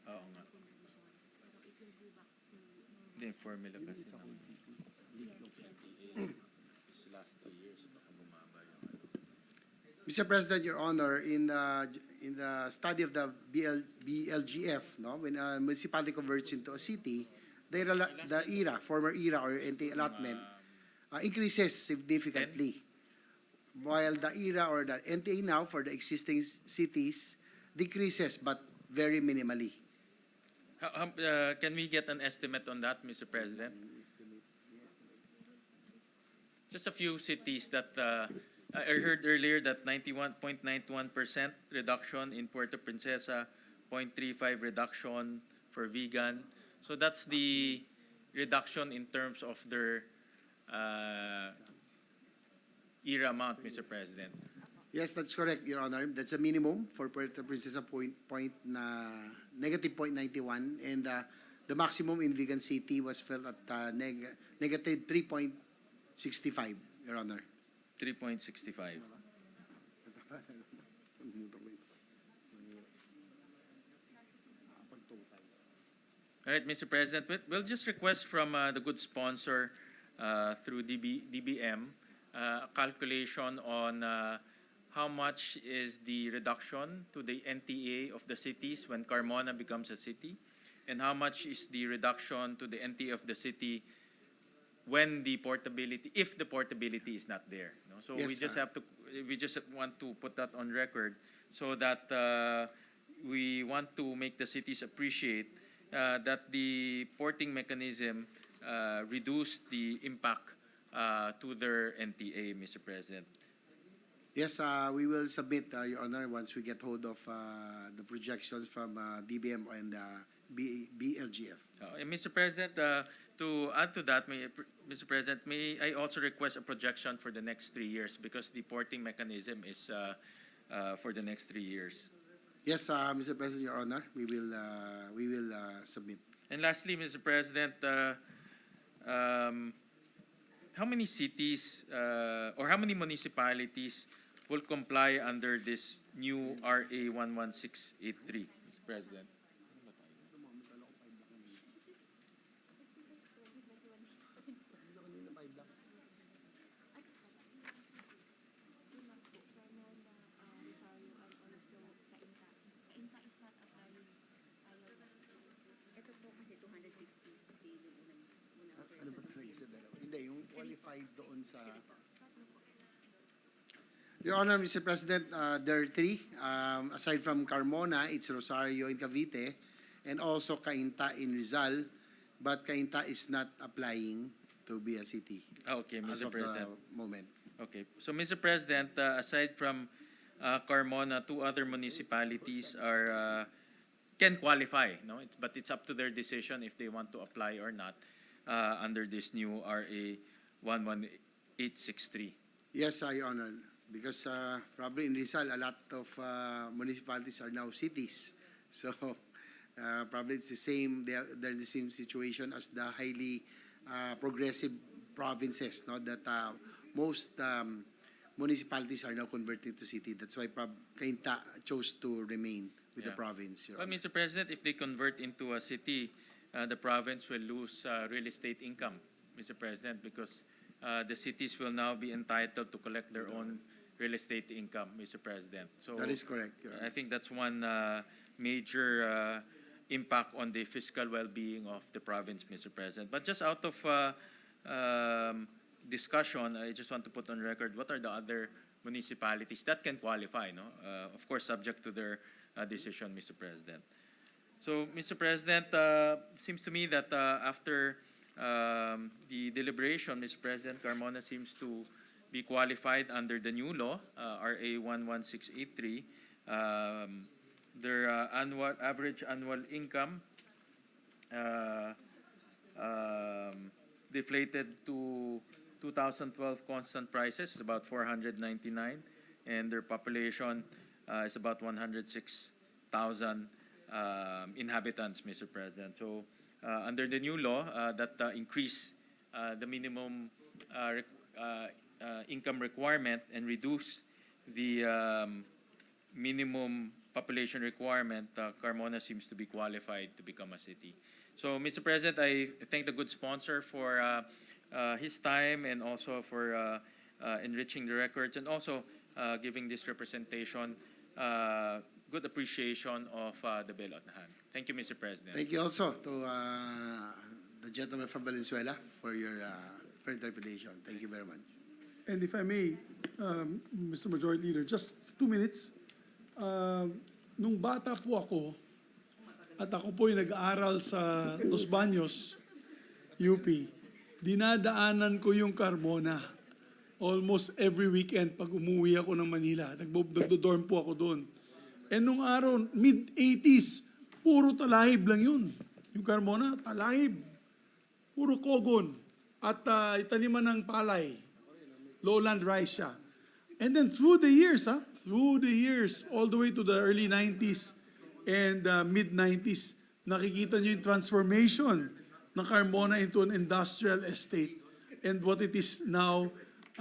Oo nga. Hindi, formula kasi naman. This last 2 years, baka bumaba yung Mr. President, Your Honor, in the study of the BLGF, no, when a municipality converts into a city, the ERA, former ERA or NT allotment, increases significantly. While the ERA or the NTA now for the existing cities decreases, but very minimally. Can we get an estimate on that, Mr. President? Just a few cities that I heard earlier that 91.91% reduction in Puerto Princesa, 0.35 reduction for vegan. So that's the reduction in terms of their ERA amount, Mr. President. Yes, that's correct, Your Honor. That's a minimum for Puerto Princesa negative 0.91, and the maximum in vegan city was felt at negative 3.65, Your Honor. 3.65. All right, Mr. President, we'll just request from the good sponsor through DBM a calculation on how much is the reduction to the NTA of the cities when Carmona becomes a city, and how much is the reduction to the NTA of the city when the portability, if the portability is not there. No? So Yes, we just sir. have to, we just want to put that on record so that we want to make the cities appreciate that the porting mechanism reduced the impact to their NTA, Mr. President. Yes, we will submit, Your Honor, once we get hold of the projections from DBM and BLGF. And Mr. President, to add to that, Mr. President, may I also request a projection for the next 3 years because the porting mechanism is for the next 3 years. Yes, Mr. President, Your Honor, we will submit. And lastly, Mr. President, how many cities or how many municipalities will comply under this new RA 11683, Mr. President? Ano ba talaga sa dalawa? Hindi, yung qualified doon sa... Your Honor, Mr. President, there are three. Aside from Carmona, it's Rosario in Cavite, and also Cainta in Rizal, but Cainta is not applying to be a city Okay, as Mr. of President. the moment. Okay. So, Mr. President, aside from Carmona, 2 other municipalities are can qualify, no? But it's up to their decision if they want to apply or not under this new RA 11863. Yes, Your Honor, because probably in Rizal, a lot of municipalities are now cities. So probably it's the same, they're in the same situation as the highly progressive provinces, no? That most municipalities are now converted to city. That's why Cainta chose to remain with the province. Your Well, Honor. Mr. President, if they convert into a city, the province will lose real estate income, Mr. President, because the cities will now be entitled to collect their own real estate income, Mr. President. So That is correct, Your Honor. I think that's one major impact on the fiscal well-being of the province, Mr. President. But just out of discussion, I just want to put on record what are the other municipalities that can qualify, no? Of course, subject to their decision, Mr. President. So, Mr. President, seems to me that after the deliberation, Mr. President, Carmona seems to be qualified under the new law, RA 11683. Their average annual income deflated to 2012 constant prices, about 499, and their population is about 106,000 inhabitants, Mr. President. So under the new law, that increase the minimum income requirement and reduce the minimum population requirement, Carmona seems to be qualified to become a city. So, Mr. President, I thank the good sponsor for his time and also for enriching the records and also giving this representation good appreciation of the bill at hand. Thank you, Mr. President. Thank you also to the gentleman from Valenzuela for your interpretation. Thank you very much. And if I may, Mr. Majority Leader, just 2 minutes. Nung bata po ako, at ako po ay nag-aaral sa Los Baños, UP, dinadaanan ko yung Carmona almost every weekend pag umuwi ako ng Manila. Nagdo-dorm po ako doon. And nung araw, mid-80s, puro talahib lang yun. Yung Carmona, talahib. Puro kogon. At itaniman ng palay. Lowland rice siya. And then through the years, all the way to the early 90s and mid-90s, nakikita nyo yung transformation ng Carmona into an industrial estate and what it is now,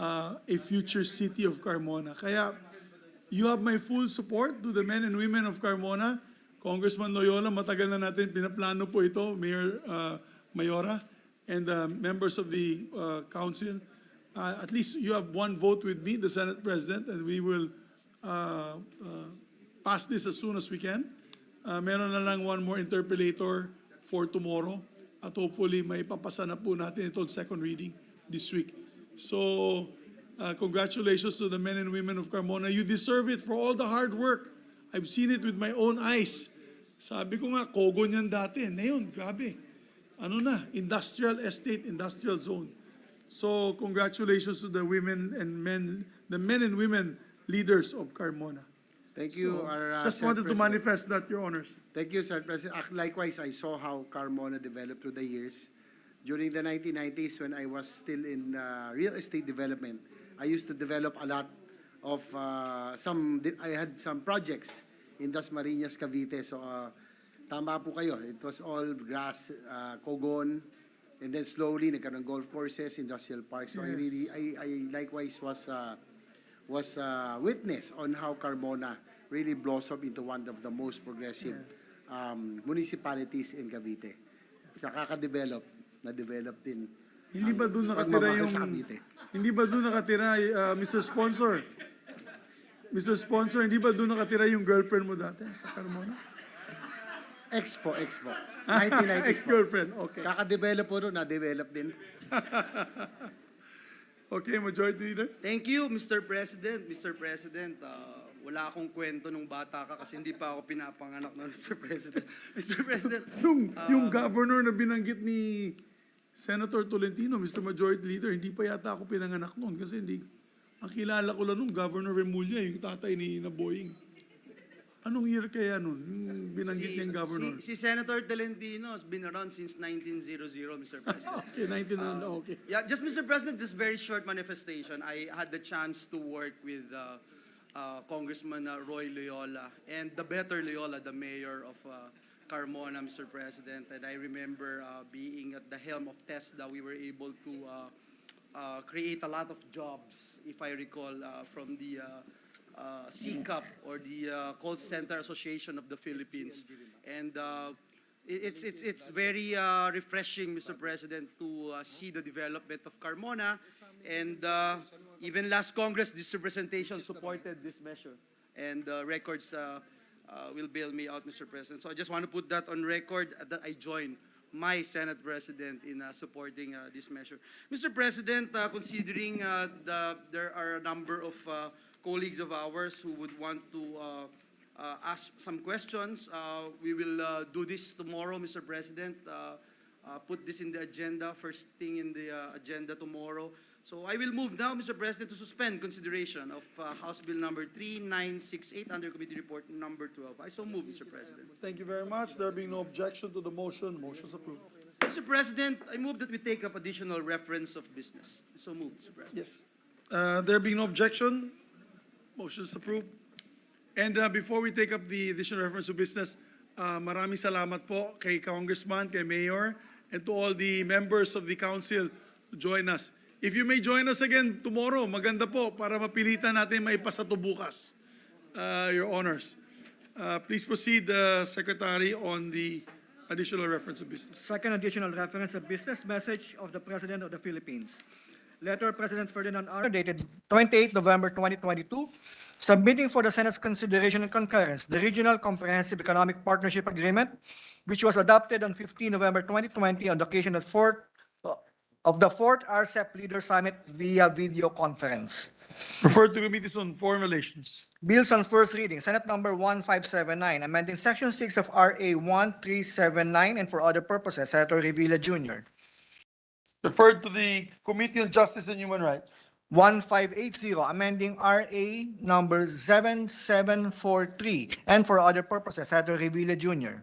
a future city of Carmona. Kaya, you have my full support to the men and women of Carmona. Congressman Loyola, matagal na natin pinaplano po ito, Mayor Mayora, and members of the council. At least you have one vote with me, the Senate President, and we will pass this as soon as we can. Meron na lang one more interpellator for tomorrow, at hopefully may papasa na po natin ito on second reading this week. So, congratulations to the men and women of Carmona. You deserve it for all the hard work. I've seen it with my own eyes. Sabi ko nga, Kogon yan dati. Ngayon, grabe. Ano na, industrial estate, industrial zone. So, congratulations to the women and men, the men and women leaders of Carmona. Thank you, So, our, just Senate wanted to President. manifest that, Your Honors. Thank you, Sir President. Likewise, I saw how Carmona developed through the years. During the 1990s, when I was still in real estate development, I used to develop a lot of I had some projects in Dasmariñas, Cavite. So, tama po kayo. It was all grass, Kogon, and then slowly nagkaroon ng golf courses, industrial parks. So I likewise was witness on how Carmona really blossomed into one of the most progressive municipalities in Cavite. Sa kaka-develop, na-develop din. Hindi ba doon nakatira pagmamahal yung... sa Cavite. Hindi ba doon nakatira, Mr. Sponsor? Mr. Sponsor, hindi ba doon nakatira yung girlfriend mo dati sa Carmona? Expo. 1990s po. Ex-girlfriend, okay. Kaka-develop po doon, na-develop din. Okay, Majority Leader. Thank you, Mr. President. Mr. President, wala akong kwento nung bata ka kasi hindi pa ako pinapanganak na Mr. President. Mr. President, Yung governor na binanggit ni Senator Tolentino, Mr. Majority Leader, hindi pa yata ako pinanganak noon kasi hindi, ang kilala ko lang nung Governor Remulla, yung tatay ni Naboying. Anong year kaya nun? Yung binanggit niyang governor. si Senator Tolentino has been around since 1900, Mr. President. Okay, 1900, okay. Yeah, just Mr. President, just very short manifestation. I had the chance to work with Congressman Roy Loyola and the better Loyola, the mayor of Carmona, Mr. President. And I remember being at the helm of TESDA, we were able to create a lot of jobs, if I recall, from the CCAP or the Call Center Association of the Philippines. And it's very refreshing, Mr. President, to see the development of Carmona. And even last Congress, this representation supported this measure. And records will bail me out, Mr. President. So I just want to put that on record that I join my Senate President in supporting this measure. Mr. President, considering there are a number of colleagues of ours who would want to ask some questions, we will do this tomorrow, Mr. President. Put this in the agenda, first thing in the agenda tomorrow. So I will move now, Mr. President, to suspend consideration of House Bill number 3968 under Committee Report number 12. I so move, Mr. President. Thank you very much. There being no objection to the motion, motion is approved. Mr. President, I move that we take up additional reference of business. I so move, Mr. President. Yes. There being no objection, motion is approved. And before we take up the additional reference of business, maraming salamat po kay Congressman, kay Mayor, and to all the members of the council to join us. If you may join us again tomorrow, maganda po para mapilitan natin maipasa to bukas, Your Honors. Please proceed, Secretary, on the additional reference of business. Second additional reference of business, message of the President of the Philippines. Letter of President Ferdinand R. dated 28 November 2022, submitting for the Senate's consideration and concurrence the Regional Comprehensive Economic Partnership Agreement, which was adopted on 15 November 2020 on the occasion of the fourth RCEP Leader Summit via video conference. Referred to Committees on Foreign Relations. Bills on first reading, Senate number 1579, amending Section 6 of RA 1379 and for other purposes, Senator Revilla Jr. Referred to the Committee on Justice and Human Rights. 1580, amending RA number 7743 and for other purposes, Senator Revilla Jr.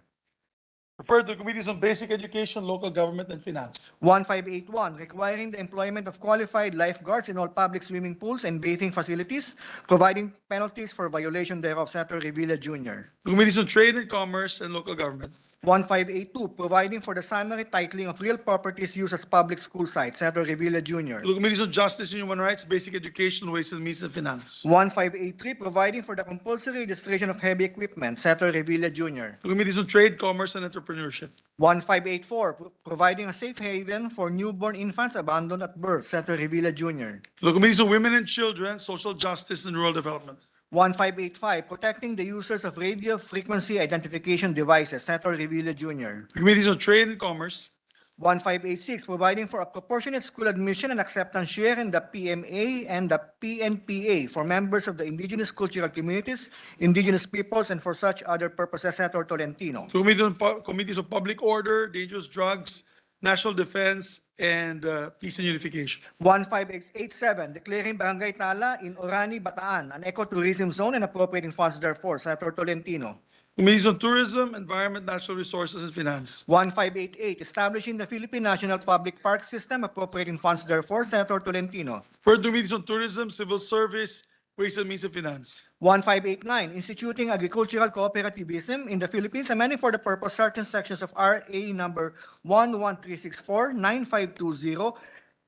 Referred to Committees on Basic Education, Local Government, and Finance. 1581, requiring the employment of qualified lifeguards in all public swimming pools and bathing facilities, providing penalties for violation thereof, Senator Revilla Jr. Committees on Trade and Commerce and Local Government. 1582, providing for the summary titling of real properties used as public school sites, Senator Revilla Jr. To the Committees on Justice and Human Rights, Basic Education, Ways and Means and Finance. 1583, providing for the compulsory registration of heavy equipment, Senator Revilla Jr. To the Committees on Trade, Commerce and Entrepreneurship. 1584, providing a safe haven for newborn infants abandoned at birth, Senator Revilla Jr. To the Committees on Women and Children, Social Justice and Rural Development. 1585, protecting the users of radio frequency identification devices, Senator Revilla Jr. The Committees on Trade and Commerce. 1586, providing for a proportionate school admission and acceptance share in the PMA and the PNPA for members of the indigenous cultural communities, indigenous peoples, and for such other purposes, Senator Tolentino. To the Committees on Public Order, Dangerous Drugs, National Defense, and Peace and Unification. 1587, declaring Barangay Tala in Orani, Bataan an ecotourism zone and appropriating funds therefore, Senator Tolentino. Committees on Tourism, Environment, Natural Resources, and Finance. 1588, establishing the Philippine National Public Park System, appropriating funds therefore, Senator Tolentino. Third, Committees on Tourism, Civil Service, Ways and Means and Finance. 1589, instituting agricultural cooperativism in the Philippines, amending for the purpose certain sections of RA number 11364, 9520,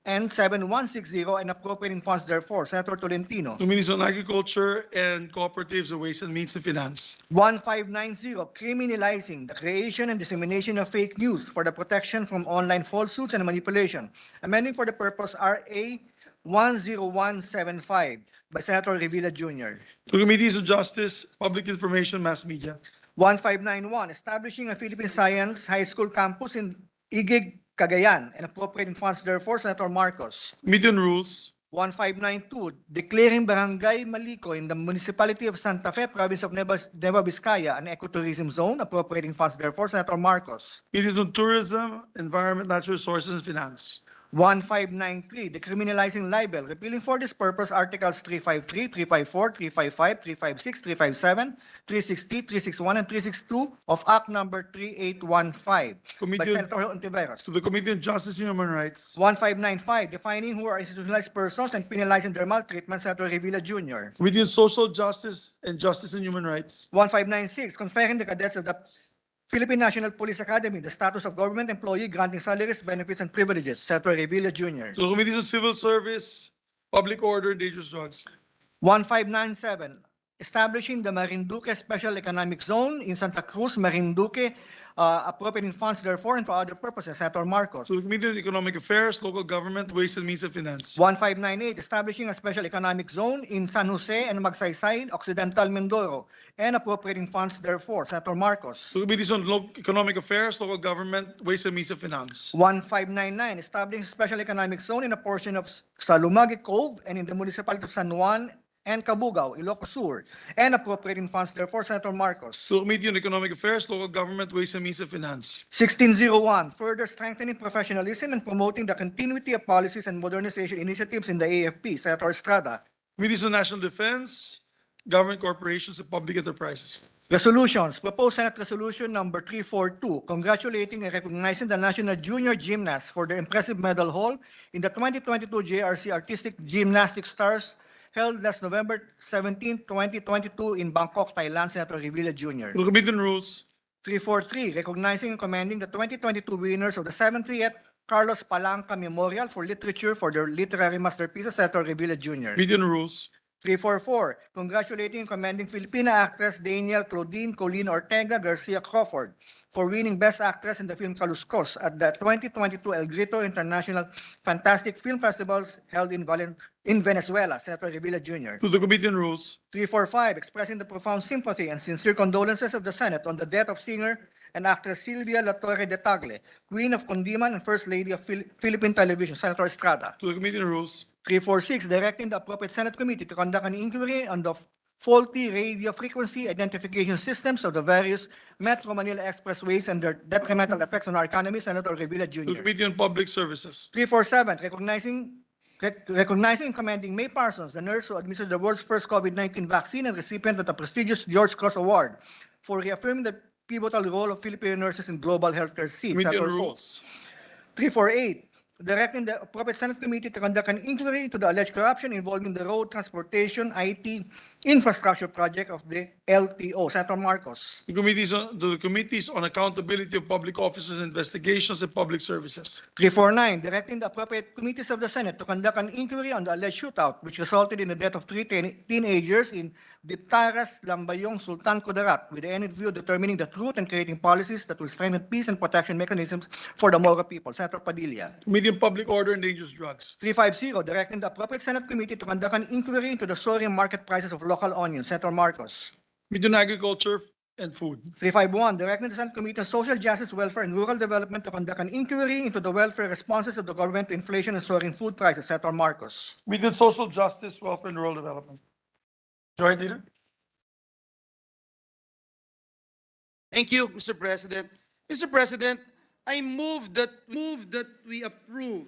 and 7160, and appropriating funds therefore, Senator Tolentino. Committees on Agriculture and Cooperatives and Ways and Means and Finance. 1590, criminalizing the creation and dissemination of fake news for the protection from online falsehoods and manipulation, amending for the purpose RA 10175 by Senator Revilla Jr. To Committees on Justice, Public Information, Mass Media. 1591, establishing a Philippine Science High School campus in Igig, Cagayan, and appropriating funds therefore, Senator Marcos. Committee on Rules. 1592, declaring Barangay Malico in the municipality of Santa Fe, province of Nueva Vizcaya, an ecotourism zone, appropriating funds therefore, Senator Marcos. Committees on Tourism, Environment, Natural Resources, and Finance. 1593, decriminalizing libel, repealing for this purpose Articles 353, 354, 355, 356, 357, 360, 361, and 362 of Act Number 3815 by Committee on- Senator Ontiveros. To the Committee on Justice and Human Rights. 1595, defining who are institutionalized persons and penalizing their maltreatment, Senator Revilla Jr. Committee on Social Justice and Justice and Human Rights. 1596, conferring the cadets of the Philippine National Police Academy the status of government employee, granting salaries, benefits, and privileges, Senator Revilla Jr. To the Committees on Civil Service, Public Order, and Dangerous Drugs. 1597, establishing the Marinduque Special Economic Zone in Santa Cruz, Marinduque, appropriating funds therefore and for other purposes, Senator Marcos. To the Committee on Economic Affairs, Local Government, Ways and Means and Finance. 1598, establishing a special economic zone in San Jose and Magsaysay, Occidental Mindoro, and appropriating funds therefore, Senator Marcos. To the Committees on Economic Affairs, Local Government, Ways and Means and Finance. 1599, establishing a special economic zone in a portion of Salumagi Cove and in the municipality of San Juan and Cabugao, Ilocos Sur, and appropriating funds therefore, Senator Marcos. To the Committee on Economic Affairs, Local Government, Ways and Means and Finance. 1601, further strengthening professionalism and promoting the continuity of policies and modernization initiatives in the AFP, Senator Estrada. Committees on National Defense, Government Corporations, and Public Enterprises. Resolutions, proposed Senate Resolution number 342, congratulating and recognizing the National Junior Gymnasts for their impressive medal haul in the 2022 JRC Artistic Gymnastics Stars held last November 17, 2022 in Bangkok, Thailand, Senator Revilla Jr. To the Committee on Rules. 343, recognizing and commending the 2022 winners of the 70th Carlos Palanca Memorial for Literature for their literary masterpieces, Senator Revilla Jr. Committee on Rules. 344, congratulating and commending Filipina actress Daniel Claudine Colleen Ortega Garcia Crawford for winning Best Actress in the film Kaluskos at the 2022 El Grito International Fantastic Film Festivals held in Venezuela, Senator Revilla Jr. To the Committee on Rules. 345, expressing the profound sympathy and sincere condolences of the Senate on the death of singer and actress Silvia La Torre de Tagle, Queen of Condiman and First Lady of Philippine Television, Senator Estrada. To the Committee on Rules. 346, directing the appropriate Senate committee to conduct an inquiry on the faulty radio frequency identification systems of the various Metro Manila expressways and their detrimental effects on our economy, Senator Revilla To the Jr. Committee on Public Services. 347, recognizing and commending May Parsons, the nurse who administered the world's first COVID-19 vaccine and recipient of the prestigious George Cross Award, for reaffirming the pivotal role of Filipino nurses in global healthcare scene. Committee on Senator Poe. Rules. 348, directing the appropriate Senate committee to conduct an inquiry into the alleged corruption involving the Road Transportation IT infrastructure project of the LTO. Senator Marcos. The committees on accountability of public officers, investigations, and public services. 349, directing the appropriate committees of the Senate to conduct an inquiry on the alleged shootout which resulted in the death of three teenagers in Ditaras, Lambayong, Sultan Kudarat, with the end in view of determining the truth and creating policies that will strengthen peace and protection mechanisms for the Moro people. Senator Padilla. Committee on Public Order and Dangerous Drugs. 350, directing the appropriate Senate committee to conduct an inquiry into the soaring market prices of local onions. Senator Marcos. Committee on Agriculture and Food. 351, directing the Senate Committee on Social Justice, Welfare, and Rural Development to conduct an inquiry into the welfare responses of the government to inflation and soaring food prices. Senator Marcos. Committee on Social Justice, Welfare, and Rural Development. Joint Leader. Thank you, Mr. President. Mr. President, I move that we approve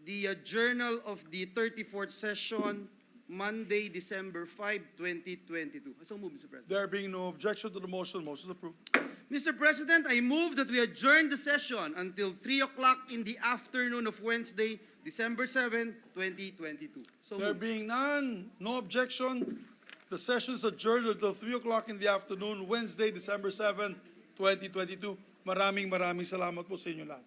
the Journal of the 34th Session, Monday, December 5, 2022. So move, Mr. President. There being no objection to the motion, motion is approved. Mr. President, I move that we adjourn the session until 3 o'clock in the afternoon of Wednesday, December 7, 2022. So There moved. being none, no objection, the session is adjourned until 3 o'clock in the afternoon, Wednesday, December 7, 2022. Maraming salamat po sa inyo lahat.